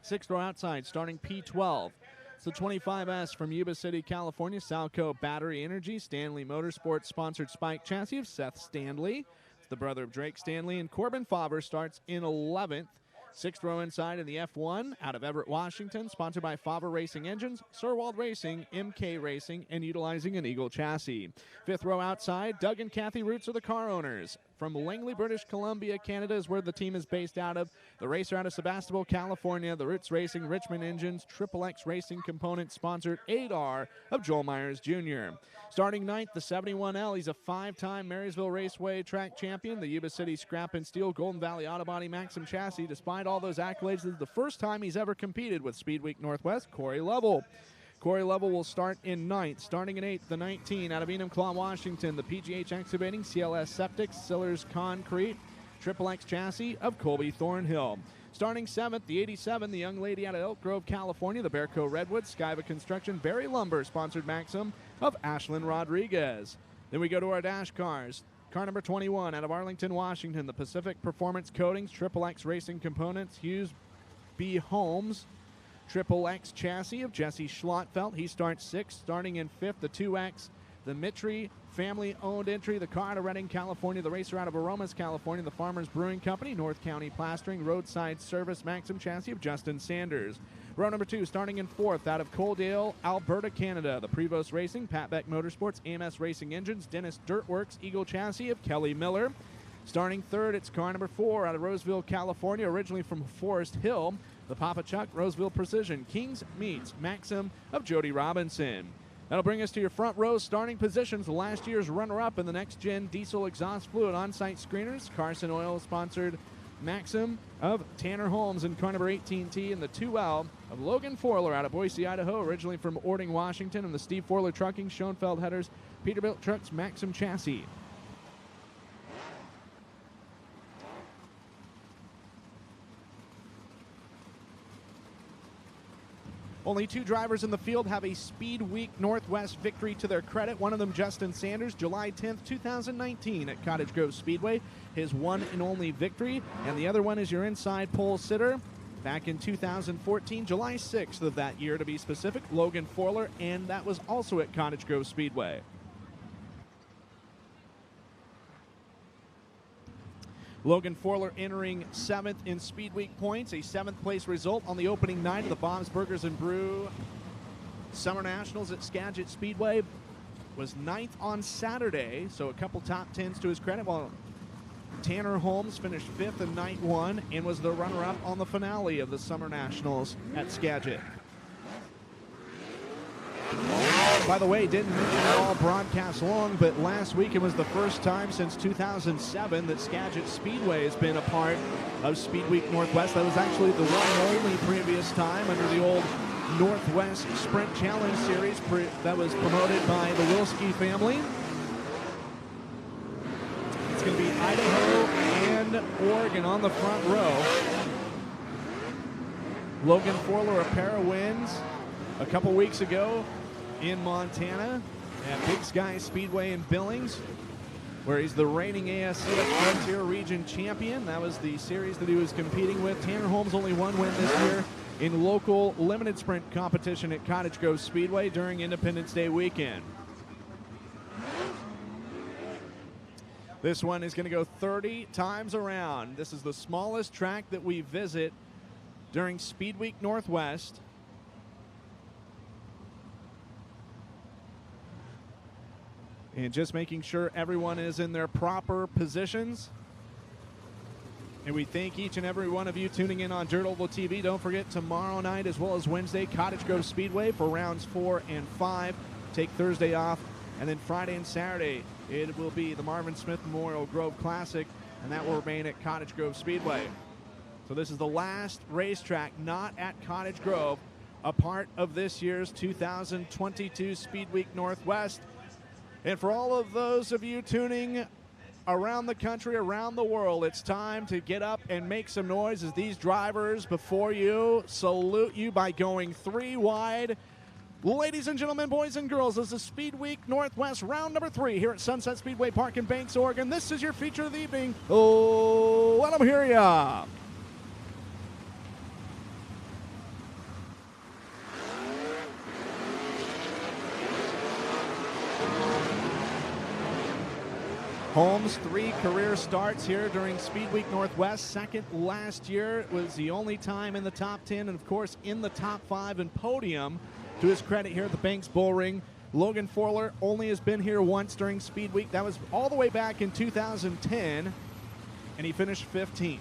6th row outside, starting P12. It's the 25S from Yuba City, California, Salco Battery Energy, Stanley Motorsports sponsored Spike chassis of Seth Stanley. It's the brother of Drake Stanley, and Corbin Favre starts in 11th. 6th row inside in the F1 out of Everett, Washington, sponsored by Favre Racing Engines, Sirwald Racing, MK Racing, and utilizing an Eagle chassis. 5th row outside, Doug and Kathy Roots are the car owners. From Langley, British Columbia, Canada is where the team is based out of. The racer out of Sebastopol, California, the Roots Racing, Richmond Engines, Triple X Racing Components sponsored 8R of Joel Myers Jr. Starting 9th, the 71L. He's a 5-time Marysville Raceway track champion, the Yuba City Scrap and Steel Golden Valley Auto Body Maxim chassis. Despite all those accolades, this is the first time he's ever competed with Speed Week Northwest, Corey Lovell. Corey Lovell will start in 9th. Starting in 8th, the 19 out of Enumclaw, Washington, the PGH Excavating, CLS Septic, Sillers Concrete, Triple X Chassis of Colby Thornhill. Starting 7th, the 87, the young lady out of Elk Grove, California, the Bearco Redwood, Skyva Construction, Barry Lumber, sponsored Maxim of Ashlyn Rodriguez. Then we go to our dash cars. Car number 21 out of Arlington, Washington, the Pacific Performance Coatings, Triple X Racing Components, Hughes B. Holmes, Triple X Chassis of Jesse Schlottfelt. He starts 6th. Starting in 5th, the 2X, the Mitri family-owned entry, the car out of Redding, California, the racer out of Aromas, California, the Farmers Brewing Company, North County Plastering, Roadside Service, Maxim Chassis of Justin Sanders. Row number 2, starting in 4th, out of Coaldale, Alberta, Canada, the Prevost Racing, Pat Beck Motorsports, AMS Racing Engines, Dennis Dirtworks, Eagle Chassis of Kelly Miller. Starting 3rd, it's car number 4 out of Roseville, California, originally from Forest Hill, the Papa Chuck Roseville Precision, Kings Meats, Maxim of Jody Robinson. That'll bring us to your front row starting positions. Last year's runner-up in the next-gen diesel exhaust fluid on-site screeners. Carson Oil sponsored Maxim of Tanner Holmes in car number 18T, and the 2L of Logan Forler out of Boise, Idaho, originally from Ording, Washington, and the Steve Forler Trucking, Schoenfeld Headers, Peterbilt Trucks, Maxim Chassis. Only 2 drivers in the field have a Speed Week Northwest victory to their credit. One of them, Justin Sanders, July 10th, 2019 at Cottage Grove Speedway, his one and only victory. And the other one is your inside pole sitter back in 2014, July 6th of that year to be specific, Logan Forler, and that was also at Cottage Grove Speedway. Logan Forler entering 7th in Speed Week points, a 7th place result on the opening night of the Bob's Burgers and Brew Summer Nationals at Skagit Speedway. Was 9th on Saturday, so a couple top 10s to his credit, while Tanner Holmes finished 5th in night 1 and was the runner-up on the finale of the Summer Nationals at Skagit. By the way, didn't mention it all broadcast long, but last week it was the first time since 2007 that Skagit Speedway has been a part of Speed Week Northwest. That was actually the one and only previous time under the old Northwest Sprint Challenge Series that was promoted by the Wilski family. It's going to be Idaho and Oregon on the front row. Logan Forler, a pair of wins a couple weeks ago in Montana at Big Sky Speedway in Billings, where he's the reigning ASCS Frontier Region champion. That was the series that he was competing with. Tanner Holmes only one win this year in local limited sprint competition at Cottage Grove Speedway during Independence Day weekend. This one is going to go 30 times around. This is the smallest track that we visit during Speed Week Northwest. And just making sure everyone is in their proper positions. And we thank each and every one of you tuning in on Dirt Oval TV. Don't forget, tomorrow night as well as Wednesday, Cottage Grove Speedway for rounds 4 and 5. Take Thursday off. And then Friday and Saturday, it will be the Marvin Smith Memorial Grove Classic, and that will remain at Cottage Grove Speedway. So this is the last racetrack not at Cottage Grove, a part of this year's 2022 Speed Week Northwest. And for all of those of you tuning around the country, around the world, it's time to get up and make some noise as these drivers before you salute you by going 3 wide. Ladies and gentlemen, boys and girls, this is Speed Week Northwest round number 3 here at Sunset Speedway Park in Banks, Oregon. This is your feature of the evening. Oh, let them hear ya. Holmes, 3 career starts here during Speed Week Northwest. Second last year. It was the only time in the top 10 and, of course, in the top 5 and podium. To his credit here at the Banks Bull Ring. Logan Forler only has been here once during Speed Week. That was all the way back in 2010, and he finished 15th.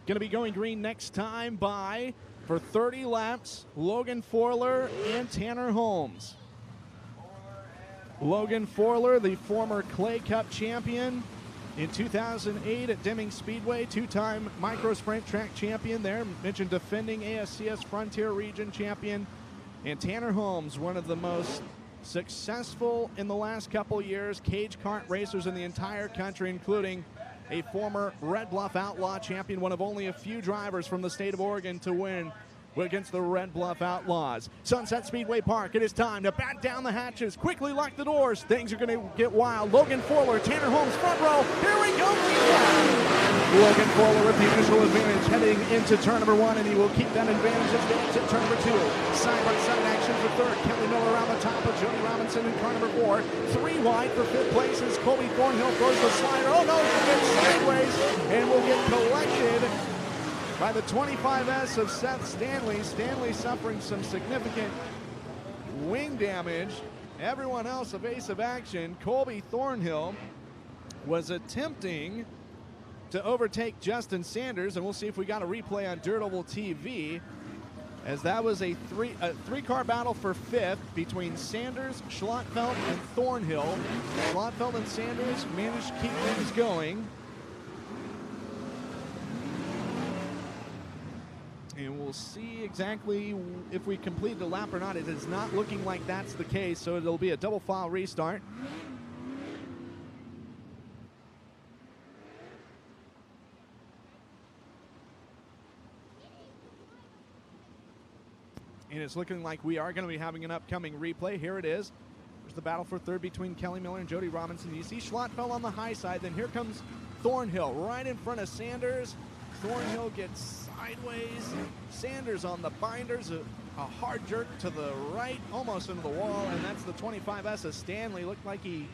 Going to be going green next time by, for 30 laps, Logan Forler and Tanner Holmes. Logan Forler, the former Clay Cup champion in 2008 at Deming Speedway, 2-time micro sprint track champion there, mentioned defending ASCS Frontier Region champion. And Tanner Holmes, one of the most successful in the last couple years cage kart racers in the entire country, including a former Red Bluff Outlaw champion, one of only a few drivers from the state of Oregon to win against the Red Bluff Outlaws. Sunset Speedway Park, it is time to bat down the hatches, quickly lock the doors. Things are going to get wild. Logan Forler, Tanner Holmes, front row. Here we go. Logan Forler with the initial advantage heading into turn number 1, and he will keep that advantage as they exit turn number 2. Side-by-side action for third. Kelly Miller around the top of Jody Robinson in car number 4. 3 wide for 5th place as Colby Thornhill throws the slider. Oh no, he gets sideways and will get collected by the 25S of Seth Stanley. Stanley suffering some significant wing damage. Everyone else evasive action. Colby Thornhill was attempting to overtake Justin Sanders, and we'll see if we got a replay on Dirt Oval TV. as that was a three-car battle for fifth between Sanders, Schlotfeld, and Thornhill. Schlotfeld and Sanders managed to keep things going. And we'll see exactly if we complete the lap or not. It is not looking like that's the case, so it'll be a double file restart. And it's looking like we are going to be having an upcoming replay. Here it is. There's the battle for third between Kelly Miller and Jody Robinson. You see Schlotfeld on the high side. Then here comes Thornhill right in front of Sanders. Thornhill gets sideways. Sanders on the binders. A hard jerk to the right, almost into the wall. And that's the 25S of Stanley. Looked like he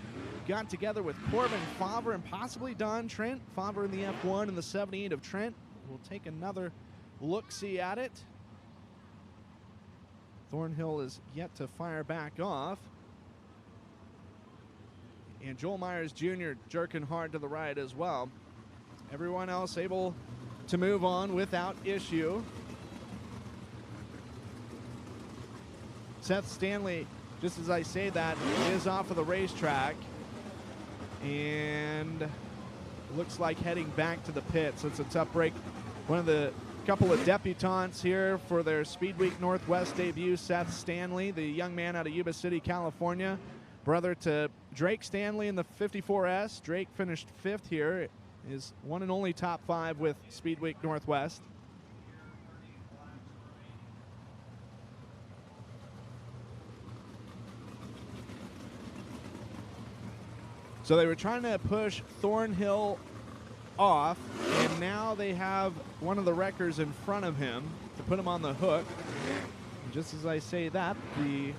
got together with Corbin Favre and possibly Don Trent. Favre in the F1 and the 78 of Trent. We'll take another look-see at it. Thornhill is yet to fire back off. And Joel Myers Jr. jerking hard to the right as well. Everyone else able to move on without issue. Seth Stanley, just as I say that, is off of the racetrack. And looks like heading back to the pits. It's a tough break. One of the couple of debutantes here for their Speed Week Northwest debut, Seth Stanley, the young man out of Yuba City, California, brother to Drake Stanley in the 54S. Drake finished fifth here, his one and only top five with Speed Week Northwest. So they were trying to push Thornhill off, and now they have one of the wreckers in front of him to put him on the hook. And just as I say that, the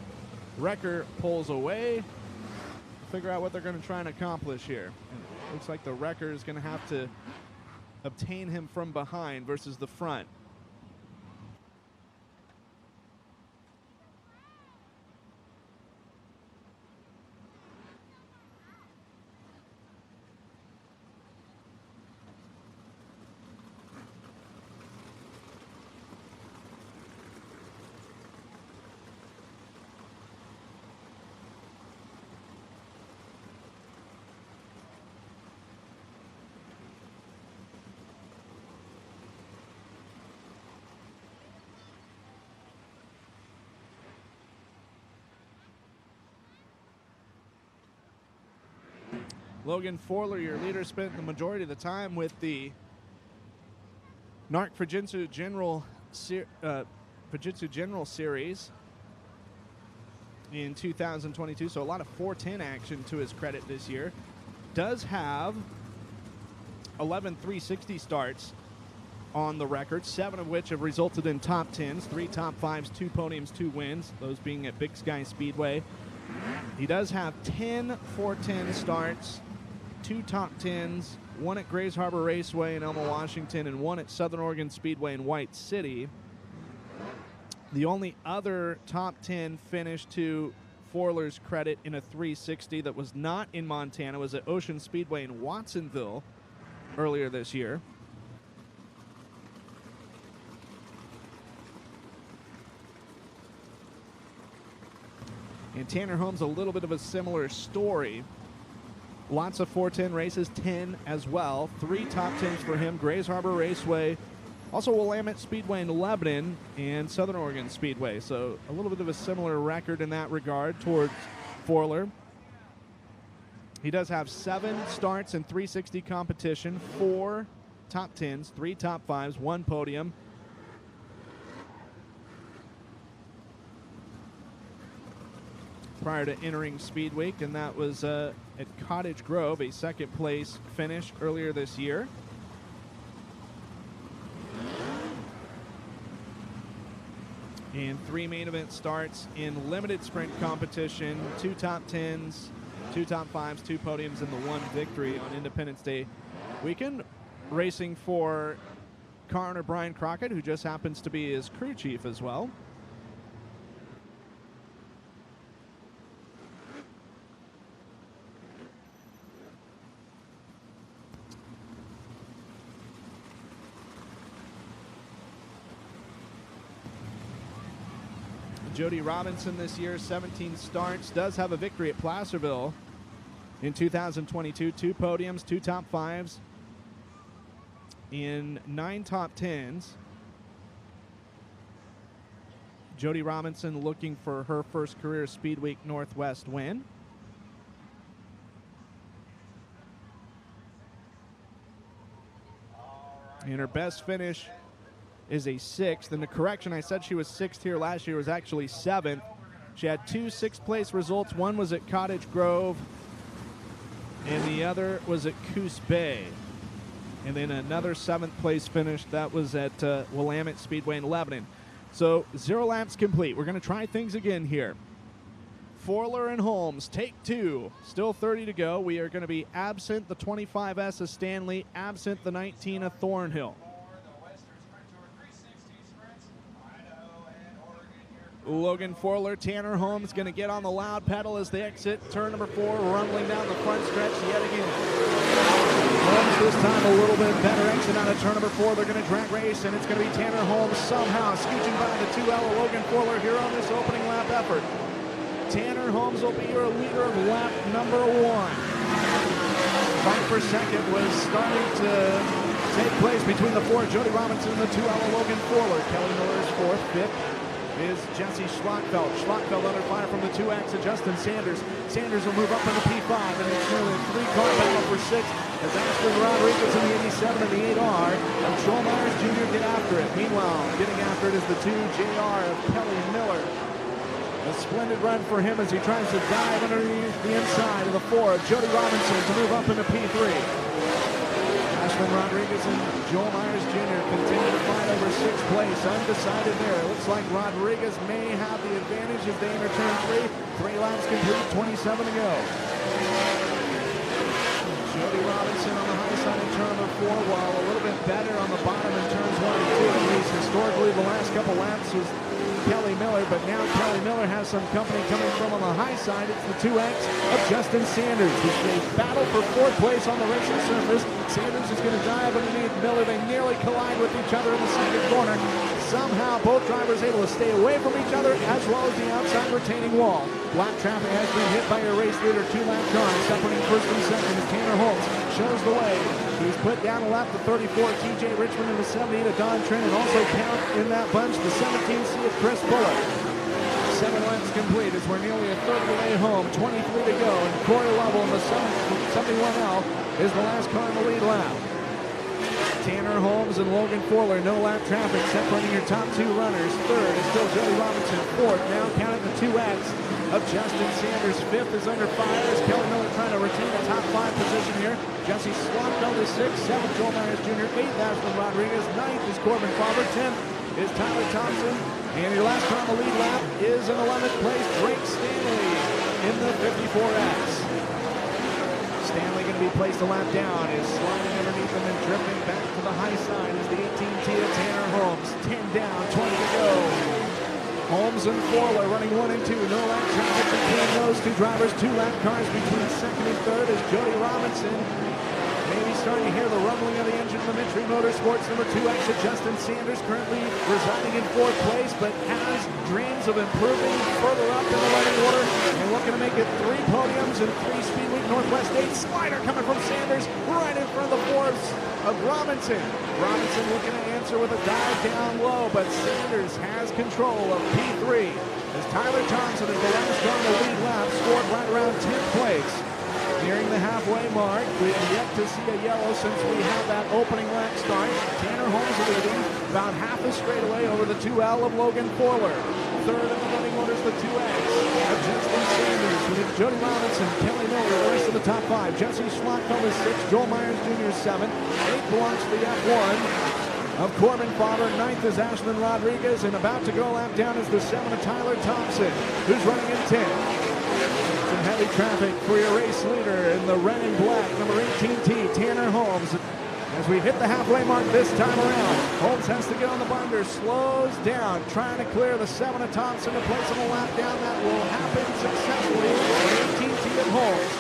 wrecker pulls away. Figure out what they're going to try and accomplish here. And it looks like the wrecker is going to have to obtain him from behind versus the front. Logan Forler, your leader, spent the majority of the time with the NARC Fujitsu General Series in 2022, so a lot of 410 action to his credit this year. Does have 11 360 starts on the record, 7 of which have resulted in top 10s, 3 top 5s, 2 podiums, 2 wins, those being at Big Sky Speedway. He does have 10 410 starts, 2 top 10s, 1 at Grays Harbor Raceway in Elma, Washington, and 1 at Southern Oregon Speedway in White City. The only other top 10 finish to Forler's credit in a 360 that was not in Montana was at Ocean Speedway in Watsonville earlier this year. And Tanner Holmes, a little bit of a similar story. Lots of 410 races, 10 as well. 3 top 10s for him, Grays Harbor Raceway, also Willamette Speedway in Lebanon, and Southern Oregon Speedway. So a little bit of a similar record in that regard towards Forler. He does have 7 starts in 360 competition, 4 top 10s, 3 top 5s, 1 podium. Prior to entering Speed Week, and that was at Cottage Grove, a second place finish earlier this year. And 3 main event starts in limited sprint competition, 2 top 10s, 2 top 5s, 2 podiums, and the 1 victory on Independence Day weekend. Racing for car owner Brian Crockett, who just happens to be his crew chief as well. Jody Robinson this year, 17 starts, does have a victory at Placerville in 2022. 2 podiums, 2 top 5s in 9 top 10s. Jody Robinson looking for her first career Speed Week Northwest win. And her best finish is a 6th. And the correction, I said she was 6th here last year, was actually 7th. She had 2 6th place results. One was at Cottage Grove, and the other was at Coos Bay. And then another 7th place finish, that was at Willamette Speedway in Lebanon. So 0 laps complete. We're going to try things again here. Forler and Holmes, take 2. Still 30 to go. We are going to be absent the 25S of Stanley, absent the 19 of Thornhill. Logan Forler, Tanner Holmes going to get on the loud pedal as they exit turn number 4, rumbling down the front stretch yet again. Holmes this time a little bit better exit out of turn number 4. They're going to drag race, and it's going to be Tanner Holmes somehow scooching by the 2L of Logan Forler here on this opening lap effort. Tanner Holmes will be your leader of lap number 1. Fight for second was starting to take place between the 4, Jody Robinson, and the 2L of Logan Forler. Kelly Miller is 4th, 5th is Jesse Schlockfeld. Schlockfeld under fire from the 2X of Justin Sanders. Sanders will move up into P5, and it's nearly a 3-car battle for 6th as Ashton Rodriguez in the 87 and the 8R. And Joel Myers Jr. get after it. Meanwhile, getting after it is the 2 JR of Kelly Miller. A splendid run for him as he tries to dive underneath the inside of the 4 of Jody Robinson to move up into P3. Ashton Rodriguez and Joel Myers Jr. continue to fight over 6th place. Undecided there. It looks like Rodriguez may have the advantage as they enter turn 3. 3 laps complete, 27 to go. Jody Robinson on the high side in turn number 4, while a little bit better on the bottom in turns 1 and 2. At least historically, the last couple laps was Kelly Miller, but now Kelly Miller has some company coming from on the high side. It's the 2X of Justin Sanders. They battle for 4th place on the racing surface. Sanders is going to dive underneath Miller. They nearly collide with each other in the second corner. Somehow both drivers able to stay away from each other as well as the outside retaining wall. Black traffic has been hit by your race leader, 2-lap car. Separating 1st and 2nd as Tanner Holmes shows the way. He's put down a lap to 34, TJ Richmond in the 70 to Don Trent, and also count in that bunch the 17C of Chris Bullock. 7 laps complete as we're nearly a third of the way home, 23 to go, and Corey Lovell in the 71L is the last car in the lead lap. Tanner Holmes and Logan Forler, no lap traffic, separating your top 2 runners. 3rd is still Jody Robinson. 4th, now counting the 2X of Justin Sanders. 5th is under fire as Kelly Miller trying to retain a top 5 position here. Jesse Schlockfeld is 6th, 7th Joel Myers Jr., 8th Ashton Rodriguez, 9th is Corbin Faber, 10th is Tyler Thompson, and your last car on the lead lap is in 11th place, Drake Stanley in the 54X. Stanley going to be placed a lap down, is sliding underneath him and drifting back to the high side as the 18T of Tanner Holmes. 10 down, 20 to go. Holmes and Forler running 1 and 2. No lap traffic between those 2 drivers. 2 lap cars between 2nd and 3rd as Jody Robinson maybe starting to hear the rumbling of the engine of the Mitri Motorsports. Number 2X of Justin Sanders currently residing in 4th place, but has dreams of improving further up in the running order and looking to make it 3 podiums and 3 Speed Week Northwest 8. Slider coming from Sanders right in front of the 4th of Robinson. Robinson looking to answer with a dive down low, but Sanders has control of P3 as Tyler Thompson is the last car on the lead lap, scored right around 10th place. Nearing the halfway mark, we have yet to see a yellow since we have that opening lap start. Tanner Holmes leading about half a straightaway over the 2L of Logan Forler. 3rd in the running order is the 2X of Justin Sanders. We have Jody Robinson, Kelly Miller, the rest of the top 5. Jesse Schlockfeld is 6th, Joel Myers Jr. is 7th. 8th belongs to the F1 of Corbin Faber. 9th is Ashland Rodriguez, and about to go a lap down is the 7 of Tyler Thompson, who's running in 10th. Some heavy traffic for your race leader in the red and black, number 18T, Tanner Holmes. As we hit the halfway mark this time around, Holmes has to get on the binder, slows down, trying to clear the 7 of Thompson to place him a lap down. That will happen successfully. 18T of Holmes.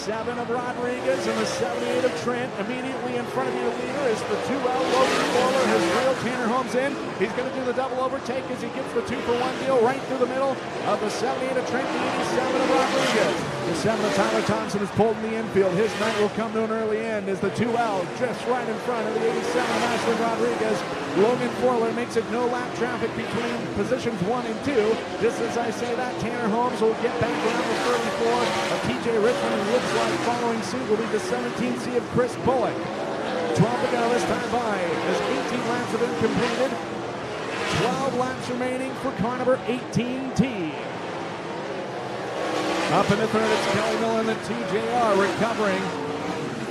87 of Rodriguez and the 78 of Trent. Immediately in front of your leader is the 2L Logan Fuller has reeled Tanner Holmes in. He's going to do the double overtake as he gets the 2-for-1 deal right through the middle of the 78 of Trent, the 87 of Rodriguez. The 7 of Tyler Thompson is pulled in the infield. His night will come to an early end as the 2L just right in front of the 87 of Ashley Rodriguez. Logan Fuller makes it no lap traffic between positions 1 and 2. Just as I say that, Tanner Holmes will get back around the 34 of TJ Richmond, and looks like following suit will be the 17C of Chris Bullock. 12 to go this time by as 18 laps have been completed. 12 laps remaining for car number 18T. Up in the third, it's Kelly Miller and the 2JR recovering.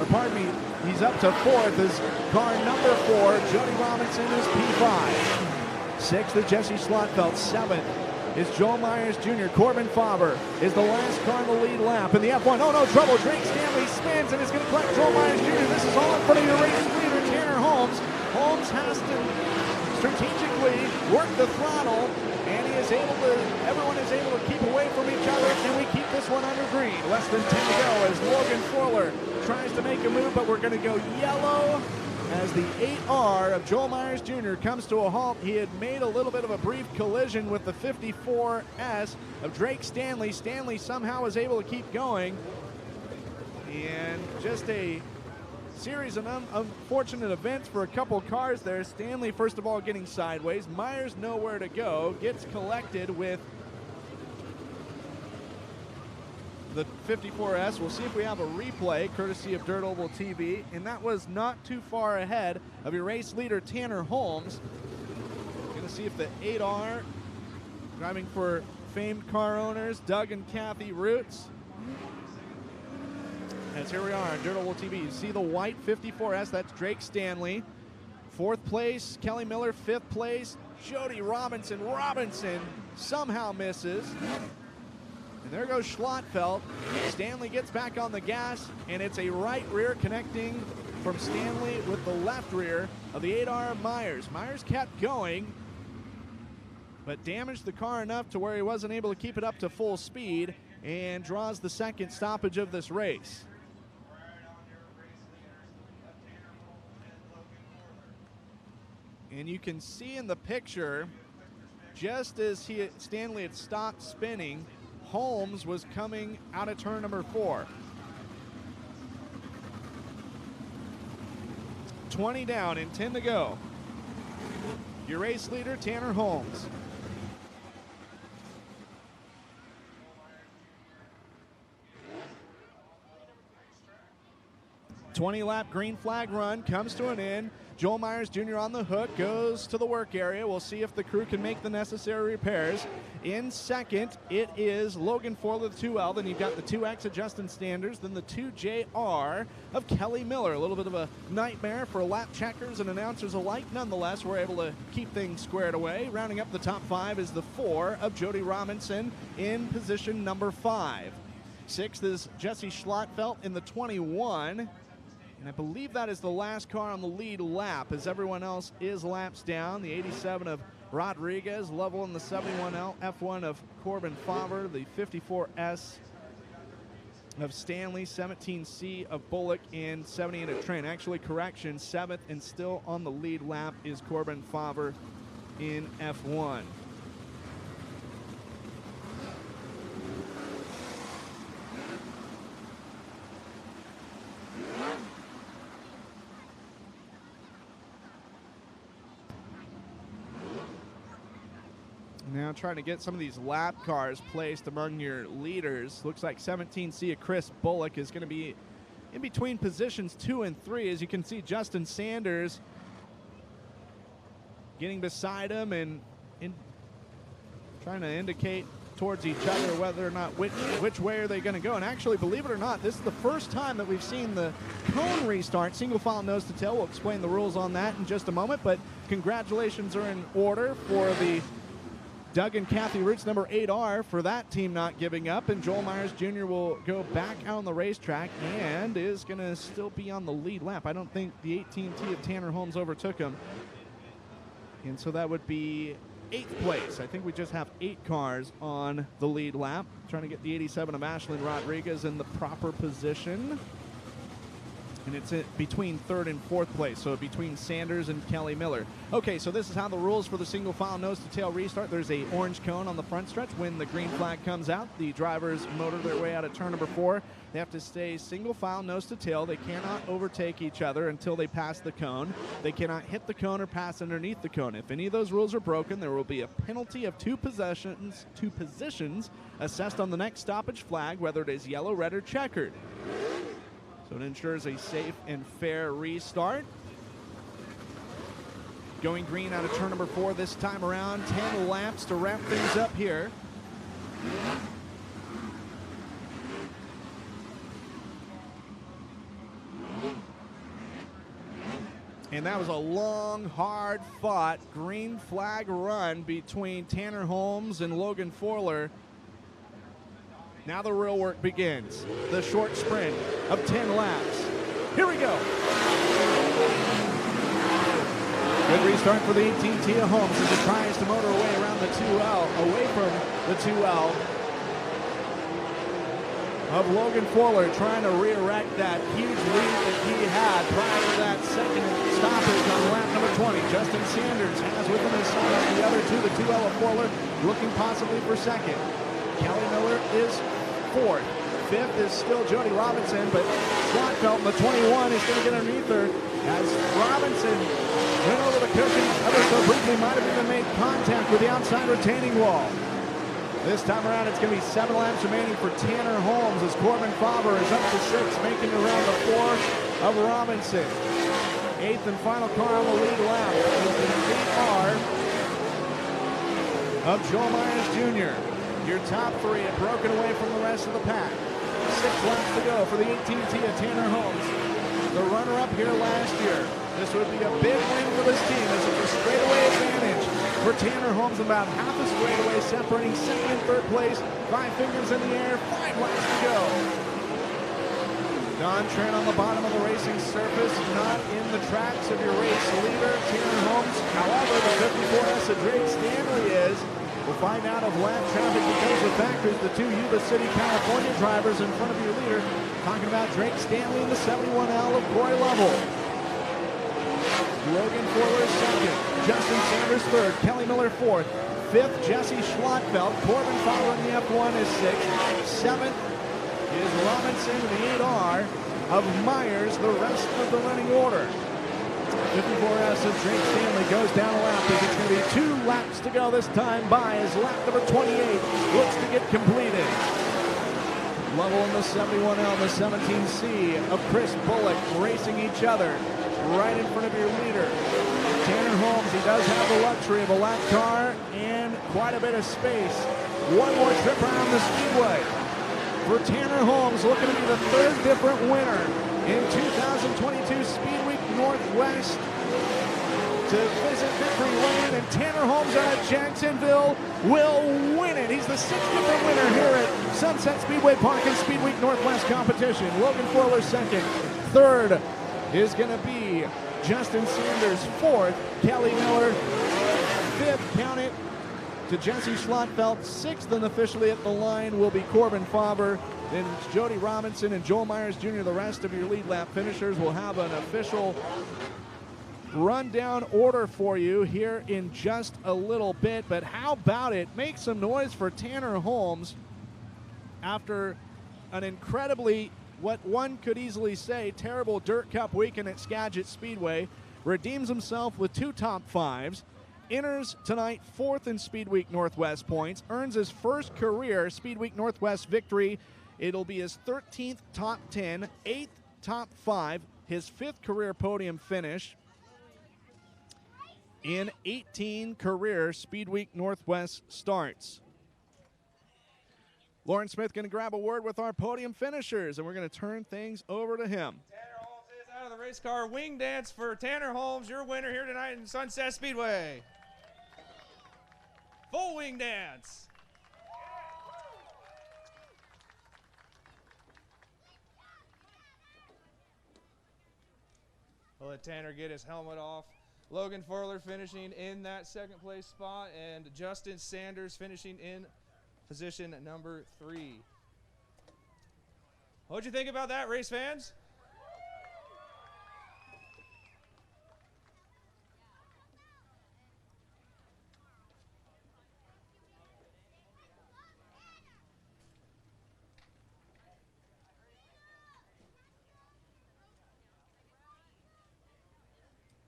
Or pardon me, he's up to fourth as car number 4, Jody Robinson, is P5. Sixth is Jesse Schlotfeld. Seventh is Joel Myers Jr. Corbin Faber is the last car in the lead lap in the F1. Oh, no trouble. Drake Stanley spins and is going to collect Joel Myers Jr. This is all in front of your race leader, Tanner Holmes. Holmes has to strategically work the throttle, and everyone is able to keep away from each other, and we keep this one under green. Less than 10 to go as Logan Fuller tries to make a move, but we're going to go yellow as the 8R of Joel Myers Jr. comes to a halt. He had made a little bit of a brief collision with the 54S of Drake Stanley. Stanley somehow was able to keep going, and just a series of unfortunate events for a couple cars there. Stanley, first of all, getting sideways. Myers nowhere to go. Gets collected with the 54S. We'll see if we have a replay courtesy of Dirt Oval TV. And that was not too far ahead of your race leader, Tanner Holmes. Going to see if the 8R, driving for famed car owners, Doug and Kathy Roots. As here we are on Dirt Oval TV. You see the white 54S, that's Drake Stanley. Fourth place, Kelly Miller. Fifth place, Jody Robinson. Robinson somehow misses. And there goes Schlotfeld. Stanley gets back on the gas, and it's a right rear connecting from Stanley with the left rear of the 8R of Myers. Myers kept going, but damaged the car enough to where he wasn't able to keep it up to full speed, and draws the second stoppage of this race. And you can see in the picture, just as Stanley had stopped spinning, Holmes was coming out of turn number 4. 20 down and 10 to go. Your race leader, Tanner Holmes. .20-lap green flag run comes to an end. Joel Myers Jr. on the hook, goes to the work area. We'll see if the crew can make the necessary repairs. In second, it is Logan Fuller, the 2L. Then you've got the 2X of Justin Standers. Then the 2JR of Kelly Miller. A little bit of a nightmare for lap checkers and announcers alike. Nonetheless, we're able to keep things squared away. Rounding up the top 5 is the 4 of Jody Robinson in position number 5. Sixth is Jesse Schlotfeld in the 21. And I believe that is the last car on the lead lap, as everyone else is laps down. The 87 of Rodriguez, level in the 71L F1 of Corbin Faber, the 54S of Stanley, 17C of Bullock, and 78 of Trent. Actually, correction, 7th and still on the lead lap is Corbin Faber in F1. Now trying to get some of these lap cars placed among your leaders. Looks like 17C of Chris Bullock is going to be in between positions 2 and 3. As you can see, Justin Sanders getting beside him and trying to indicate towards each other whether or not which way are they going to go. And actually, believe it or not, this is the first time that we've seen the cone restart. Single file nose to tail. We'll explain the rules on that in just a moment. But congratulations are in order for the Doug and Kathy Roots number 8R for that team not giving up, and Joel Myers Jr. will go back out on the racetrack and is going to still be on the lead lap. I don't think the 18T of Tanner Holmes overtook him, and so that would be 8th place. I think we just have 8 cars on the lead lap. Trying to get the 87 of Ashlyn Rodriguez in the proper position. And it's between 3rd and 4th place, so between Sanders and Kelly Miller. Okay, so this is how the rules for the single file nose-to-tail restart. There's a orange cone on the front stretch. When the green flag comes out, the drivers motor their way out of turn number 4. They have to stay single file nose-to-tail. They cannot overtake each other until they pass the cone. They cannot hit the cone or pass underneath the cone. If any of those rules are broken, there will be a penalty of 2 positions assessed on the next stoppage flag, whether it is yellow, red, or checkered. So it ensures a safe and fair restart. Going green out of turn number 4 this time around. 10 laps to wrap things up here. And that was a long, hard-fought green flag run between Tanner Holmes and Logan Forler. Now the real work begins. The short sprint of 10 laps. Here we go. Good restart for the 18 Tia Holmes as it tries to motor away around the 2L, away from the 2L of Logan Forler, trying to re-erect that huge lead that he had prior to that second stoppage on lap number 20. Justin Sanders has within his sight the other two, the 2L of Forler, looking possibly for second. Kelly Miller is 4th. 5th is still Jody Robinson, but Schlottfeld, the 21, is going to get underneath her as Robinson went over the cushion ever so briefly, might have even made contact with the outside retaining wall. This time around, it's going to be 7 laps remaining for Tanner Holmes as Corbin Faber is up to 6, making it around the 4 of Robinson. 8th and final car on the lead lap is the 8R of Joel Myers Jr. Your top 3 have broken away from the rest of the pack. 6 laps to go for the 18T of Tanner Holmes, the runner-up here last year. This would be a big win for this team as it's a straightaway advantage for Tanner Holmes, about half a straightaway separating 2nd and 3rd place. 5 fingers in the air, 5 laps to go. Don Tran on the bottom of the racing surface, not in the tracks of your race leader, Tanner Holmes. However, the 54S of Drake Stanley is. We'll find out if lap traffic becomes a factor as the 2 Yuba City, California drivers in front of your leader. Talking about Drake Stanley and the 71L of Corey Lovell. Logan Forler is 2nd. Justin Sanders 3rd. Kelly Miller 4th. 5th, Jesse Schlottfeld. Corbin Fowler in the F1 is 6th. 7th is Robinson in the 8R of Myers, the rest of the running order. 54S of Drake Stanley goes down a lap as it's going to be 2 laps to go this time by as lap number 28 looks to get completed. Lovell in the 71L, the 17C of Chris Bullock racing each other right in front of your leader. Tanner Holmes, he does have the luxury of a lap car and quite a bit of space. 1 more trip around the Speedway for Tanner Holmes, looking to be the 3rd different winner in 2022 Speedweek Northwest to visit Victory Lane, and Tanner Holmes out of Jacksonville will win it. He's the 6th different winner here at Sunset Speedway Park in Speedweek Northwest competition. Logan Forler 2nd. 3rd is going to be Justin Sanders. 4th, Kelly Miller. 5th, count it, to Jesse Schlottfeld. 6th and officially at the line will be Corbin Faber. Then Jody Robinson and Joel Myers Jr., the rest of your lead lap finishers. Will have an official rundown order for you here in just a little bit. But how about it? Make some noise for Tanner Holmes after an incredibly, what one could easily say, terrible Dirt Cup weekend at Skagit Speedway. Redeems himself with 2 top 5s. Enters tonight 4th in Speedweek Northwest points. Earns his first career Speedweek Northwest victory. It'll be his 13th top 10, 8th top 5, his 5th career podium finish in 18 career Speedweek Northwest starts. Lauren Smith going to grab a word with our podium finishers, and we're going to turn things over to him. Tanner Holmes is out of the race car. Wing dance for Tanner Holmes, your winner here tonight in Sunset Speedway. Full wing dance. We'll let Tanner get his helmet off. Logan Forler finishing in that second place spot, and Justin Sanders finishing in position number 3. What'd you think about that, race fans?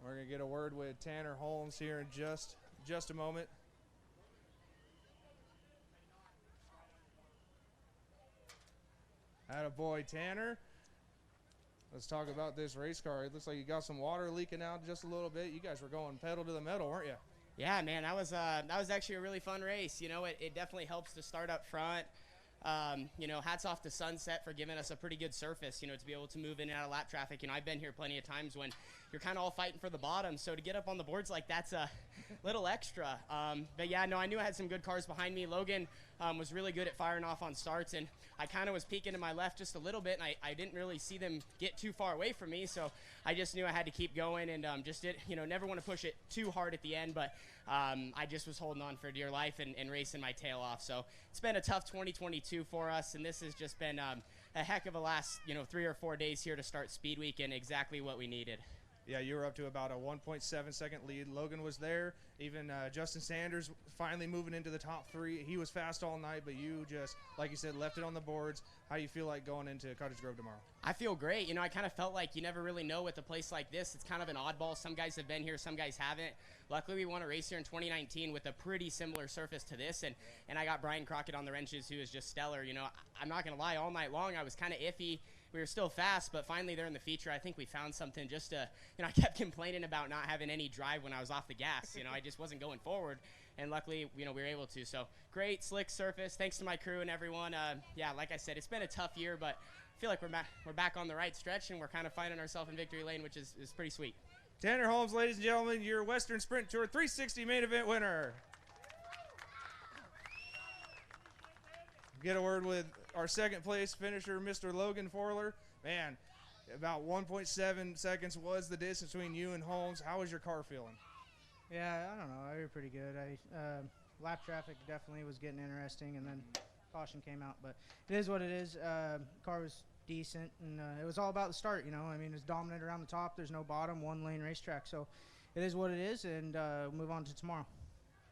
We're going to get a word with Tanner Holmes here in just a moment. Attaboy, Tanner. Let's talk about this race car. It looks like you got some water leaking out just a little bit. You guys were going pedal to the metal, weren't you? Yeah, man, that was actually a really fun race. You know, it definitely helps to start up front. You know, hats off to Sunset for giving us a pretty good surface, you know, to be able to move in and out of lap traffic. You know, I've been here plenty of times when you're kind of all fighting for the bottom, so to get up on the boards like that's a little extra. But yeah, no, I knew I had some good cars behind me. Logan was really good at firing off on starts, and I kind of was peeking to my left just a little bit, and I didn't really see them get too far away from me, so I just knew I had to keep going and just did, you know, never want to push it too hard at the end, but I just was holding on for dear life and racing my tail off. So it's been a tough 2022 for us, and this has just been a heck of a last, you know, 3 or 4 days here to start Speed Week, and exactly what we needed. Yeah, you were up to about a 1.7 second lead. Logan was there. Even Justin Sanders finally moving into the top 3. He was fast all night, but you just, like you said, left it on the boards. How do you feel like going into Cottage Grove tomorrow? I feel great. You know, I kind of felt like you never really know with a place like this. It's kind of an oddball. Some guys have been here, some guys haven't. Luckily, we won a race here in 2019 with a pretty similar surface to this, and I got Brian Crockett on the wrenches, who is just stellar. You know, I'm not going to lie, all night long I was kind of iffy. We were still fast, but finally there in the feature, I think we found something just to, you know, I kept complaining about not having any drive when I was off the gas. You know, I just wasn't going forward, and luckily, you know, we were able to. So great, slick surface. Thanks to my crew and everyone. Yeah, like I said, it's been a tough year, but I feel like we're back on the right stretch, and we're kind of finding ourselves in victory lane, which is pretty sweet. Tanner Holmes, ladies and gentlemen, your Western Sprint Tour 360 main event winner. Get a word with our second place finisher, Mr. Logan Forler. Man, about 1.7 seconds was the distance between you and Holmes. How was your car feeling? Yeah, I don't know. I was pretty good. Lap traffic definitely was getting interesting, and then caution came out. But it is what it is. Car was decent, and it was all about the start, you know. I mean, it's dominant around the top. There's no bottom, one-lane racetrack. So it is what it is, and we'll move on to tomorrow.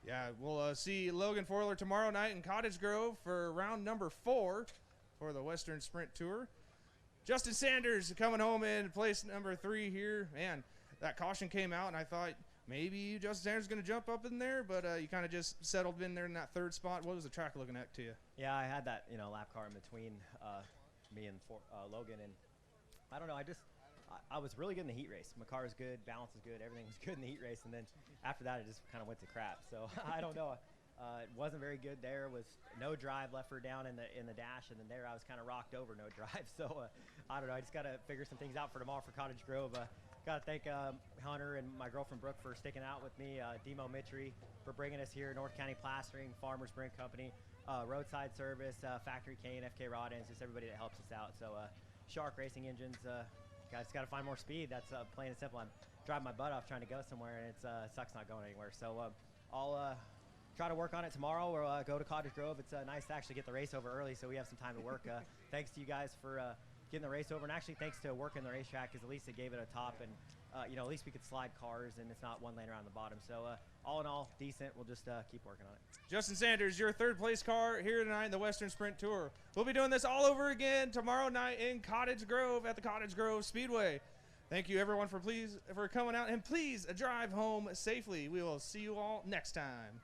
Yeah, we'll see Logan Forler tomorrow night in Cottage Grove for round number 4 for the Western Sprint Tour. Justin Sanders coming home in place number 3 here. Man, that caution came out, and I thought maybe Justin Sanders is going to jump up in there, but you kind of just settled in there in that 3rd spot. What was the track looking at to you? Yeah, I had that, you know, lap car in between me and Logan, and I don't know, I was really good in the heat race. My car was good, balance was good, everything was good in the heat race, and then after that it just kind of went to crap. So I don't know. It wasn't very good there. Was no drive, left her down in the dash, and then there I was kind of rocked over, no drive. So I don't know. I just got to figure some things out for tomorrow for Cottage Grove. Got to thank Hunter and my girlfriend Brooke for sticking out with me, Demo Mitri for bringing us here, North County Plastering, Farmers Brink Company, Roadside Service, Factory Cane, FK Rod Ends, just everybody that helps us out. So Shark Racing Engines, guys got to find more speed. That's plain and simple. I'm driving my butt off trying to go somewhere, and it sucks not going anywhere. So I'll try to work on it tomorrow, or go to Cottage Grove. It's nice to actually get the race over early, so we have some time to work. Thanks to you guys for getting the race over, and actually thanks to working the racetrack, because at least it gave it a top, and you know, at least we could slide cars, and it's not one lane around the bottom. So all in all, decent. We'll just keep working on it. Justin Sanders, your 3rd place car here tonight in the Western Sprint Tour. We'll be doing this all over again tomorrow night in Cottage Grove at the Cottage Grove Speedway. Thank you, everyone, for coming out, and please drive home safely. We will see you all next time.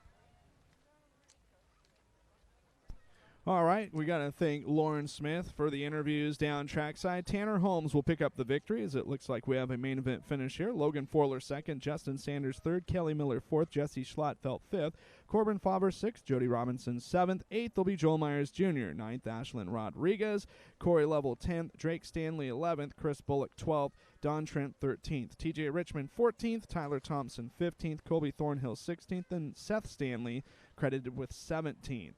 All right, we got to thank Lauren Smith for the interviews down trackside. Tanner Holmes will pick up the victory, as it looks like we have a main event finish here. Logan Forler 2nd, Justin Sanders 3rd, Kelly Miller 4th, Jesse Schlottfeld 5th, Corbin Faber 6th, Jody Robinson 7th, 8th will be Joel Myers Jr., 9th Ashlyn Rodriguez, Corey Level 10th, Drake Stanley 11th, Chris Bullock 12th, Don Trent 13th, TJ Richmond 14th, Tyler Thompson 15th, Colby Thornhill 16th, and Seth Stanley credited with 17th.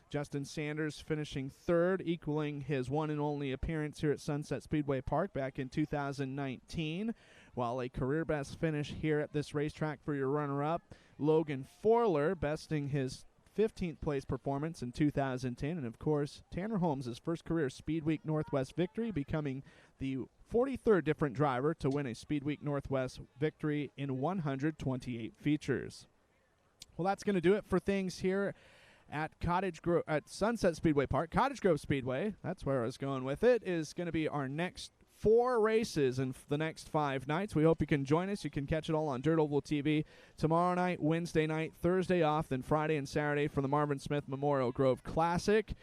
Justin Sanders finishing 3rd, equaling his one and only appearance here at Sunset Speedway Park back in 2019. while a career best finish here at this racetrack for your runner-up, Logan Forler besting his 15th place performance in 2010, and of course Tanner Holmes' first career Speed Week Northwest victory, becoming the 43rd different driver to win a Speed Week Northwest victory in 128 features. Well, that's going to do it for things here at at Sunset Speedway Park. Cottage Grove Speedway, that's where I was going with it, is going to be our next 4 races in the next 5 nights. We hope you can join us. You can catch it all on Dirt Oval TV tomorrow night, Wednesday night, Thursday off, then Friday and Saturday for the Marvin Smith Memorial Grove Classic.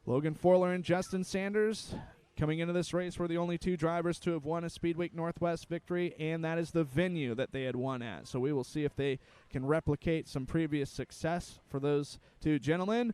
Logan Forler and Justin Sanders coming into this race were the only 2 drivers to have won a Speed Week Northwest victory, and that is the venue that they had won at. So we will see if they can replicate some previous success for those 2 gentlemen.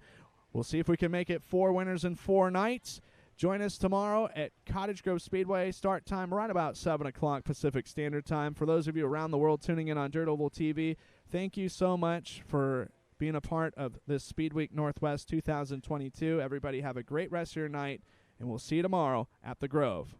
We'll see if we can make it 4 winners in 4 nights. Join us tomorrow at Cottage Grove Speedway. Start time right about 7 o'clock Pacific Standard Time. For those of you around the world tuning in on Dirt Oval TV, thank you so much for being a part of this Speed Week Northwest 2022. Everybody have a great rest of your night, and we'll see you tomorrow at the Grove.